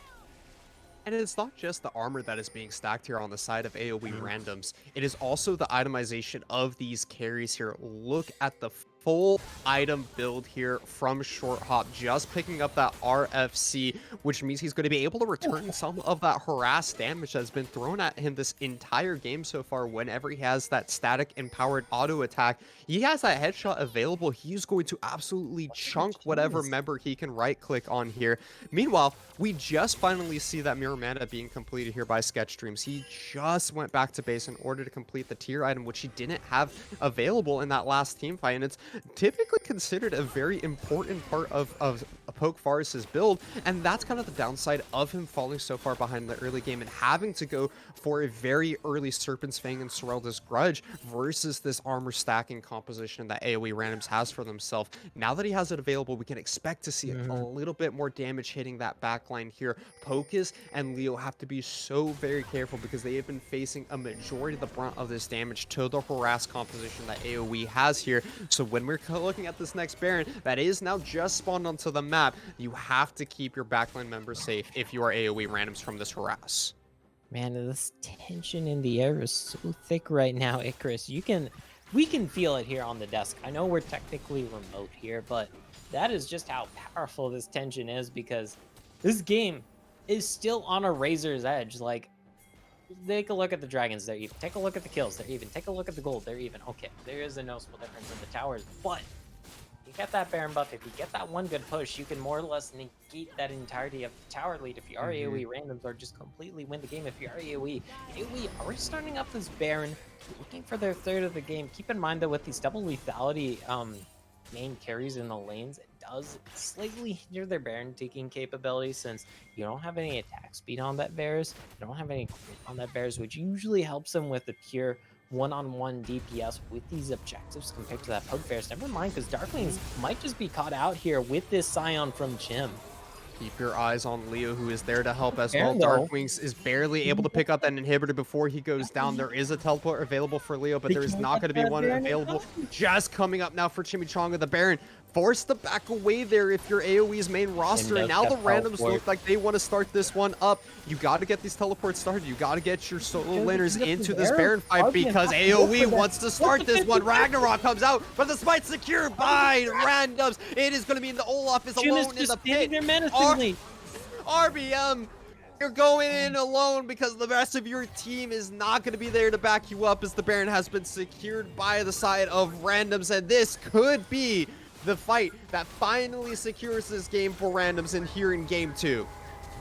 And it's not just the armor that is being stacked here on the side of AoE Mhm. randoms. It is also the itemization of these carries here. Look at the full item build here from Short Hop, just picking up that RFC, which means he's going to be able to return some of that harass damage that's been thrown at him this entire game so far. Whenever he has that static empowered auto attack, he has that headshot available. He's going to absolutely chunk whatever Jeez. member he can right click on here. Meanwhile, we just finally see that mirror mana being completed here by Sketch Dreams. He just went back to base in order to complete the tier item, which he didn't have available in that last team fight. And it's typically considered a very important part of Poke Forest's build. And that's kind of the downside of him falling so far behind in the early game and having to go for a very early Serpent's Fang and Sorelda's Grudge versus this armor stacking composition that AoE Randoms has for themselves. Now that he has it available, we can expect to see a Mhm. little bit more damage hitting that backline here. Pocus and Leo have to be so very careful because they have been facing a majority of the brunt of this damage to the harass composition that AoE has here. So when we're looking at this next Baron that is now just spawned onto the map, you have to keep your backline members safe if you are AoE randoms from this harass. Man, this tension in the air is so thick right now, Icarus. We can feel it here on the desk. I know we're technically remote here, but that is just how powerful this tension is, because this game is still on a razor's edge. Like, take a look at the dragons, they're even. Take a look at the kills, they're even. Take a look at the gold, they're even. Okay, there is a noticeable difference in the towers, but you get that Baron buff. If you get that one good push, you can more or less negate that entirety of the tower lead if you are Mhm. AoE randoms, or just completely win the game if you are AoE. AoE are starting up this Baron, looking for their third of the game. Keep in mind that with these double lethality main carries in the lanes, it does slightly hinder their Baron taking capability, since you don't have any attack speed on that Varus, you don't have any crit on that Varus, which usually helps them with the pure one-on-one DPS with these objectives compared to that Poke Fairs. Never mind, because Darklings might just be caught out here with this Scion from Jim. Keep your eyes on Leo, who is there to help as well. Baron, though, Darkwings is barely able to pick up that inhibitor before he goes down. There is a teleport available for Leo, but they there is can't not get going to be that one Baron in available time. just coming up now for Chimichanga. The Baron forced to back away there if you're AoE's main Jim roster. And does now the have randoms teleport. look like they want to start this one up. You got to get these teleports started. You got to get your solo Josie laners can get the into this Baron. Baron fight RBN because has to go for AoE that. wants to What's start the this one. 50? Ragnarok comes out, but the spite's secured by randoms. It is going to mean the Olaf is Jim is alone in just the standing pit. there menacingly. RBM, you're going in alone because the rest of your team is not going to be there to back you up, as the Baron has been secured by the side of randoms, and this could be the fight that finally secures this game for randoms in here in game 2.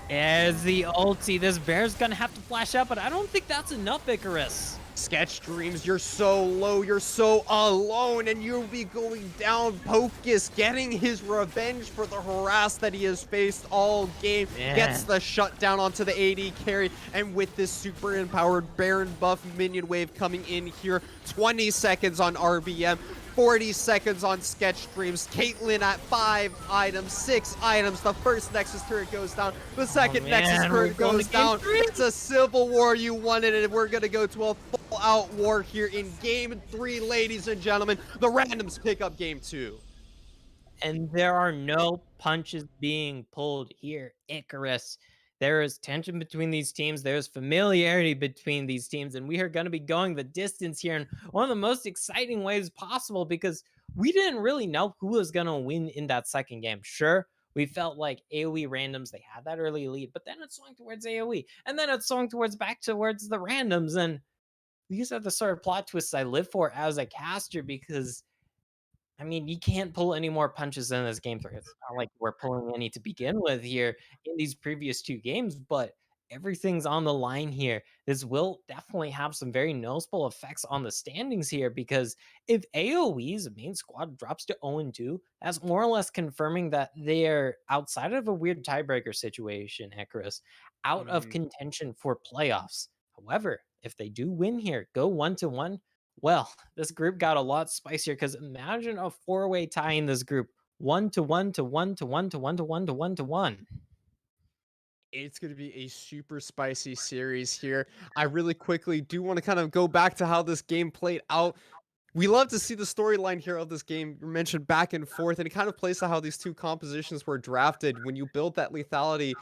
As the ulti, this Baron's gonna have to flash out, but I don't think that's enough, Icarus. Sketch Dreams, you're so low, you're so alone, and you'll be going down. Pocus getting his revenge for the harass that he has faced all game. Gets Man. the shutdown onto the AD carry, and with this super empowered Baron buff minion wave coming in here, 20 seconds on RBM, 40 seconds on Sketch Dreams. Caitlyn at 5 items, 6 items. The first Nexus turret goes down. The second Nexus Man, we're turret going goes to game down. 3. It's a civil war. You wanted it, and we're going to go to a full-out war here in game 3, ladies and gentlemen. The randoms pick up game 2. And there are no punches being pulled here, Icarus. There is tension between these teams. There's familiarity between these teams, and we are going to be going the distance here in one of the most exciting ways possible, because we didn't really know who was going to win in that second game. Sure, we felt like AoE randoms, they had that early lead, but then it swung towards AoE, and then it swung back towards the randoms. And these are the sort of plot twists I live for as a caster, because I mean, you can't pull any more punches in this game 3. It's not like we're pulling any to begin with here in these previous 2 games, but everything's on the line here. This will definitely have some very noticeable effects on the standings here, because if AoE's main squad drops to 0-2, that's more or less confirming that they're outside of a weird tiebreaker situation, Icarus, out of Mhm. contention for playoffs. However, if they do win here, go 1-1, well, this group got a lot spicier, because imagine a four-way tie in this group. 1-1 to 1 to 1 to 1 to 1 to 1 to 1. It's going to be a super spicy series here. I really quickly do want to kind of go back to how this game played out. We love to see the storyline here of this game. You mentioned back and forth, and it kind of plays to how these two compositions were drafted. When you build that lethality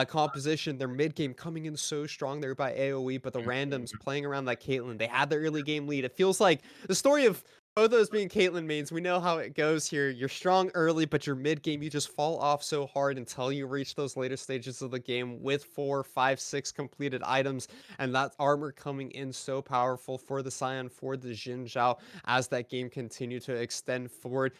composition, their mid game coming in so strong there by AOE, but the randoms playing around that Caitlyn, they had the early game lead. It feels like the story of both of those being Caitlyn mains. We know how it goes here. You're strong early, but your mid game, you just fall off so hard until you reach those later stages of the game with 4, 5, 6 completed items, and that armor coming in so powerful for the Scion, for the Xin Zhao as that game continued to extend forward.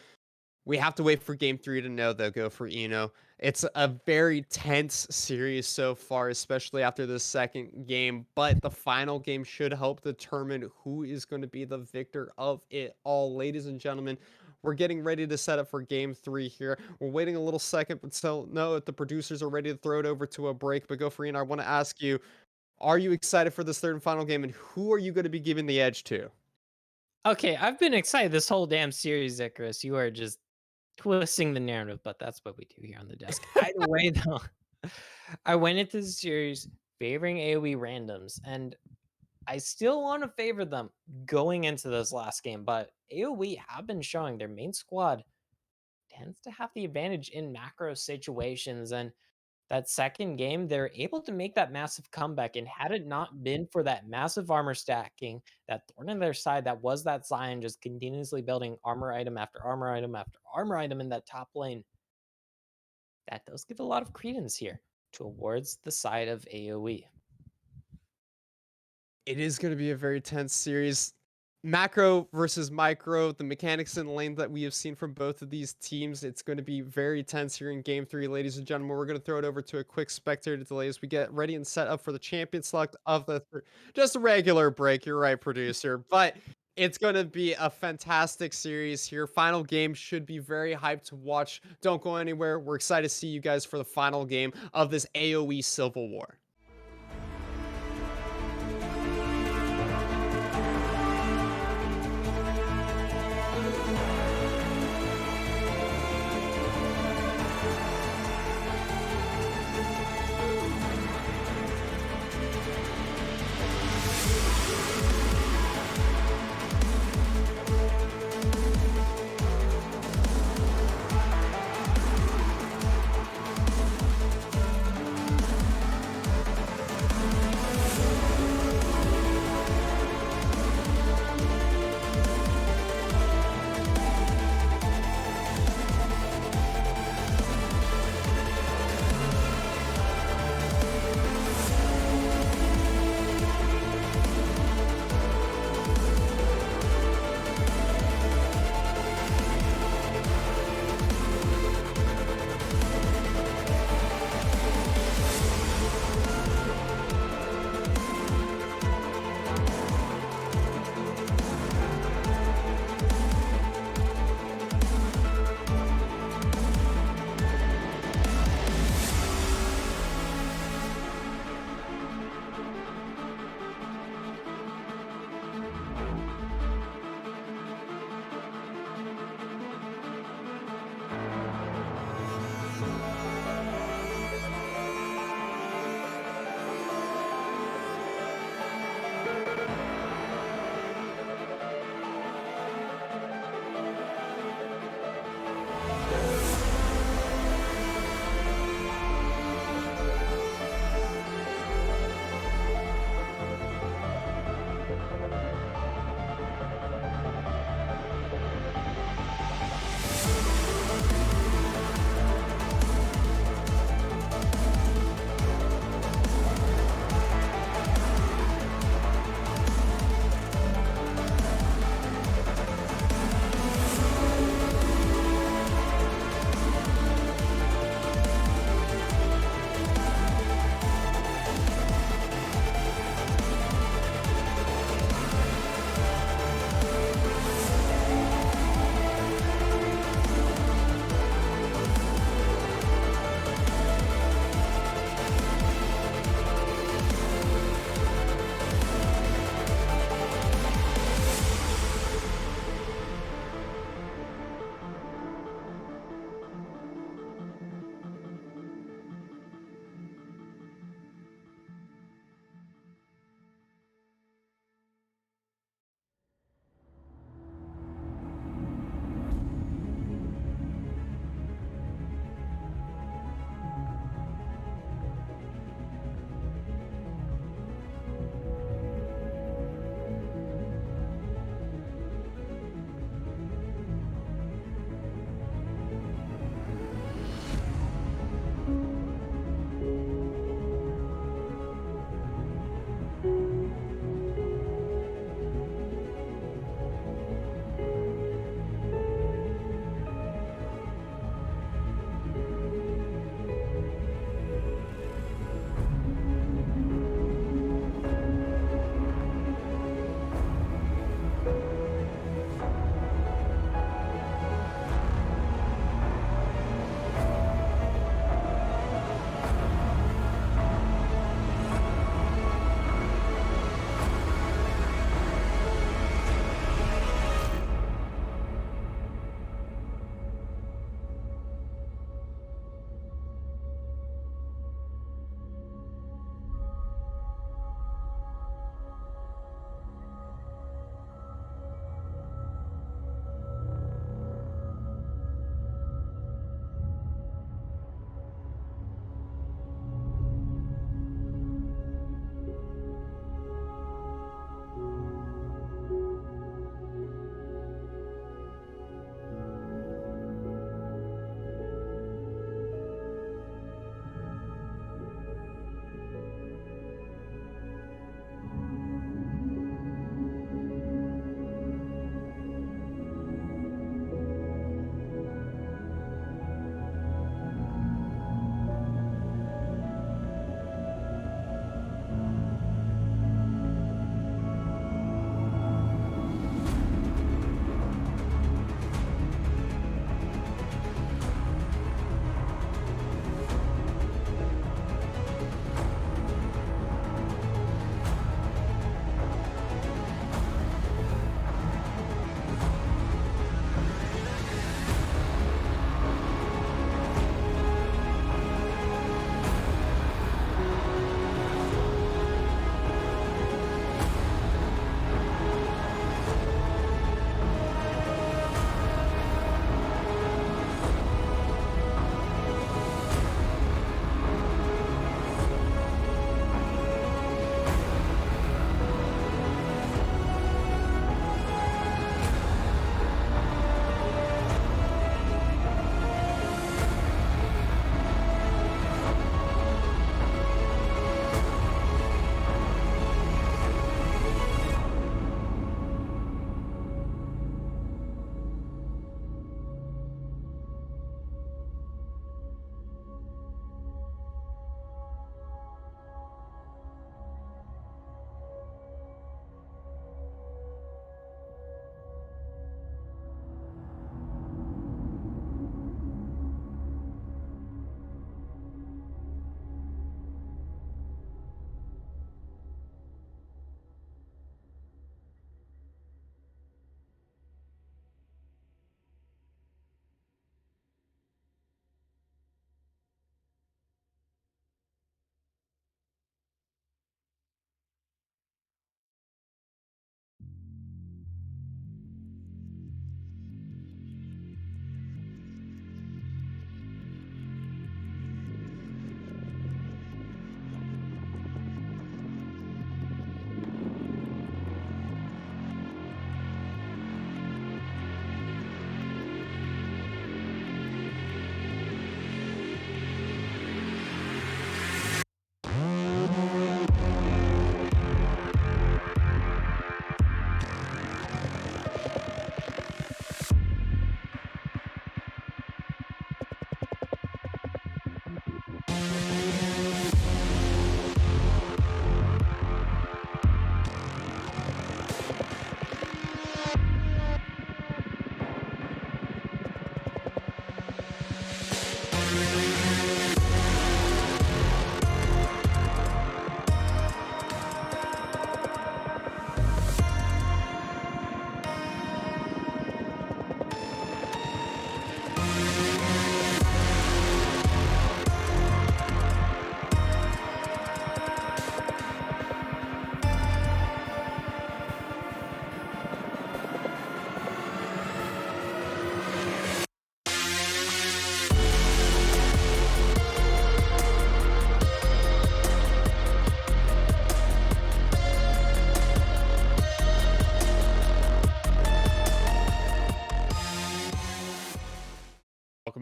We have to wait for game 3 to know, though, go for Eno. It's a very tense series so far, especially after the second game, but the final game should help determine who is going to be the victor of it all. Ladies and gentlemen, we're getting ready to set up for game 3 here. We're waiting a little second, but still know if the producers are ready to throw it over to a break. But go for Eno, I want to ask you, are you excited for this third and final game, and who are you going to be giving the edge to? Okay, I've been excited this whole damn series, Icarus. You are just twisting the narrative, but that's what we do here on the desk. Either way, though, I went into the series favoring AOE randoms, and I still want to favor them going into this last game. But AOE have been showing their main squad tends to have the advantage in macro situations, and that second game, they're able to make that massive comeback. And had it not been for that massive armor stacking, that thorn in their side, that was that Zion just continuously building armor item after armor item after armor item in that top lane, that does give a lot of credence here towards the side of AoE. It is going to be a very tense series. Macro versus micro, the mechanics in the lane that we have seen from both of these teams, it's going to be very tense here in game 3, ladies and gentlemen. We're going to throw it over to a quick spectator delay as we get ready and set up for the champion select of the just a regular break. You're right, producer, but it's going to be a fantastic series here. Final game should be very hyped to watch. Don't go anywhere. We're excited to see you guys for the final game of this AOE Civil War.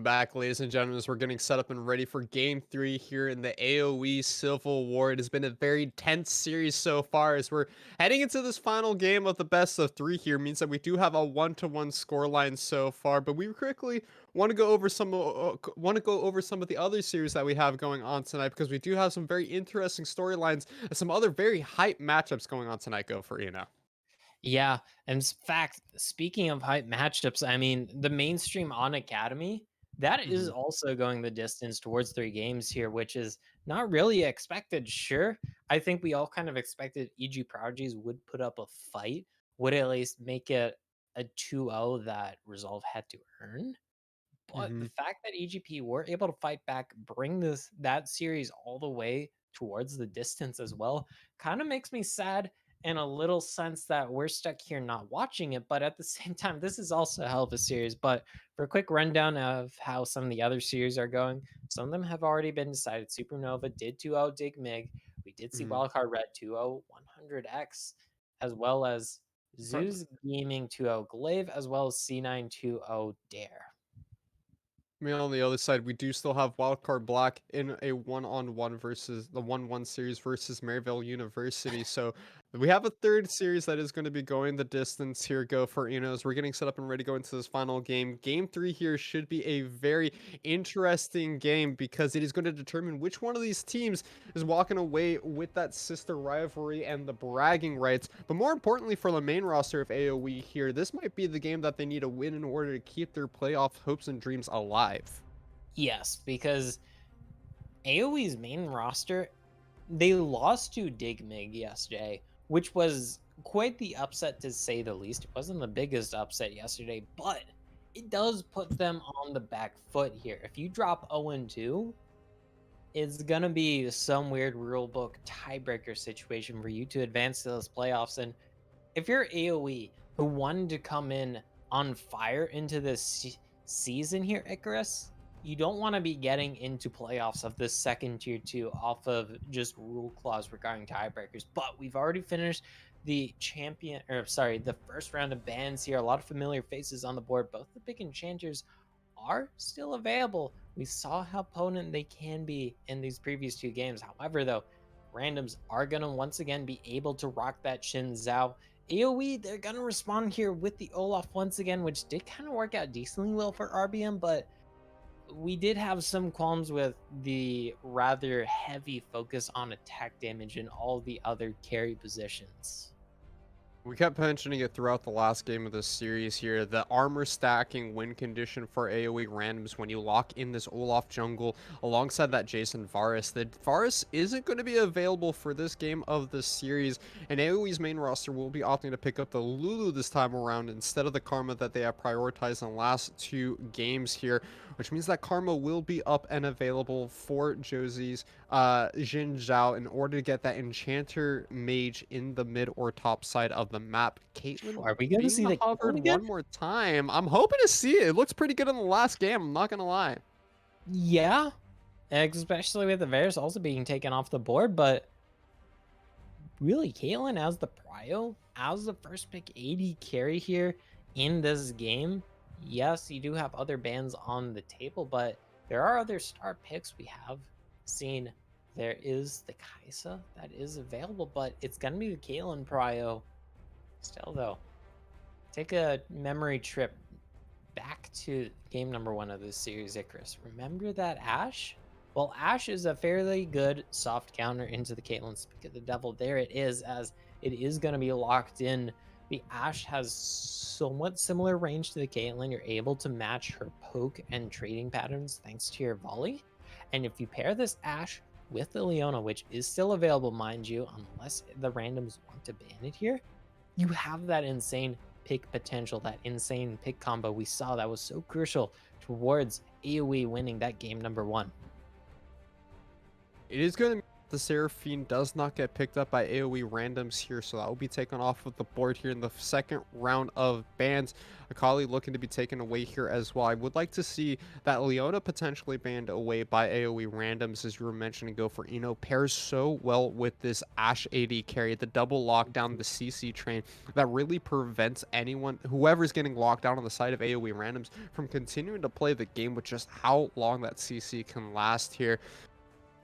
back, ladies and gentlemen, as we're getting set up and ready for game 3 here in the AOE Civil War. It has been a very tense series so far as we're heading into this final game of the best of 3 here. Means that we do have a 1-1 scoreline so far, but we quickly want to go over some of the other series that we have going on tonight, because we do have some very interesting storylines and some other very hype matchups going on tonight. Go for Yeah, and fact, speaking of hype matchups, I mean, the mainstream on Academy, that is Mhm. also going the distance towards 3 games here, which is not really expected. Sure, I think we all kind of expected EG Prodigies would put up a fight, would at least make it a 2-0 that Resolve had to earn. But the Mhm. fact that EGP were able to fight back, bring that series all the way towards the distance as well, kind of makes me sad and a little sense that we're stuck here not watching it. But at the same time, this is also a hell of a series. But for a quick rundown of how some of the other series are going, some of them have already been decided. Supernova did 2-0 Dig Mig. We did see Mhm. Wildcard Red 2-0 100X, as well as Sorry. Zeus Gaming 2-0 Glaive, as well as C9 2-0 Dare. I mean, on the other side, we do still have Wildcard Black in a one-on-one versus the 1-1 series versus Maryville University. So we have a third series that is going to be going the distance here. Go for as we're getting set up and ready to go into this final game. Game 3 here should be a very interesting game, because it is going to determine which one of these teams is walking away with that sister rivalry and the bragging rights. But more importantly, for the main roster of AOE here, this might be the game that they need to win in order to keep their playoff hopes and dreams alive. Yes, because AoE's main roster, they lost to Digmig yesterday, which was quite the upset to say the least. It wasn't the biggest upset yesterday, but it does put them on the back foot here. If you drop 0-2, it's gonna be some weird rulebook tiebreaker situation for you to advance to those playoffs. And if you're AoE who wanted to come in on fire into this season here, Icarus, you don't want to be getting into playoffs of this second tier 2 off of just rule clause regarding tiebreakers. But we've already finished the the first round of bans here. A lot of familiar faces on the board. Both the big enchanters are still available. We saw how potent they can be in these previous 2 games. However, though, randoms are going to once again be able to rock that Shin Zhao. AoE, they're going to respond here with the Olaf once again, which did kind of work out decently well for RBM, but we did have some qualms with the rather heavy focus on attack damage in all the other carry positions. We kept mentioning it throughout the last game of this series here. The armor stacking win condition for AoE randoms when you lock in this Olaf jungle alongside that Jason Varus. The Varus isn't going to be available for this game of the series, and AoE's main roster will be opting to pick up the Lulu this time around instead of the Karma that they have prioritized in the last 2 games here, which means that Karma will be up and available for Josie's Jin Zhao in order to get that Enchanter Mage in the mid or top side of the map. Caitlyn Are we going to being see the the hovered Caitlyn again? one more time. I'm hoping to see it. It looks pretty good in the last game. I'm not going to lie. Yeah, especially with the Varus also being taken off the board, but really, Caitlyn as the prio, as the first pick AD carry here in this game. Yes, you do have other bans on the table, but there are other star picks we have seen. There is the Kaisa that is available, but it's gonna be the Caitlyn prio. Still though, take a memory trip back to game number 1 of this series, Icarus. Remember that Ashe? Well, Ashe is a fairly good soft counter into the Caitlyn Speak of the Devil. There it is, as it is going to be locked in. The Ashe has somewhat similar range to the Caitlyn. You're able to match her poke and trading patterns thanks to your volley. And if you pair this Ashe with the Leona, which is still available, mind you, unless the randoms want to ban it here, you have that insane pick potential, that insane pick combo we saw that was so crucial towards AoE winning that game number 1. It is going to the Seraphine does not get picked up by AOE Randoms here, so that will be taken off of the board here in the second round of bans. Akali looking to be taken away here as well. I would like to see that Leona potentially banned away by AOE Randoms, as you were mentioning. Go for Eno pairs so well with this Ashe AD carry, the double lockdown, the CC train that really prevents anyone, whoever's getting locked down on the side of AOE Randoms, from continuing to play the game with just how long that CC can last here.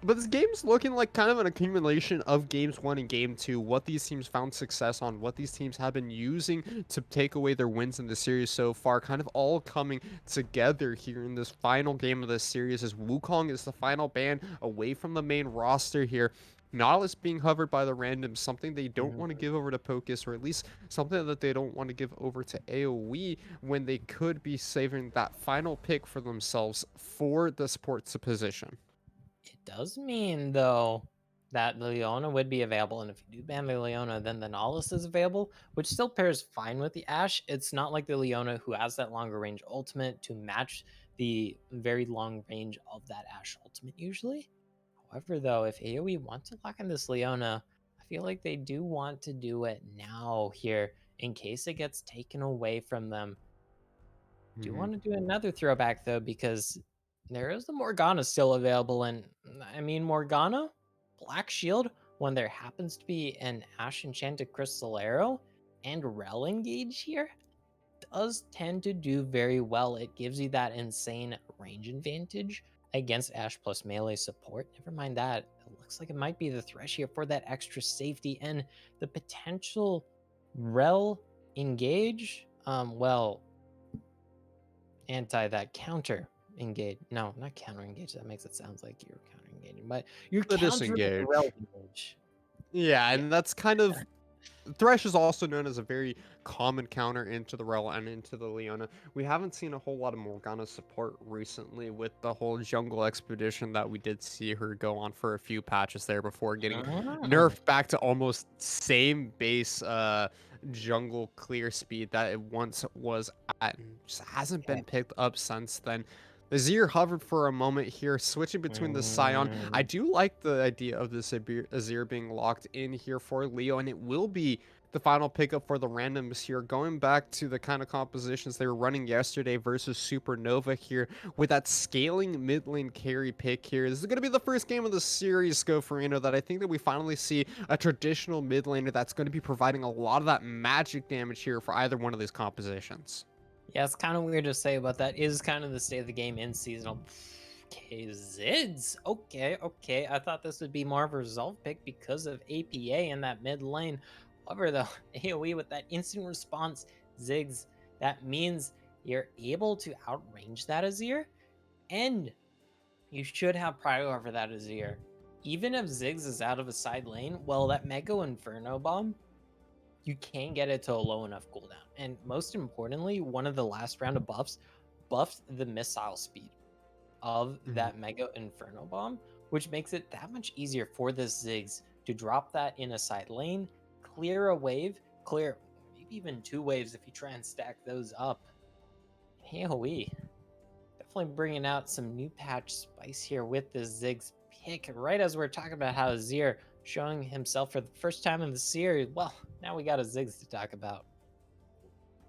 But this game's looking like kind of an accumulation of games 1 and game 2, what these teams found success on, what these teams have been using to take away their wins in the series so far, kind of all coming together here in this final game of this series, as Wukong is the final ban away from the main roster here. Nautilus being hovered by the randoms, something they don't want to give over to Pocus, or at least something that they don't want to give over to AoE, when they could be saving that final pick for themselves for the sports position. It does mean, though, that the Leona would be available, and if you do ban the Leona, then the Nautilus is available, which still pairs fine with the Ashe. It's not like the Leona, who has that longer range ultimate, to match the very long range of that Ashe ultimate usually. However, though, if AoE want to lock in this Leona, I feel like they do want to do it now here, in case it gets taken away from them. Do want to do another throwback, though, because there is the Morgana still available, and I mean, Morgana, Black Shield, when there happens to be an Ashe Enchanted Crystal Arrow and Rel engage here, does tend to do very well. It gives you that insane range advantage against Ashe plus melee support. Never mind that. It looks like it might be the Thresh here for that extra safety and the potential Rel engage. Well, anti that counter engage. No, not counter engage. That makes it sound like you're counter engaging, but you're The countering the disengage. rel engage. Yeah, Yeah. and that's kind of Thresh is also known as a very common counter into the Rel and into the Leona. We haven't seen a whole lot of Morgana support recently with the whole jungle expedition that we did see her go on for a few patches there before getting Mm. nerfed back to almost same base jungle clear speed that it once was at, and just hasn't Okay. been picked up since then. The Azir hovered for a moment here, switching between the Scion. I Mm. do like the idea of this Azir being locked in here for Leo, and it will be the final pickup for the randoms here, going back to the kind of compositions they were running yesterday versus Supernova here, with that scaling mid lane carry pick here. This is going to be the first game of the series, Scofarino, that I think that we finally see a traditional mid laner that's going to be providing a lot of that magic damage here for either one of these compositions. Yeah, it's kind of weird to say, but that is kind of the state of the game in seasonal. Okay, Zids. Okay. I thought this would be more of a resolve pick because of APA in that mid lane. However, though, AoE with that instant response Ziggs, that means you're able to outrange that Azir, and you should have priority over that Azir. Even if Ziggs is out of a side lane, well, that Mega Inferno Bomb, you can get it to a low enough cooldown. And most importantly, one of the last round of buffs buffed the missile speed of that Mega Inferno Bomb, which makes it that much easier for the Ziggs to drop that in a side lane, clear a wave, clear maybe even 2 waves if you try and stack those up. AoE, definitely bringing out some new patch spice here with the Ziggs pick, right as we're talking about how Azir showing himself for the first time in the series. Well, now we got a Ziggs to talk about.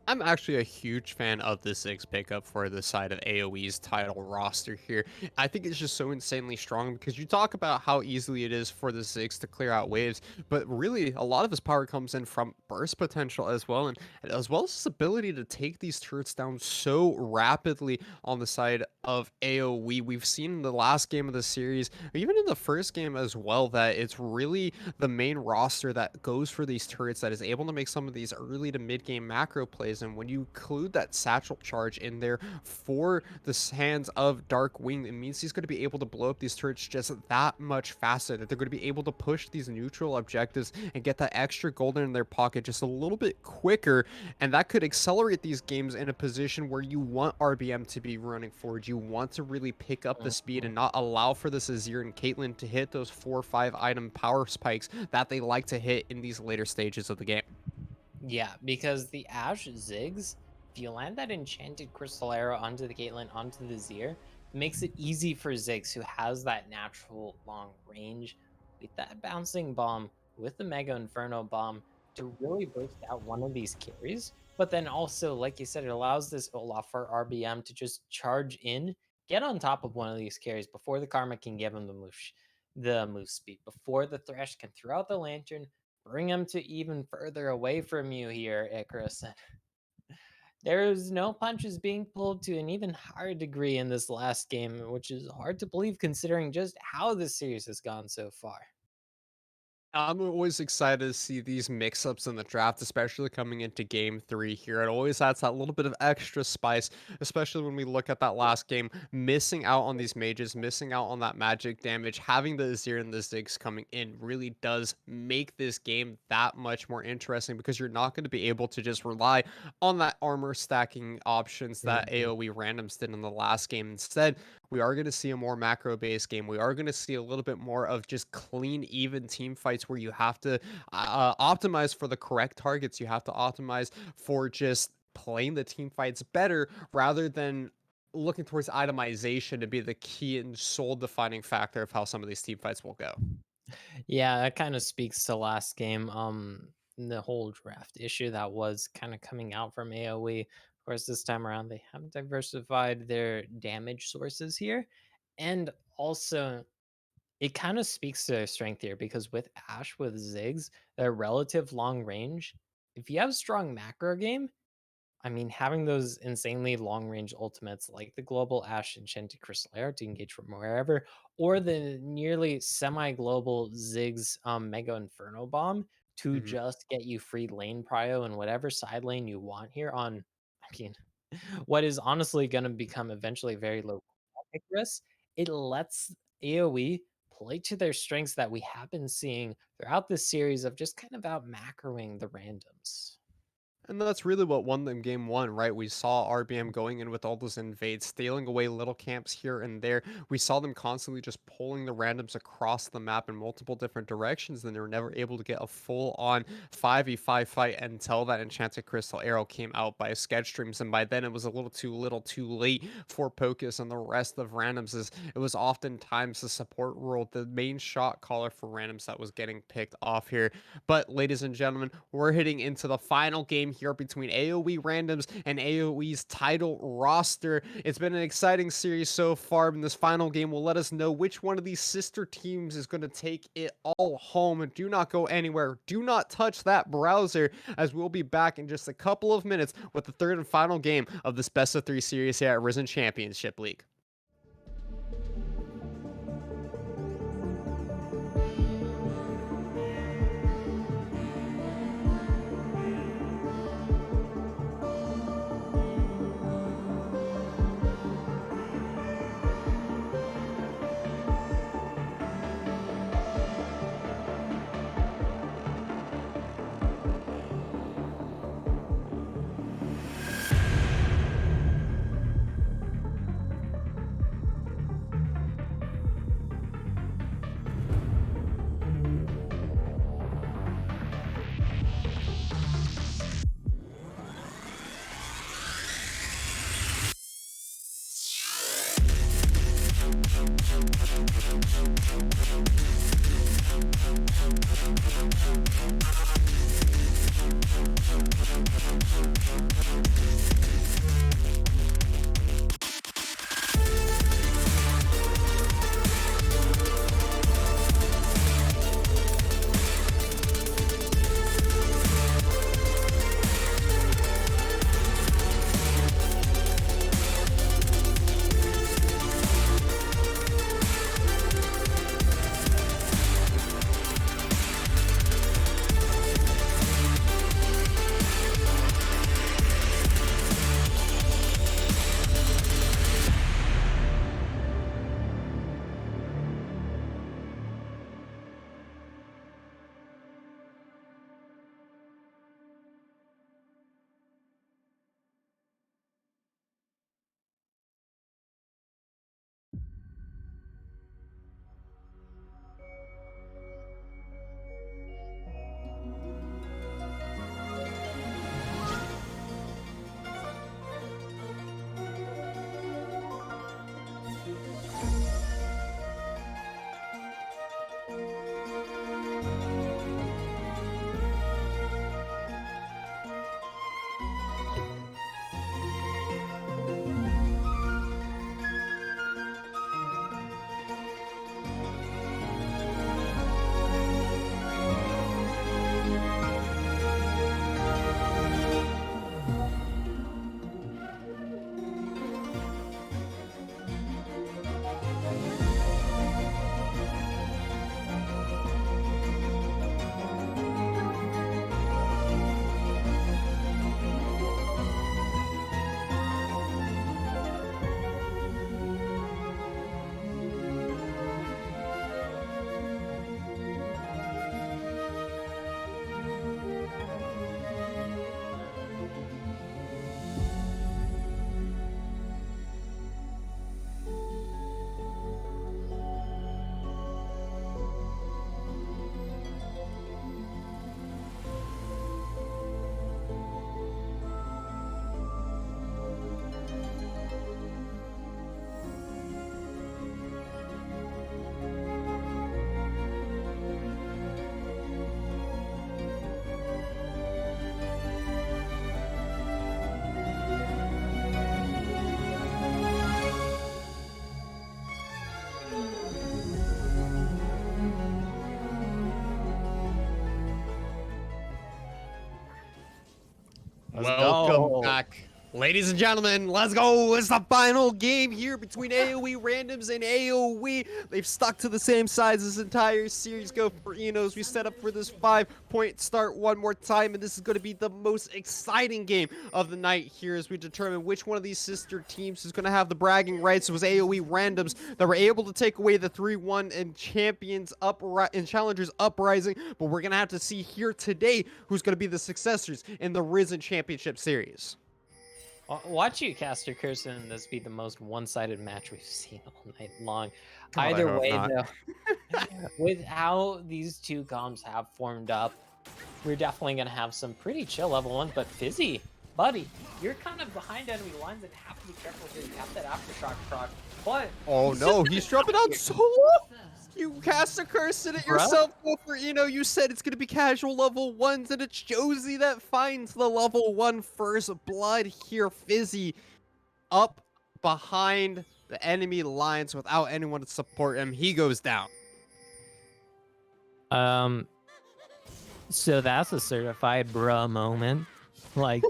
I'm actually a huge fan of this Ziggs pickup for the side of AoE's title roster here. I think it's just so insanely strong because you talk about how easily it is for the Ziggs to clear out waves, but really a lot of his power comes in from burst potential as well, and as well as his ability to take these turrets down so rapidly on the side of AoE. We've seen in the last game of the series, even in the first game as well, that it's really the main roster that goes for these turrets that is able to make some of these early to mid game macro plays. And when you include that satchel charge in there for the hands of Darkwing, it means he's going to be able to blow up these turrets just that much faster, that they're going to be able to push these neutral objectives and get that extra golden in their pocket just a little bit quicker. And that could accelerate these games in a position where you want RBM to be running forward. You want to really pick up the speed and not allow for this Azir and Caitlyn to hit those 4 or 5 item power spikes that they like to hit in these later stages of the game. Yeah, because the Ashe Ziggs, if you land that enchanted crystal arrow onto the Caitlyn, onto the Azir, it makes it easy for Ziggs, who has that natural long range, with that bouncing bomb, with the Mega Inferno bomb to really burst out one of these carries. But then also, like you said, it allows this Olaf or RBM to just charge in, get on top of one of these carries before the Karma can give him the move speed, before the Thresh can throw out the Lantern, bring him to even further away from you here, Icarus. There's no punches being pulled to an even higher degree in this last game, which is hard to believe considering just how this series has gone so far. I'm always excited to see these mix-ups in the draft, especially coming into game 3 here. It always adds that little bit of extra spice, especially when we look at that last game, missing out on these mages, missing out on that magic damage, having the Azir and the Ziggs coming in really does make this game that much more interesting because you're not going to be able to just rely on that armor stacking options that Mhm. AOE Randoms did in the last game. Instead, we are going to see a more macro based game. We are going to see a little bit more of just clean, even team fights where you have to optimize for the correct targets. You have to optimize for just playing the team fights better rather than looking towards itemization to be the key and sole defining factor of how some of these team fights will go. Yeah, that kind of speaks to last game. The whole draft issue that was kind of coming out from AoE. Of course, this time around they have diversified their damage sources here, and also it kind of speaks to their strength here because with Ashe with Ziggs, their relative long range. If you have strong macro game, I mean, having those insanely long range ultimates like the Global Ash Enchanted Crystal Arrow to engage from wherever, or the nearly semi global Ziggs Mega Inferno Bomb to Mhm. just get you free lane prio in whatever side lane you want here on, I mean, what is honestly going to become eventually very low risk. It lets AoE play to their strengths that we have been seeing throughout this series of just kind of out macroing the randoms. And that's really what won them game 1, right? We saw RBM going in with all those invades, stealing away little camps here and there. We saw them constantly just pulling the randoms across the map in multiple different directions, and they were never able to get a full-on 5v5 fight until that Enchanted Crystal Arrow came out by sketch streams, and by then it was a little too late for Pocus and the rest of randoms, as it was oftentimes the support role, the main shot caller for randoms that was getting picked off here. But ladies and gentlemen, we're hitting into the final game here between AOE Randoms and AOE's title roster. It's been an exciting series so far, and this final game will let us know which one of these sister teams is going to take it all home. And do not go anywhere. Do not touch that browser, as we'll be back in just a couple of minutes with the third and final game of this best of 3 series here at Risen Championship League. Let's Welcome go. back, ladies and gentlemen. Let's go. It's the final game here between AOE Randoms and AOE. They've stuck to the same sides this entire series. Go for Enos. We set up for this 5-point start one more time, and this is going to be the most exciting game of the night here as we determine which one of these sister teams is going to have the bragging rights. It was AOE Randoms that were able to take away the 3-1 and Challengers Uprising, but we're going to have to see here today who's going to be the successors in the Risen Championship Series. Watch you, Caster Kirsten, and this be the most one-sided match we've seen all night long. God, I Either hope way, not. though, with how these two comps have formed up, we're definitely going to have some pretty chill level ones. But Fizzy, buddy, you're kind of behind enemy lines and have to be careful here. You have that aftershock proc. But Oh no, he's dropping out so low. You cast a curse in it yourself, go for you said it's gonna be casual level 1s, and it's Josie that finds the level 1 first blood here. Fizzy up behind the enemy lines without anyone to support him. He goes down. So that's a certified bruh moment. Like,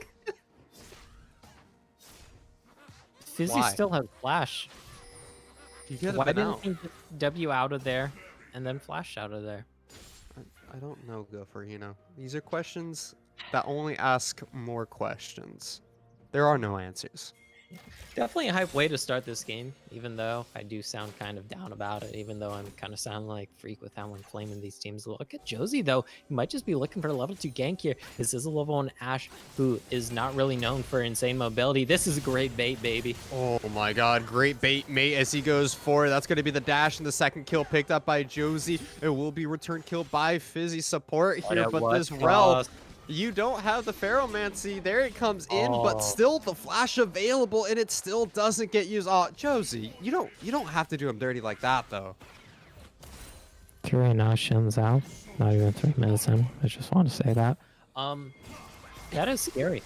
Fizzy Why? still has flash. He could have Why been didn't out. he just W out of there and then flash out of there? I don't know, Gopher, These are questions that only ask more questions. There are no answers. Definitely a hype way to start this game, even though I do sound kind of down about it, even though I'm kind of sounding like Freak with how I'm flaming these teams. Look at Josie, though. He might just be looking for a level 2 gank here. This is a level 1 Ashe who is not really known for insane mobility. This is a great bait, baby. Oh my god, great bait, mate, as he goes for it. That's going to be the dash, and the second kill picked up by Josie. It will be return kill by Fizzy support here, but this Rel, you don't have the Ferromancy. There it comes in, but still the flash available, and it still doesn't get used. Oh, Josie, you don't have to do him dirty like that, though. Right now, Shin's out. Not even 3 minutes in. I just want to say that. That is scary.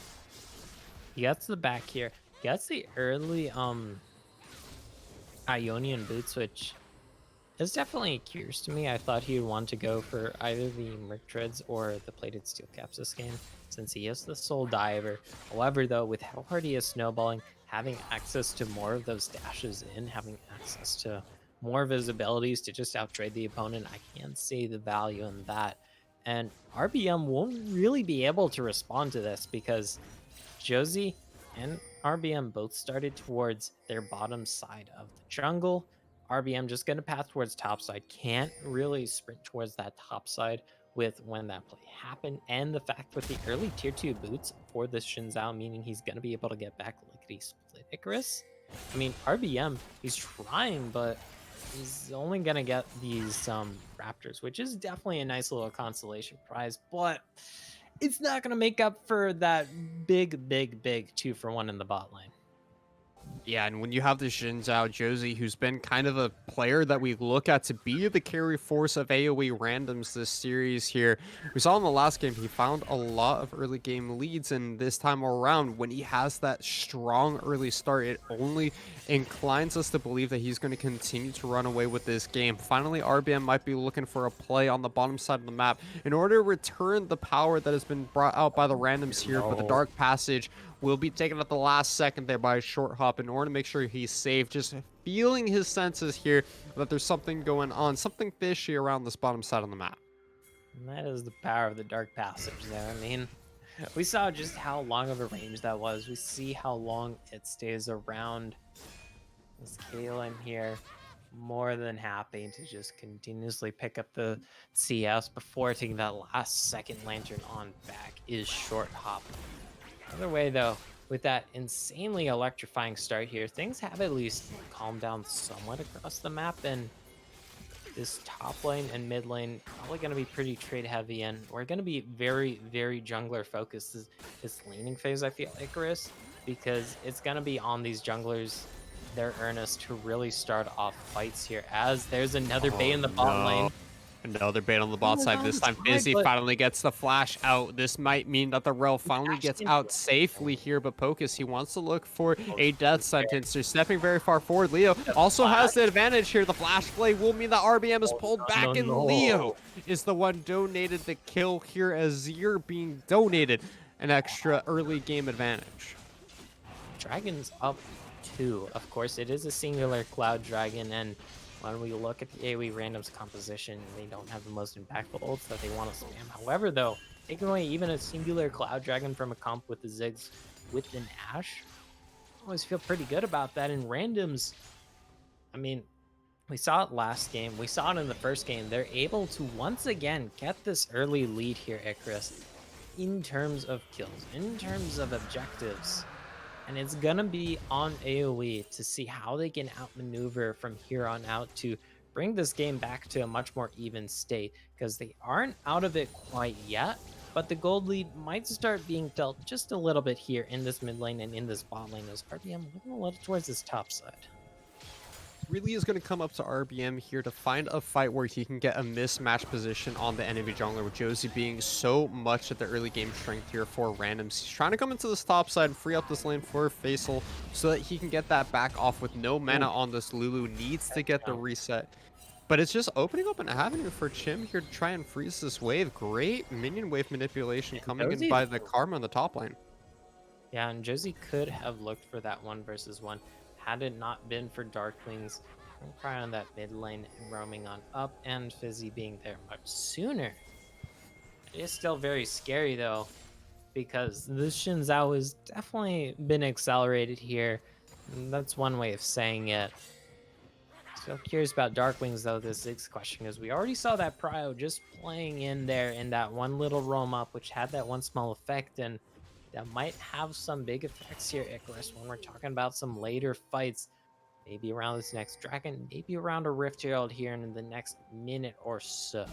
He gets the back here. He gets the early Ionian boots, which is definitely curious to me. I thought he would want to go for either the Merc Treads or the Plated Steel Caps this game, since he is the Soul Diver. However, though, with how hard he is snowballing, having access to more of those dashes in, having access to more visibilities to just outtrade the opponent, I can see the value in that. And RBM won't really be able to respond to this because Josie and RBM both started towards their bottom side of the jungle. RBM just going to path towards top side, can't really sprint towards that top side with when that play happened, and the fact with the early tier 2 boots for this Xin Zhao, meaning he's going to be able to get back lickety split Icarus. I mean, RBM, he's trying, but he's only going to get these Raptors, which is definitely a nice little consolation prize, but it's not going to make up for that big 2-for-1 in the bot lane. Yeah, and when you have the Xin Zhao Josie, who's been kind of a player that we look at to be the carry force of AOE Randoms this series here, we saw in the last game he found a lot of early game leads, and this time around, when he has that strong early start, it only inclines us to believe that he's going to continue to run away with this game. Finally, RBM might be looking for a play on the bottom side of the map in order to return the power that has been brought out by the Randoms here, but the Dark Passage will be taken at the last second there by a short hop in order to make sure he's safe. Just feeling his senses here that there's something going on, something fishy around this bottom side of the map. And that is the power of the Dark Passage there. I mean, we saw just how long of a range that was. We see how long it stays around. This Kaylin here, more than happy to just continuously pick up the CS before taking that last second lantern on back is short hop. Either way, though, with that insanely electrifying start here, things have at least calmed down somewhat across the map, and this top lane and mid lane probably going to be pretty trade heavy, and we're going to be very jungler focused this laning phase, I feel, Icarus, because it's going to be on these junglers, their earnest, to really start off fights here, as there's another bait in the bot lane. Another bait on the bot side. This time Fizzy finally gets the flash out. This might mean that the Rel finally gets out safely here, but Pocus, he wants to look for a death sentence. They're stepping very far forward. Leo also has the advantage here. The flash play will mean that RBM is pulled back, and Leo is the one donated the kill here as Zir being donated. an extra early game advantage. Dragon's up 2. Of course, it is a singular Cloud Dragon, and when we look at the AoE Randoms composition, they don't have the most impactful ults that they want to spam. However, though, taking away even a singular Cloud Dragon from a comp with the Ziggs with an Ashe, I always feel pretty good about that. In Randoms, I mean, we saw it last game. We saw it in the first game. They're able to once again get this early lead here, Icarus, in terms of kills, in terms of objectives. And it's going to be on AoE to see how they can outmaneuver from here on out to bring this game back to a much more even state, because they aren't out of it quite yet. But the gold lead might start being dealt just a little bit here in this mid lane and in this bot lane as RBM looking a little towards this top side. Really is going to come up to RBM here to find a fight where he can get a mismatch position on the enemy jungler, with Josie being so much at the early game strength here for Randoms. He's trying to come into this top side and free up this lane for Faisal so that he can get that back off with no mana on this Lulu. Needs to get the reset. But it's just opening up an avenue for Chim here to try and freeze this wave. Great minion wave manipulation coming in by the Karma on the top lane. Yeah, and Josie could have looked for that 1v1 had it not been for Darklings probably on that mid lane and roaming on up, and Fizzy being there much sooner. It is still very scary though, because this Xin Zhao has definitely been accelerated here. And that's one way of saying it. Still curious about Darklings though, this Ziggs question, because we already saw that Prio just playing in there in that one little roam up, which had that one small effect, and that might have some big effects here, Icarus, when we're talking about some later fights. Maybe around this next dragon, maybe around a Rift Herald here in the next minute or so.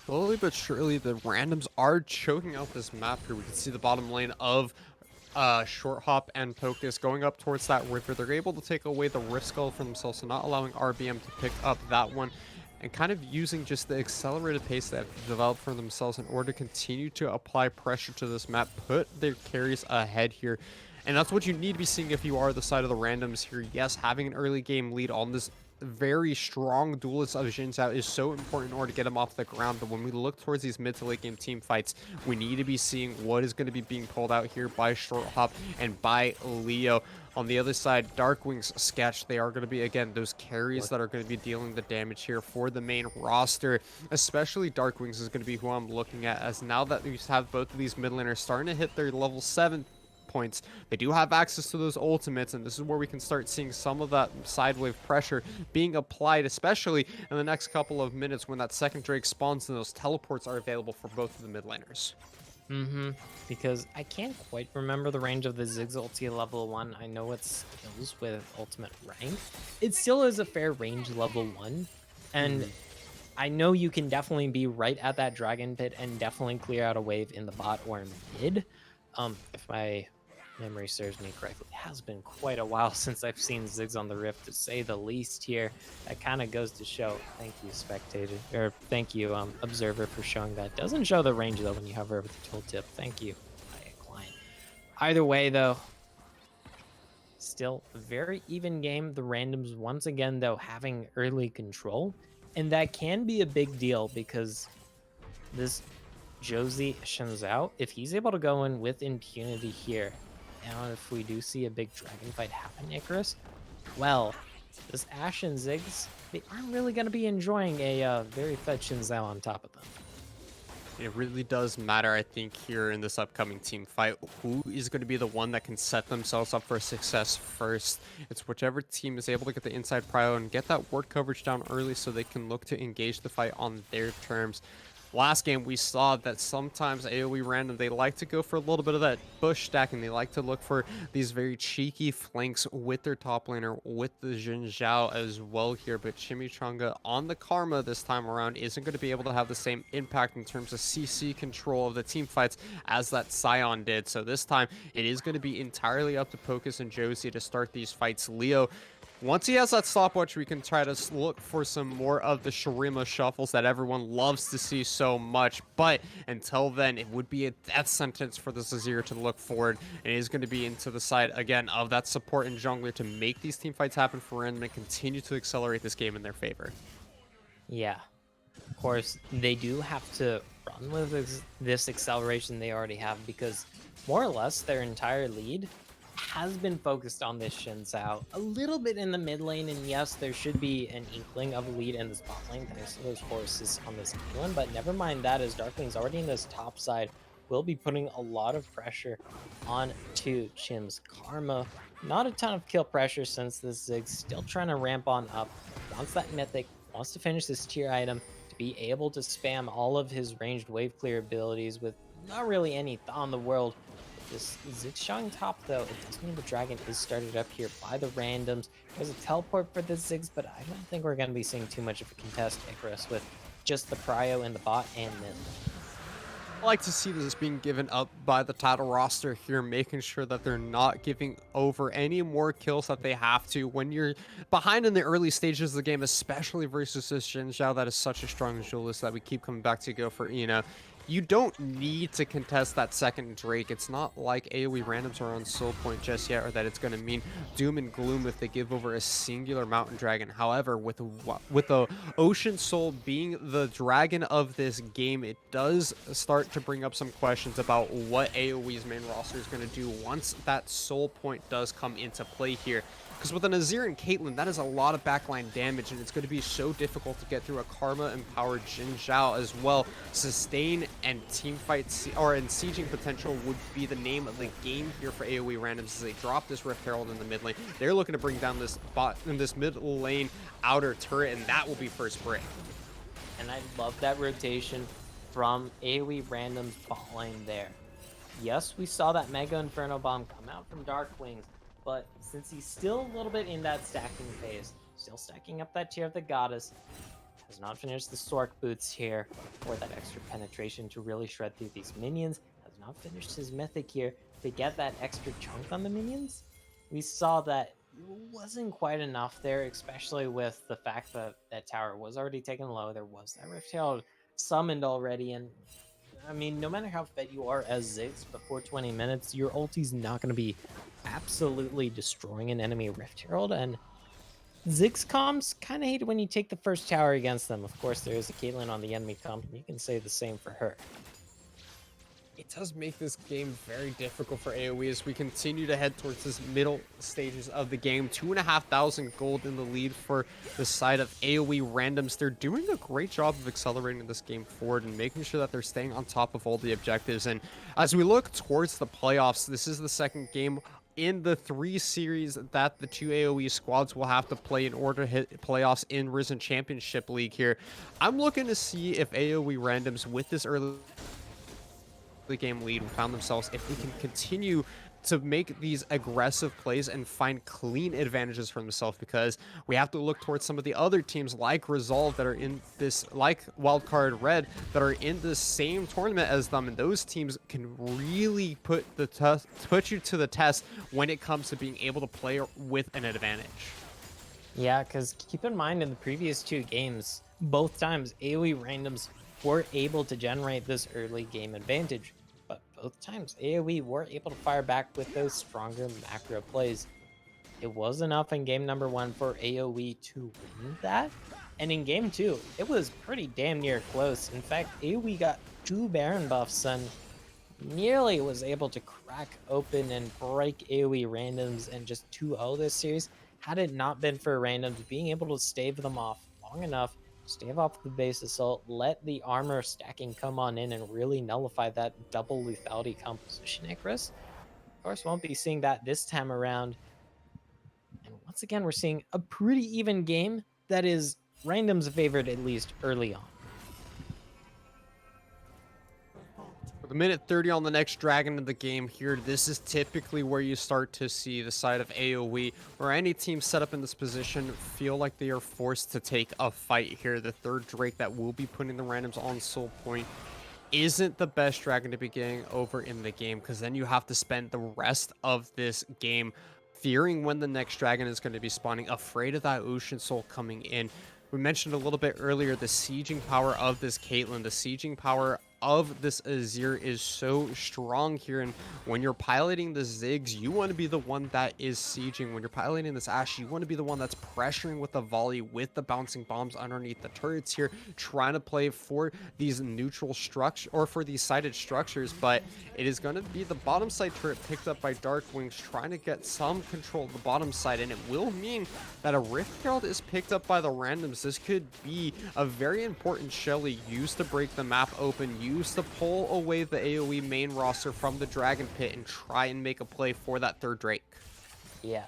Slowly but surely, the randoms are choking out this map here. We can see the bottom lane of Short Hop and Pocus going up towards that river. They're able to take away the Rift Skull for themselves, so not allowing RBM to pick up that one, and kind of using just the accelerated pace that they've developed for themselves in order to continue to apply pressure to this map, put their carries ahead here. And that's what you need to be seeing if you are the side of the randoms here. Yes, having an early game lead on this very strong duelist of Xin Zhao is so important in order to get him off the ground. But when we look towards these mid to late game team fights, we need to be seeing what is going to be being pulled out here by Short Hop and by Leo. On the other side, Darkwing's Sketch, they are going to be, again, those carries that are going to be dealing the damage here for the main roster. Especially Darkwing's is going to be who I'm looking at, as now that we have both of these mid laners starting to hit their level 7 points, they do have access to those ultimates, and this is where we can start seeing some of that side wave pressure being applied, especially in the next couple of minutes when that second Drake spawns and those teleports are available for both of the mid laners. Because I can't quite remember the range of the Ziggs ulti level 1. I know it skills with ultimate rank. It still is a fair range level 1, and I know you can definitely be right at that dragon pit and definitely clear out a wave in the bot or mid. If my memory serves me correctly, it has been quite a while since I've seen Ziggs on the Rift, to say the least here. That kind of goes to show. Thank you, spectator, or thank you, observer, for showing that. Doesn't show the range though when you hover over the tooltip. Thank you, client. Either way though, still a very even game. The randoms once again though having early control, and that can be a big deal because this Josie Xin Zhao, if he's able to go in with impunity here, and if we do see a big dragon fight happen, Icarus, well, this Ashe and Ziggs, they aren't really going to be enjoying a very fed Xin Zhao on top of them. It really does matter, I think, here in this upcoming team fight, who is going to be the one that can set themselves up for success first. It's whichever team is able to get the inside prio and get that ward coverage down early so they can look to engage the fight on their terms. Last game, we saw that sometimes AOE Random, they like to go for a little bit of that bush stack, and they like to look for these very cheeky flanks with their top laner, with the Xin Zhao as well here. But Chimichanga on the Karma this time around isn't going to be able to have the same impact in terms of CC control of the team fights as that Scion did. So this time, it is going to be entirely up to Pocus and Josie to start these fights. Leo, once he has that stopwatch, we can try to look for some more of the Shurima shuffles that everyone loves to see so much. But until then, it would be a death sentence for the Azir to look forward. And it is going to be into the side, again, of that support and jungler to make these team fights happen for Random and continue to accelerate this game in their favor. Yeah. Of course, they do have to run run with this acceleration they already have, because more or less their entire lead has been focused on this Shin Zhao. A little bit in the mid lane, and yes, there should be an inkling of a lead in the spot lane thanks to those horses on this Caitlyn, but never mind that, as Darkling's already in this top side, will be putting a lot of pressure on to Chim's Karma. Not a ton of kill pressure since this Zig's still trying to ramp on up, wants that mythic, wants to finish this tier item to be able to spam all of his ranged wave clear abilities with not really any thought in the world. This Ziggs showing top though, it does mean the dragon is started up here by the randoms. There's a teleport for the Ziggs, but I don't think we're going to be seeing too much of a contest, Icarus, with just the prio in the bot and mid. I like to see this being given up by the title roster here, making sure that they're not giving over any more kills that they have to when you're behind in the early stages of the game, especially versus this Jin Zhao that is such a strong duelist that we keep coming back to go for. You don't need to contest that second Drake. It's not like AOE randoms are on soul point just yet, or that it's going to mean doom and gloom if they give over a singular mountain dragon. However, with the Ocean Soul being the dragon of this game, it does start to bring up some questions about what AOE's main roster is going to do once that soul point does come into play here. Because with an Azir and Caitlyn, that is a lot of backline damage, and it's going to be so difficult to get through a Karma-empowered Jin Zhao as well. Sustain and teamfight and sieging potential would be the name of the game here for AOE Randoms as they drop this Rift Herald in the mid lane. They're looking to bring down this bot in this mid lane outer turret, and that will be first break. And I love that rotation from AOE Random's bot lane there. Yes, we saw that Mega Inferno Bomb come out from Darkwings, but since he's still a little bit in that stacking phase, still stacking up that tier of the Goddess, has not finished the Sork boots here, or that extra penetration to really shred through these minions, has not finished his mythic here to get that extra chunk on the minions. We saw that it wasn't quite enough there, especially with the fact that that tower was already taken low. There was that Rift Herald summoned already, and I mean, no matter how fed you are as Ziggs before 20 minutes, your ulti's not going to be absolutely destroying an enemy Rift Herald, and Ziggs comps kind of hate it when you take the first tower against them. Of course, there is a Caitlyn on the enemy comp, and you can say the same for her. It does make this game very difficult for AOE as we continue to head towards this middle stages of the game. 2,500 gold in the lead for the side of AOE Randoms. They're doing a great job of accelerating this game forward and making sure that they're staying on top of all the objectives. And as we look towards the playoffs, this is the second game in the 3 series that the 2 AOE squads will have to play in order to hit playoffs in Risen Championship League here. I'm looking to see if AOE Randoms, with this early game lead, found themselves, if they can continue to make these aggressive plays and find clean advantages for themselves, because we have to look towards some of the other teams like Resolve that are in this, like Wildcard Red, that are in the same tournament as them, and those teams can really put you to the test when it comes to being able to play with an advantage. Yeah, because keep in mind, in the previous 2 games, both times AOE Randoms were able to generate this early game advantage, but both times AOE were able to fire back with those stronger macro plays. It was enough in game number 1 for AOE to win that, and in game 2, it was pretty damn near close. In fact, AOE got 2 Baron buffs and nearly was able to crack open and break AOE Randoms and just 2-0 this series, had it not been for Randoms being able to stave them off long enough, stave off the base assault, let the armor stacking come on in and really nullify that double lethality composition, Icarus. Of course, won't be seeing that this time around. And once again, we're seeing a pretty even game that is Randoms favored, at least early on. With a minute 30 on the next dragon of the game here, this is typically where you start to see the side of AOE, where any team set up in this position feel like they are forced to take a fight here. The third Drake that will be putting the randoms on soul point isn't the best dragon to be getting over in the game, because then you have to spend the rest of this game fearing when the next dragon is going to be spawning, afraid of that Ocean Soul coming in. We mentioned a little bit earlier the sieging power of this Caitlyn, the sieging power of this Azir is so strong here. And when you're piloting the Ziggs, you want to be the one that is sieging. When you're piloting this Ashe, you want to be the one that's pressuring with the volley, with the bouncing bombs underneath the turrets here, trying to play for these neutral structure or for these sided structures. But it is going to be the bottom side turret picked up by Darkwings, trying to get some control of the bottom side, and it will mean that a Rift Herald is picked up by the randoms. This could be a very important Shelly used to break the map open, used to pull away the AoE main roster from the Dragon Pit and try and make a play for that third Drake. Yeah.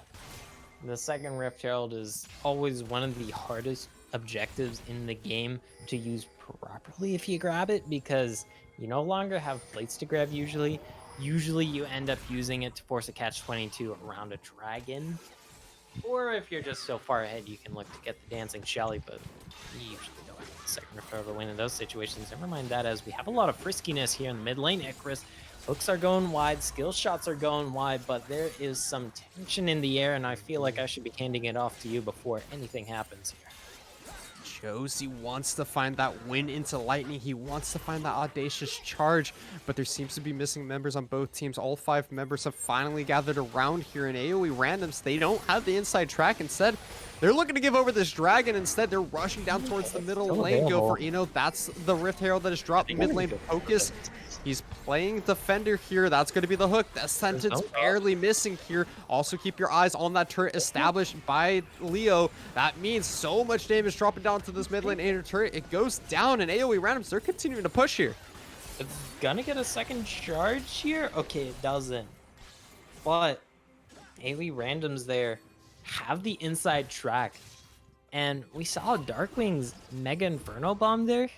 The second Rift Herald is always one of the hardest objectives in the game to use properly if you grab it, because you no longer have plates to grab usually. Usually you end up using it to force a catch-22 around a dragon. Or if you're just so far ahead, you can look to get the Dancing Shelly, but you usually don't have the second Rift Herald to win in those situations. Never mind that, as we have a lot of friskiness here in the mid lane. Icarus, hooks are going wide, skill shots are going wide, but there is some tension in the air, and I feel like I should be handing it off to you before anything happens here. Josie wants to find that win into Lightning. He wants to find that audacious charge, but there seems to be missing members on both teams. All 5 members have finally gathered around here in AOE Randoms. They don't have the inside track. Instead, they're looking to give over this dragon. Instead, they're rushing down towards the middle lane. Go for Eno. That's the Rift Herald that is dropped. Mid lane focus. He's playing defender here. That's going to be the hook. That sentence barely missing here. Also keep your eyes on that turret established by Leo. That means so much damage dropping down to this mid lane Ader turret. It goes down, and AOE Randoms, they're continuing to push here. It's gonna get a second charge here? Okay, it doesn't. But AOE Randoms there have the inside track. And we saw Darkwing's Mega Inferno Bomb there.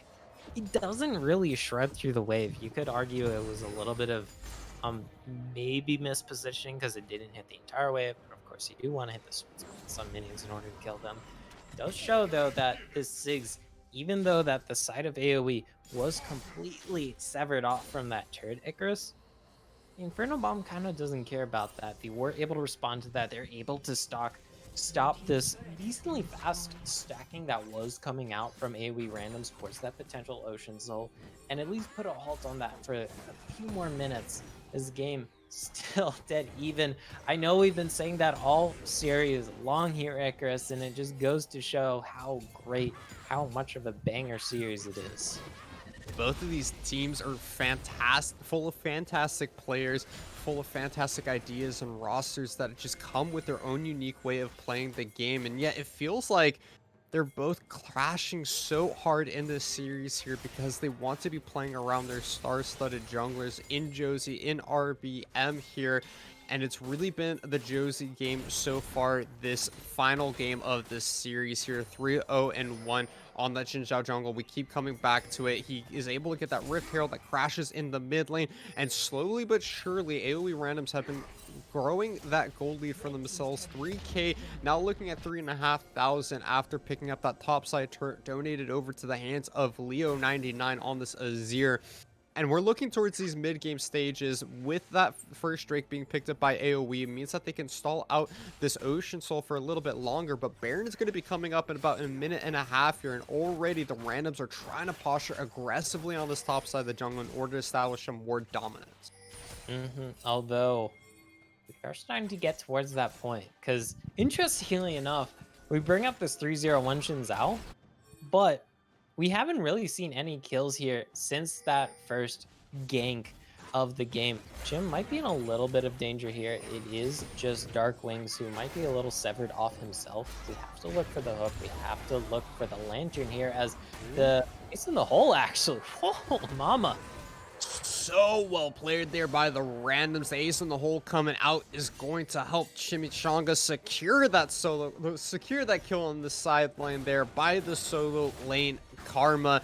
It doesn't really shred through the wave. You could argue it was a little bit of maybe mispositioning because it didn't hit the entire wave, but of course you do want to hit some minions in order to kill them. It does show though that this Ziggs, even though that the side of AoE was completely severed off from that turret Icarus, the Inferno Bomb kind of doesn't care about that. They were able to respond to that. They're able to stop this decently fast stacking that was coming out from AOE Randoms towards that potential Ocean Soul, and at least put a halt on that for a few more minutes. This game still dead even. I know we've been saying that all series long here, Icarus, and it just goes to show how great, how much of a banger series it is. Both of these teams are fantastic, full of fantastic players, full of fantastic ideas and rosters that just come with their own unique way of playing the game. And yet it feels like they're both clashing so hard in this series here because they want to be playing around their star-studded junglers in Josie, in RBM here. And it's really been the Josie game so far, this final game of this series here, 3-0-1 on that Xin Zhao jungle. We keep coming back to it. He is able to get that Rift Herald that crashes in the mid lane, and slowly but surely, AOE Randoms have been growing that gold lead for themselves. 3K, now looking at 3,500 after picking up that topside turret donated over to the hands of Leo99 on this Azir. And we're looking towards these mid-game stages with that first Drake being picked up by AoE. It means that they can stall out this Ocean Soul for a little bit longer, but Baron is going to be coming up in about a minute and a half here, and already the randoms are trying to posture aggressively on this top side of the jungle in order to establish some more dominance. Although, we are starting to get towards that point, because interestingly enough, we bring up this 3-0-1 Xin Zhao, but we haven't really seen any kills here since that first gank of the game. Jim might be in a little bit of danger here. It is just Darkwings, who might be a little severed off himself. We have to look for the hook. We have to look for the lantern here, as it's in the hole, actually. Oh, mama. So well played there by the randoms. The ace in the hole coming out is going to help Chimichanga secure that kill on the sideline there by the solo lane Karma.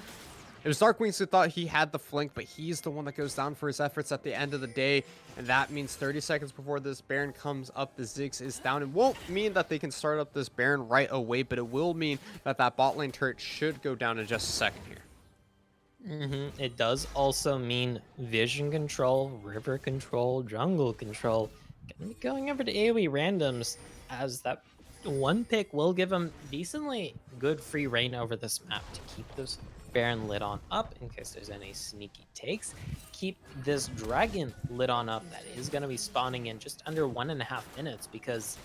It was Darkwings who thought he had the flank, but he's the one that goes down for his efforts at the end of the day. And that means 30 seconds before this Baron comes up, the Ziggs is down. It won't mean that they can start up this Baron right away, but it will mean that that bot lane turret should go down in just a second here. It does also mean vision control, river control, jungle control. Gonna be going over to AOE Randoms, as that one pick will give them decently good free reign over this map to keep those Baron lit on up in case there's any sneaky takes. Keep this dragon lit on up that is going to be spawning in just under 1.5 minutes because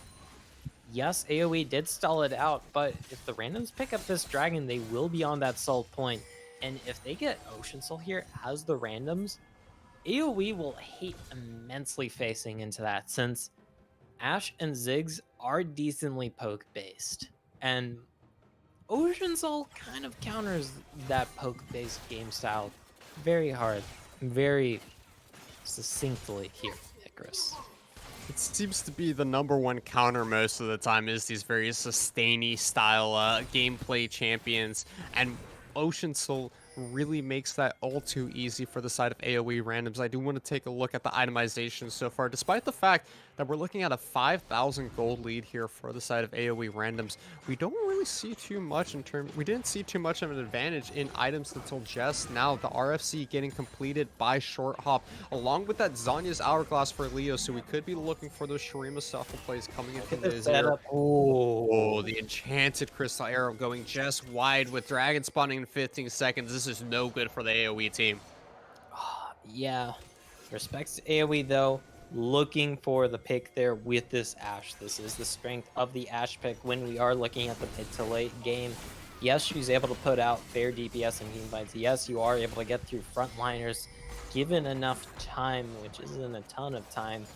yes, AoE did stall it out, but if the randoms pick up this dragon, they will be on that soul point. And if they get Ocean Soul here as the randoms, AoE will hate immensely facing into that since Ashe and Ziggs are decently poke based. And Ocean Soul kind of counters that poke based game style very hard, very succinctly here, Icarus. It seems to be the #1 counter most of the time is these very sustainy style gameplay champions, and Ocean Soul really makes that all too easy for the side of AoE Randoms. I do want to take a look at the itemization so far, despite the fact that we're looking at a 5,000 gold lead here for the side of AoE Randoms. We don't really see too much we didn't see too much of an advantage in items until just now. The RFC getting completed by Short Hop, along with that Zanya's Hourglass for Leo, so we could be looking for those Shurima Shuffle plays coming in from the Setup. Oh, the Enchanted Crystal Arrow going just wide with Dragon spawning in 15 seconds. This is no good for the AoE team. Yeah. Respects to AoE though. Looking for the pick there with this Ashe. This is the strength of the Ashe pick when we are looking at the mid to late game. Yes, she's able to put out fair DPS and team fights. Yes, you are able to get through frontliners given enough time, which isn't a ton of time.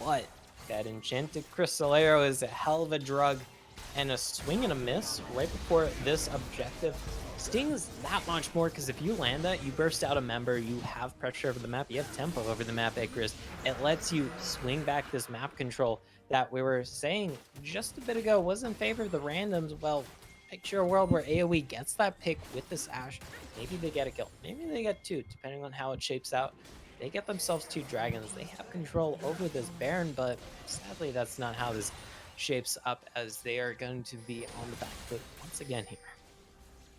But that Enchanted Crystal Arrow is a hell of a drug, and a swing and a miss right before this objective stings that much more because if you land that, you burst out a member, you have pressure over the map, you have tempo over the map, Icarus. It lets you swing back this map control that we were saying just a bit ago was in favor of the randoms. Well, picture a world where AoE gets that pick with this Ashe. Maybe they get a kill, maybe they get two, depending on how it shapes out. They get themselves 2 dragons. They have control over this Baron, but sadly that's not how this shapes up, as they are going to be on the back foot once again here.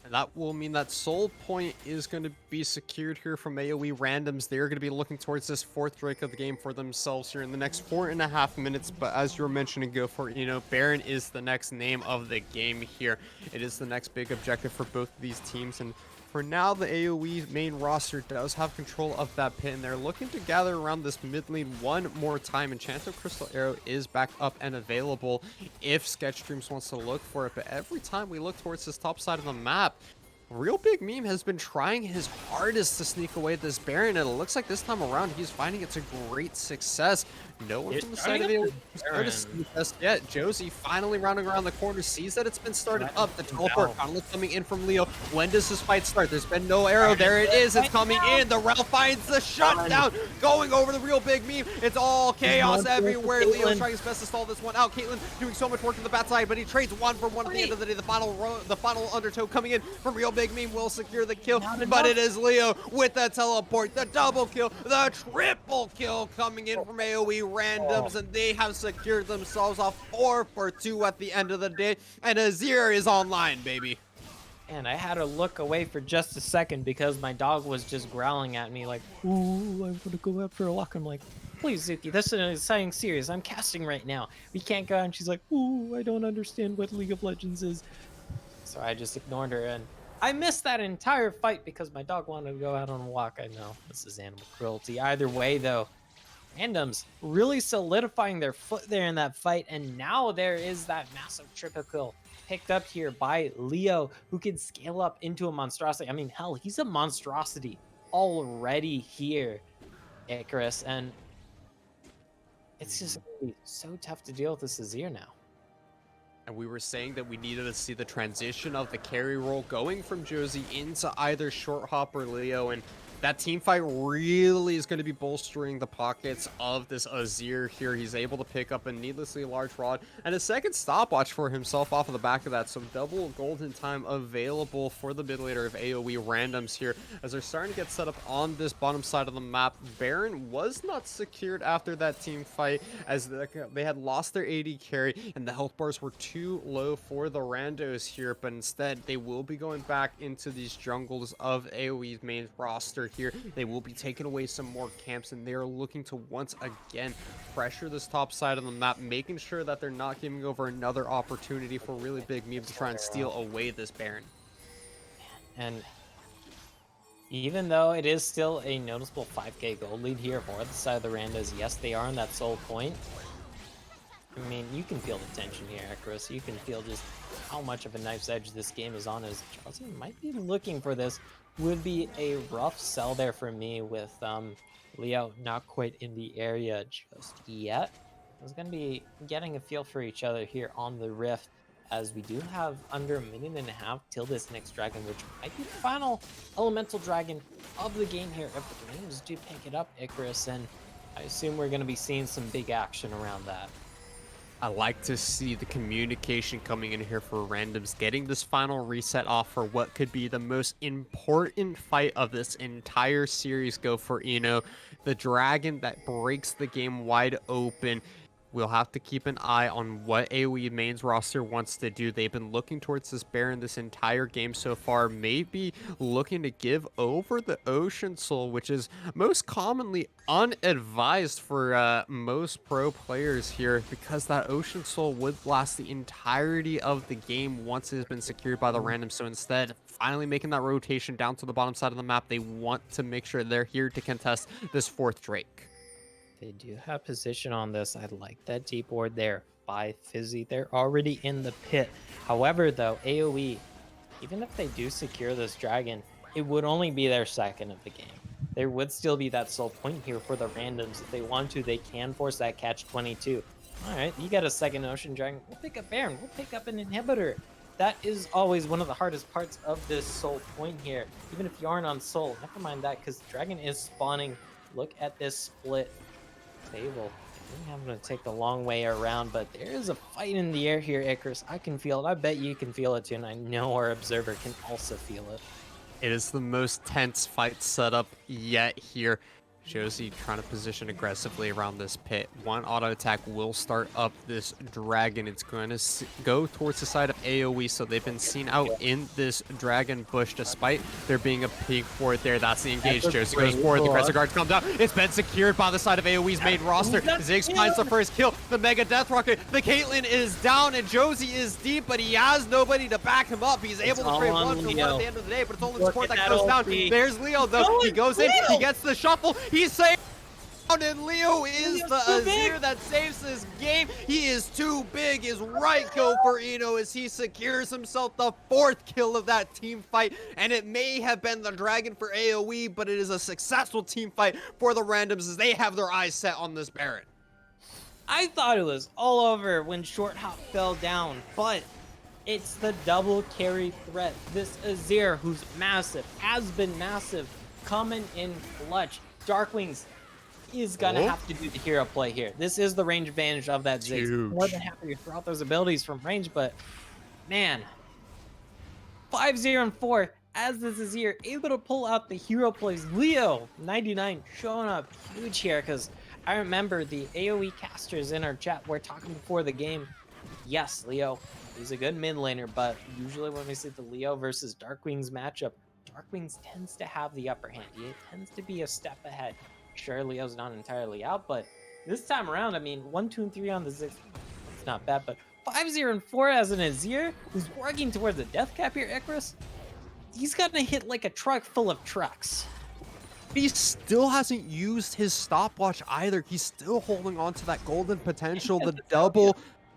And that will mean that Soul Point is going to be secured here from AoE Randoms. They're going to be looking towards this 4th Drake of the game for themselves here in the next 4.5 minutes. But as you were mentioning, go for it. You know, Baron is the next name of the game here. It is the next big objective for both of these teams. And for now, the AoE main roster does have control of that pit, and they're looking to gather around this mid lane one more time. Enchanted Crystal Arrow is back up and available if Sketch Dreams wants to look for it, but every time we look towards this top side of the map, Real Big Meme has been trying his hardest to sneak away this Baron, and it looks like this time around he's finding it to great success. No one from the side of the just yet. Josie finally rounding around the corner, sees that it's been started up. The teleport finally coming in from Leo. When does this fight start? There's been no arrow. There it is. It's coming in. The Ralph finds the shutdown. Going over the Real Big Meme. It's all chaos everywhere. Leo trying his best to stall this one out. Caitlyn doing so much work in the backside, but he trades 1 for 1 at the end of the day. The final undertow coming in from Real Big Meme will secure the kill, but it is Leo with the teleport, the double kill, the triple kill coming in from AOE Randoms, and they have secured themselves a 4 for 2 at the end of the day, and Azir is online, baby. And I had to look away for just a second because my dog was just growling at me like, ooh, I want to go out for a walk. I'm like, please, Zuki, this is something serious. I'm casting right now. We can't go. And she's like, ooh, I don't understand what League of Legends is. So I just ignored her, and I missed that entire fight because my dog wanted to go out on a walk. I know, this is animal cruelty. Either way, though, Randoms really solidifying their foot there in that fight, and now there is that massive triple kill picked up here by Leo, who can scale up into a monstrosity. I mean, hell, he's a monstrosity already here, Icarus, and it's just gonna be so tough to deal with this Azir now. And we were saying that we needed to see the transition of the carry role going from Josie into either Short Hop or Leo, and that team fight really is going to be bolstering the pockets of this Azir here. He's able to pick up a needlessly large rod and a second stopwatch for himself off of the back of that. So double golden time available for the mid laner of AOE Randoms here as they're starting to get set up on this bottom side of the map. Baron was not secured after that team fight as they had lost their AD carry and the health bars were too low for the randos here, but instead they will be going back into these jungles of AOE's main roster here. They will be taking away some more camps, and they're looking to once again pressure this top side of the map, making sure that they're not giving over another opportunity for Really Big Meme to try and steal away this Baron. And Even though it is still a noticeable 5k gold lead here for the side of the Randos, yes, they are on that soul point. I mean, you can feel the tension here, Chris. You can feel just how much of a knife's edge this game is on, as Chelsea might be looking for this. Would be a rough sell there for me with Leo not quite in the area just yet. I was going to be getting a feel for each other here on the Rift, as we do have under a minute and a half till this next dragon, which might be the final elemental dragon of the game here. If the Rangers do pick it up, Icarus, and I assume we're going to be seeing some big action around that. I like to see the communication coming in here for Randoms, getting this final reset off for what could be the most important fight of this entire series go for Eno. The dragon that breaks the game wide open. We'll have to keep an eye on what AOE mains roster wants to do. They've been looking towards this Baron this entire game so far, maybe looking to give over the Ocean Soul, which is most commonly unadvised for most pro players here, because that Ocean Soul would last the entirety of the game once it has been secured by the random. So instead, finally making that rotation down to the bottom side of the map, they want to make sure they're here to contest this 4th Drake. They do have position on this. I like that deep ward there by Fizzy. They're already in the pit. However, though, AOE, even if they do secure this dragon, it would only be their second of the game. There would still be that soul point here for the Randoms. If they want to, they can force that catch 22. All right, you got a second Ocean Dragon. We'll pick up Baron. We'll pick up an inhibitor. That is always one of the hardest parts of this soul point here. Even if you aren't on soul, never mind that, because dragon is spawning. Look at this split table. I'm going to take the long way around, but there is a fight in the air here, Icarus. I can feel it. I bet you can feel it too, and I know our observer can also feel it. It is the most tense fight setup yet here. Josie trying to position aggressively around this pit. One auto attack will start up this dragon. It's going to go towards the side of AOE, so they've been seen out in this dragon bush despite there being a peek for it there. That's the engage. Josie goes forward. The Crescent Guard comes out. It's been secured by the side of AOE's main roster. Ziggs finds the first kill. The Mega Death Rocket. The Caitlyn is down, and Josie is deep, but he has nobody to back him up. He's able to trade 1 for 1 at the end of the day, but it's only the support that goes down. There's Leo, though. He goes in. He gets the shuffle. He's safe. And Leo is the Azir that saves this game. He is too big. His right kill for Eno as he secures himself the 4th kill of that team fight. And it may have been the dragon for AOE, but it is a successful team fight for the Randoms as they have their eyes set on this Baron. I thought it was all over when Short Hop fell down, but it's the double carry threat. This Azir, who's massive, has been massive, coming in clutch. Darkwings is gonna have to do the hero play here. This is the range advantage of that Ziggs. More than happy to throw out those abilities from range, but man, 5-0 and 4 as this is here, able to pull out the hero plays. Leo 99 showing up huge here, because I remember the AOE casters in our chat were talking before the game. Yes, Leo, he's a good mid laner, but usually when we see the Leo versus Darkwings matchup, Darkwings tends to have the upper hand. He tends to be a step ahead. Sure, Leo's not entirely out, but this time around, I mean, 1, 2, and 3 on the Ziggs, it's not bad, but 5-0 and 4 as an Azir, who's working towards the death cap here, Icarus, he's gonna hit like a truck full of trucks. He still hasn't used his stopwatch either. He's still holding on to that golden potential,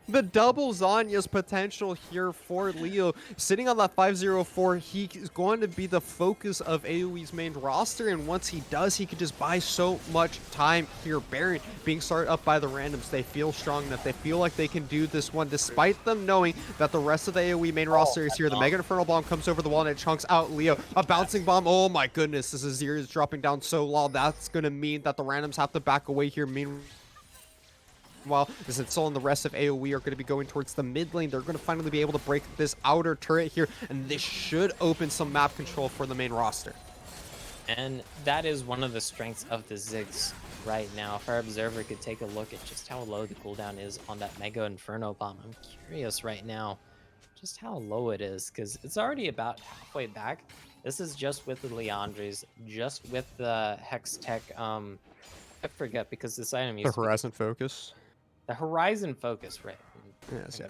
the double Zanya's potential here for Leo. Sitting on that 504, he is going to be the focus of AOE's main roster, and once he does, he could just buy so much time here. Baron being started up by the Randoms. They feel strong enough. They feel like they can do this one, despite them knowing that the rest of the AOE main roster is here. The Mega Infernal Bomb comes over the wall, and it chunks out Leo. A bouncing bomb. Oh my goodness, this Azir is dropping down so low. That's going to mean that the Randoms have to back away here. Meanwhile, this Soul and the rest of AOE are going to be going towards the mid lane. They're going to finally be able to break this outer turret here, and this should open some map control for the main roster. And that is one of the strengths of the Ziggs right now. If our observer could take a look at just how low the cooldown is on that Mega Inferno Bomb, I'm curious right now just how low it is, because it's already about halfway back. This is just with the Leandres, just with the Hex Tech, I forget because this item used The Horizon Focus. The Horizon Focus, right? Yes.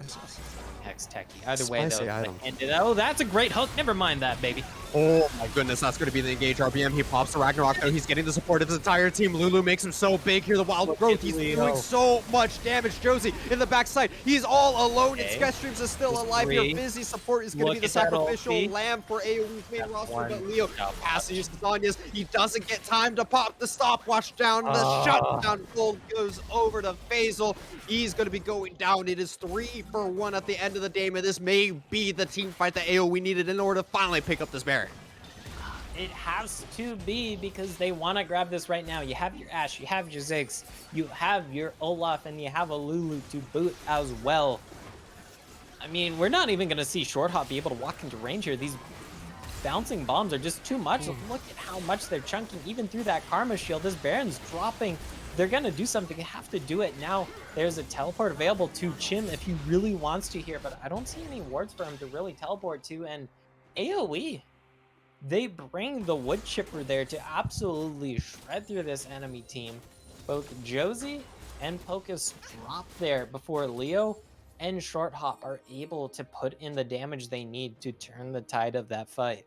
Hex Techie. Either way, Spicy though. item. Oh, that's a great hook. Never mind that, baby. Oh my goodness, that's going to be the engage RBM. He pops the Ragnarok though. He's getting the support of his entire team. Lulu makes him so big here. The wild Look growth. at He's Leo. doing so much damage. Josie in the backside. He's all alone. And Okay. Sketchstreams is still There's alive here. three. Busy support is going to Look be the at that sacrificial ulti. lamb for AOE's main That's roster. one. But Leo Yeah, passes Sonya's. He doesn't get time to pop the stopwatch down. The shutdown gold goes over to Faisal. He's going to be going down. It is 3-for-1 at the end of the game. And this may be the team fight that AOE needed in order to finally pick up this Baron. It has to be because they want to grab this right now. You have your Ashe, you have your Ziggs, you have your Olaf, and you have a Lulu to boot as well. I mean, we're not even going to see Short Hop be able to walk into range here. These bouncing bombs are just too much. Look at how much they're chunking even through that Karma Shield. This Baron's dropping. They're going to do something. They have to do it now. There's a teleport available to Chim if he really wants to here, but I don't see any wards for him to really teleport to. And AOE, they bring the wood chipper there to absolutely shred through this enemy team. Both Josie and Pocus drop there before Leo and Short Hop are able to put in the damage they need to turn the tide of that fight.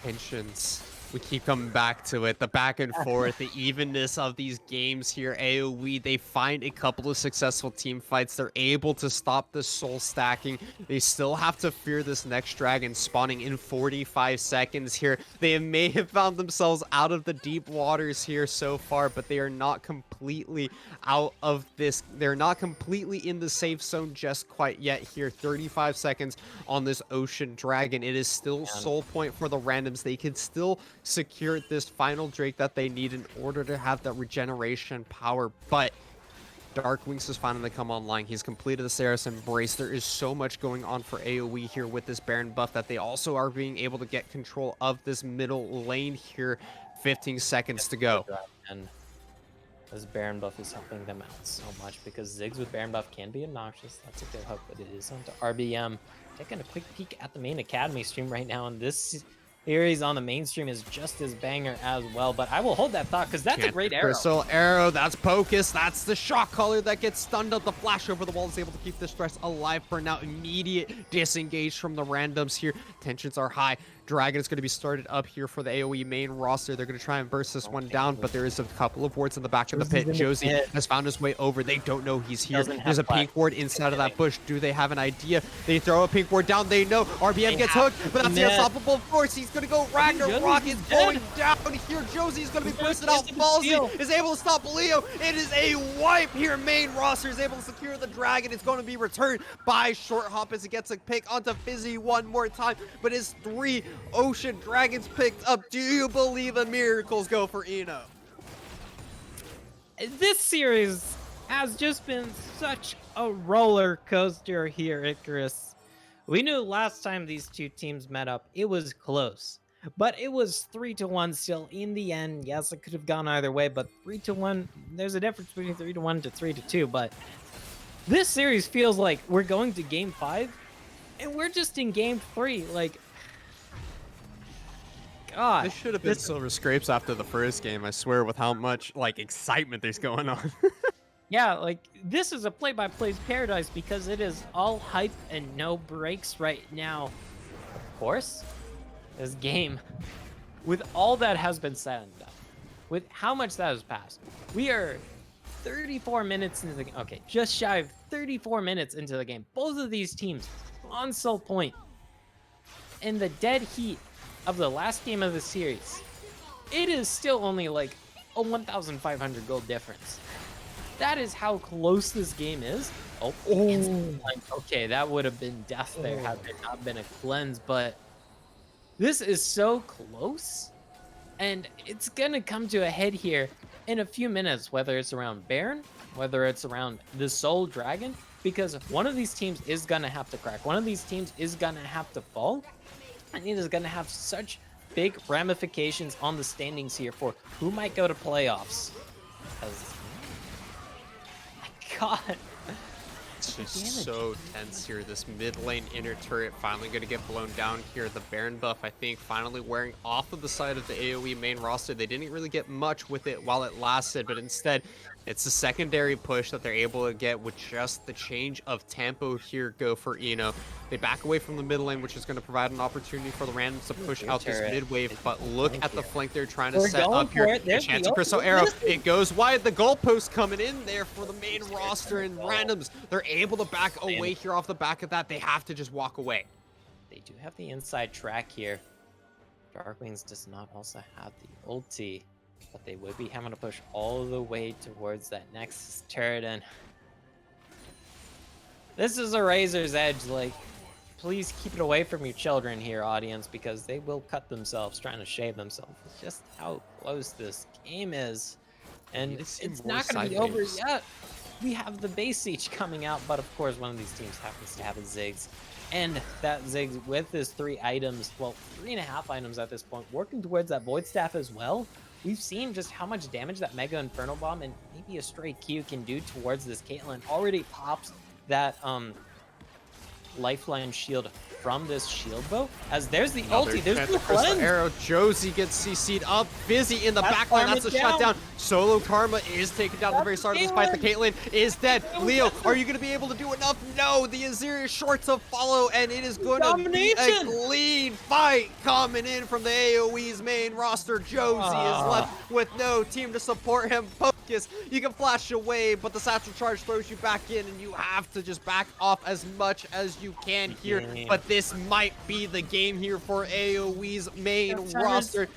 Tensions. We keep coming back to it. The back and forth, the evenness of these games here. AOE, they find a couple of successful team fights. They're able to stop the soul stacking. They still have to fear this next dragon spawning in 45 seconds here. They may have found themselves out of the deep waters here so far, but they are not completely out of this. They're not completely in the safe zone just quite yet here. 35 seconds on this ocean dragon. It is still soul point for the randoms. They can still secure this final Drake that they need in order to have that regeneration power, but Dark Wings has finally come online. He's completed the Saris Embrace. There is so much going on for AOE here with this Baron buff that they also are being able to get control of this middle lane here. 15 seconds to go. And this Baron buff is helping them out so much because Ziggs with Baron buff can be obnoxious. That's a good hook, but it is onto RBM. Taking a quick peek at the main Academy stream right now, and this series on the mainstream is just as banger as well, but I will hold that thought because that's a great arrow. Crystal arrow, that's Pocus, that's the shock collar that gets stunned up. The flash over the wall is able to keep the stress alive for now. Immediate disengage from the randoms here. Tensions are high. Dragon is going to be started up here for the AOE main roster. They're going to try and burst this one down, but there is a couple of wards in the back of the pit. Josie has found his way over. They don't know he's here. There's a pink ward inside of that bush. Do they have an idea? They throw a pink ward down. They know RBM gets hooked, but that's the unstoppable force. He's going to go Ragnarok. Is going down here. Josie's going to be bursted out. Falsey is able to stop Leo. It is a wipe here. Main roster is able to secure the dragon. It's going to be returned by Short Hop as it gets a pick onto Fizzy one more time, but his 3 Ocean Dragons picked up. Do you believe the miracles go for Eno? This series has just been such a roller coaster here, Icarus. We knew last time these two teams met up, it was close, but it was 3-1 still in the end. Yes, it could have gone either way, but 3-1, there's a difference between 3-1 to 3-2, but this series feels like we're going to game 5 and we're just in game 3. Like, God, This should have been Silver Scrapes after the first game, I swear, with how much like excitement there's going on. yeah, like this is a play-by-play paradise because it is all hype and no breaks right now. Of course, this game, with all that has been said and done, with how much that has passed, we are 34 minutes into the game. Okay, just shy of 34 minutes into the game. Both of these teams on soul point in the dead heat of the last game of the series. It is still only like a 1,500 gold difference. That is how close this game is. Oh, okay, that would have been death there had there not been a cleanse, but this is so close, and it's gonna come to a head here in a few minutes, whether it's around Baron, whether it's around the Soul Dragon, because one of these teams is gonna have to crack. One of these teams is gonna have to fall, and it is gonna have such big ramifications on the standings here for who might go to playoffs. Because, my God. It's just so tense here. This mid lane inner turret finally going to get blown down here. The Baron buff, I think, finally wearing off of the side of the AOE main roster. They didn't really get much with it while it lasted, but instead It's a secondary push that they're able to get with just the change of tempo here go for Eno. They back away from the mid lane, which is going to provide an opportunity for the randoms to Ooh, push their out this turret mid wave. is But on look point at the here. flank they're trying to They're set going up for here. it. A There's chance the of ult. Crystal It Arrow. misses. It goes wide. The goalpost coming in there for the main Where's their roster, turret and gonna randoms, go? they're able to back And away here off the back of that. They have to just walk away. they do have the inside track here. Darkwings does not also have the ulti, but they would be having to push all the way towards that Nexus turret, and this is a razor's edge. Like, please keep it away from your children here, audience, because they will cut themselves trying to shave themselves. It's just how close this game is. We And need to see it's more not going to side be over waves. yet. We have the base siege coming out, but of course, one of these teams happens to have a Ziggs. And that Ziggs with his 3 items, well, 3.5 items at this point, working towards that Void Staff as well. We've seen just how much damage that Mega Inferno Bomb and maybe a stray Q can do towards this Caitlyn. Already pops that lifeline shield from this shield bow, as there's the Another ulti, there's chance the of Crystal cleanse. Arrow. Josie gets CC'd up. Busy in the That's backline. Karma That's a down. shutdown. Solo Karma is taken down at the very That's start of this fight. The Caitlyn is dead. Caitlyn Leo, gets are it. you going to be able to do enough? No. The Azir is short to follow, and it is going to be a Domination. clean fight coming in from the AOE's main roster. Josie is left with no team to support him. Focus. You can flash away, but the satchel charge throws you back in, and you have to just back off as much as you can here. But this might be the game here for AOE's main roster.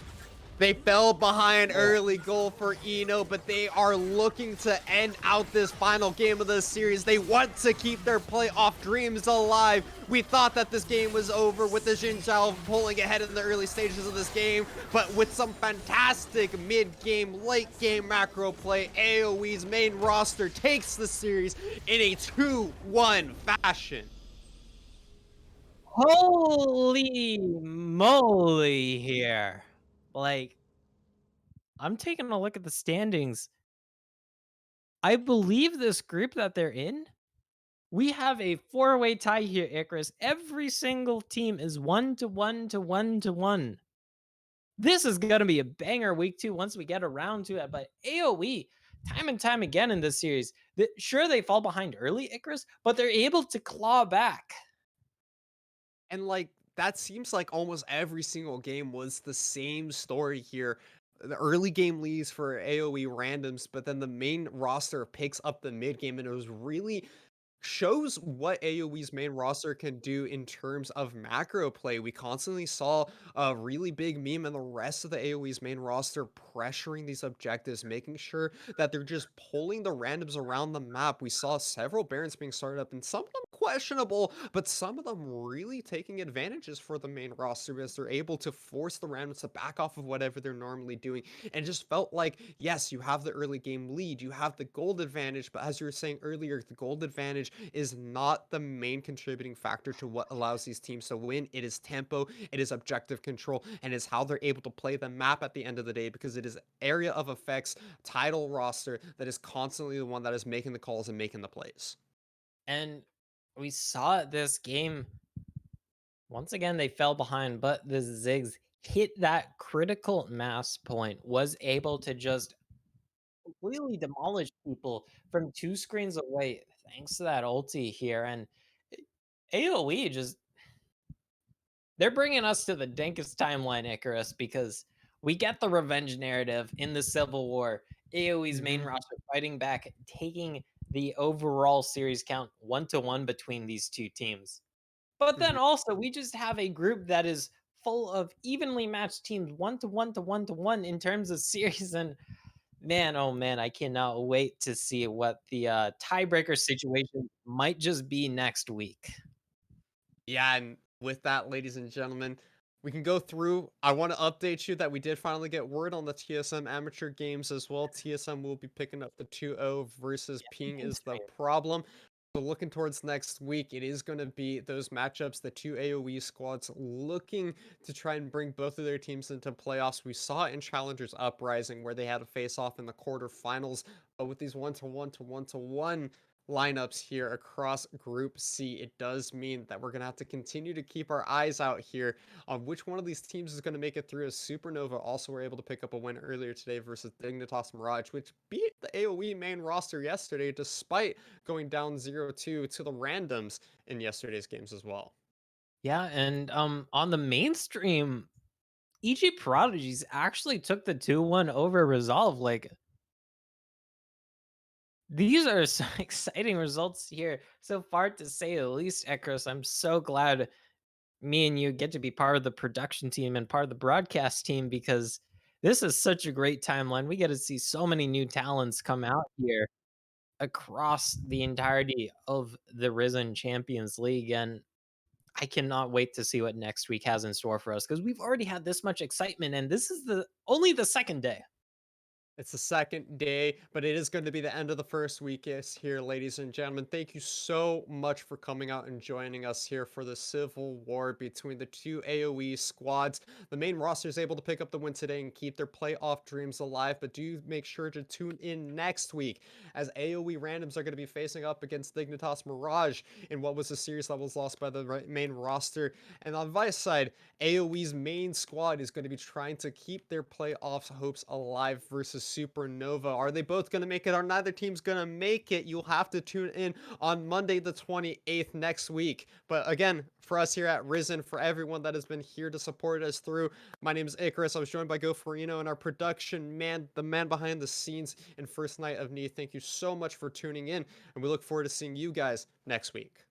They fell behind early goal for Eno, but they are looking to end out this final game of the series. They want to keep their playoff dreams alive. We thought that this game was over with the Xin Zhao pulling ahead in the early stages of this game, but with some fantastic mid-game, late-game macro play, AOE's main roster takes the series in a 2-1 fashion. Holy moly here. Like, I'm taking a look at the standings. I believe this group that they're in, we have a four-way tie here, Icarus. Every single team is 1 to 1 to 1 to 1. This is going to be a banger week 2 once we get around to it. But AOE, time and time again in this series, sure, they fall behind early, Icarus, but they're able to claw back. And like that seems like almost every single game was the same story here. The early game leads for AOE randoms, but then the main roster picks up the mid game, and it was really shows what AOE's main roster can do in terms of macro play. We constantly saw a really big meme and the rest of the AOE's main roster pressuring these objectives, making sure that they're just pulling the randoms around the map. We saw several Barons being started up, and some of them questionable, but some of them really taking advantages for the main roster as they're able to force the randoms to back off of whatever they're normally doing. And just felt like, yes, you have the early game lead, you have the gold advantage, but as you were saying earlier, the gold advantage is not the main contributing factor to what allows these teams to win. It is tempo, it is objective control, and it's how they're able to play the map at the end of the day, because it is area of effects title roster that is constantly the one that is making the calls and making the plays. And we saw it this game. Once again, they fell behind, but the Ziggs hit that critical mass point, was able to just completely demolish people from 2 screens away thanks to that ulti here. And AOE just, they're bringing us to the dankest timeline, Icarus, because we get the revenge narrative in the Civil War. AOE's main Mhm. roster fighting back, taking the overall series count 1 to 1 between these two teams. But then Mhm. also, we just have a group that is full of evenly matched teams, 1 to 1 to 1 to 1 in terms of series. And man, oh man, I cannot wait to see what the tiebreaker situation might just be next week. Yeah, and with that, ladies and gentlemen, we can go through. I want to update you that we did finally get word on the TSM amateur games as well. TSM will be picking up the 2-0 versus Ping is the problem. So looking towards next week, it is going to be those matchups, the two AOE squads looking to try and bring both of their teams into playoffs. We saw it in Challengers Uprising where they had a face off in the quarterfinals, but with these 1 to 1 to 1 to 1 lineups here across Group C, it does mean that we're going to have to continue to keep our eyes out here on which one of these teams is going to make it through, as Supernova also were able to pick up a win earlier today versus Dignitas Mirage, which beat the AOE main roster yesterday despite going down 0-2 to the Randoms in yesterday's games as well. Yeah, and on the mainstream, EG Prodigies actually took the 2-1 over Resolve. Like, these are some exciting results here so far, to say the least, Ekros. I'm so glad me and you get to be part of the production team and part of the broadcast team, because this is such a great timeline. We get to see so many new talents come out here across the entirety of the Risen Champions League, and I cannot wait to see what next week has in store for us, because we've already had this much excitement, and this is the only the second day. It's the second day, but it is going to be the end of the first week here, ladies and gentlemen. Thank you so much for coming out and joining us here for the civil war between the two AOE squads. The main roster is able to pick up the win today and keep their playoff dreams alive, but do make sure to tune in next week as AOE Randoms are going to be facing up against Dignitas Mirage in what was a series that was lost by the main roster. And on Vice side, AOE's main squad is going to be trying to keep their playoffs hopes alive versus Supernova. Are they both going to make it, or neither team's going to make it? You'll have to tune in on Monday the 28th next week. But again, for us here at Risen, for everyone that has been here to support us through, my name is Icarus. I was joined by GoForino and our production man, the man behind the scenes in First Night of Need. Thank you so much for tuning in, and we look forward to seeing you guys next week.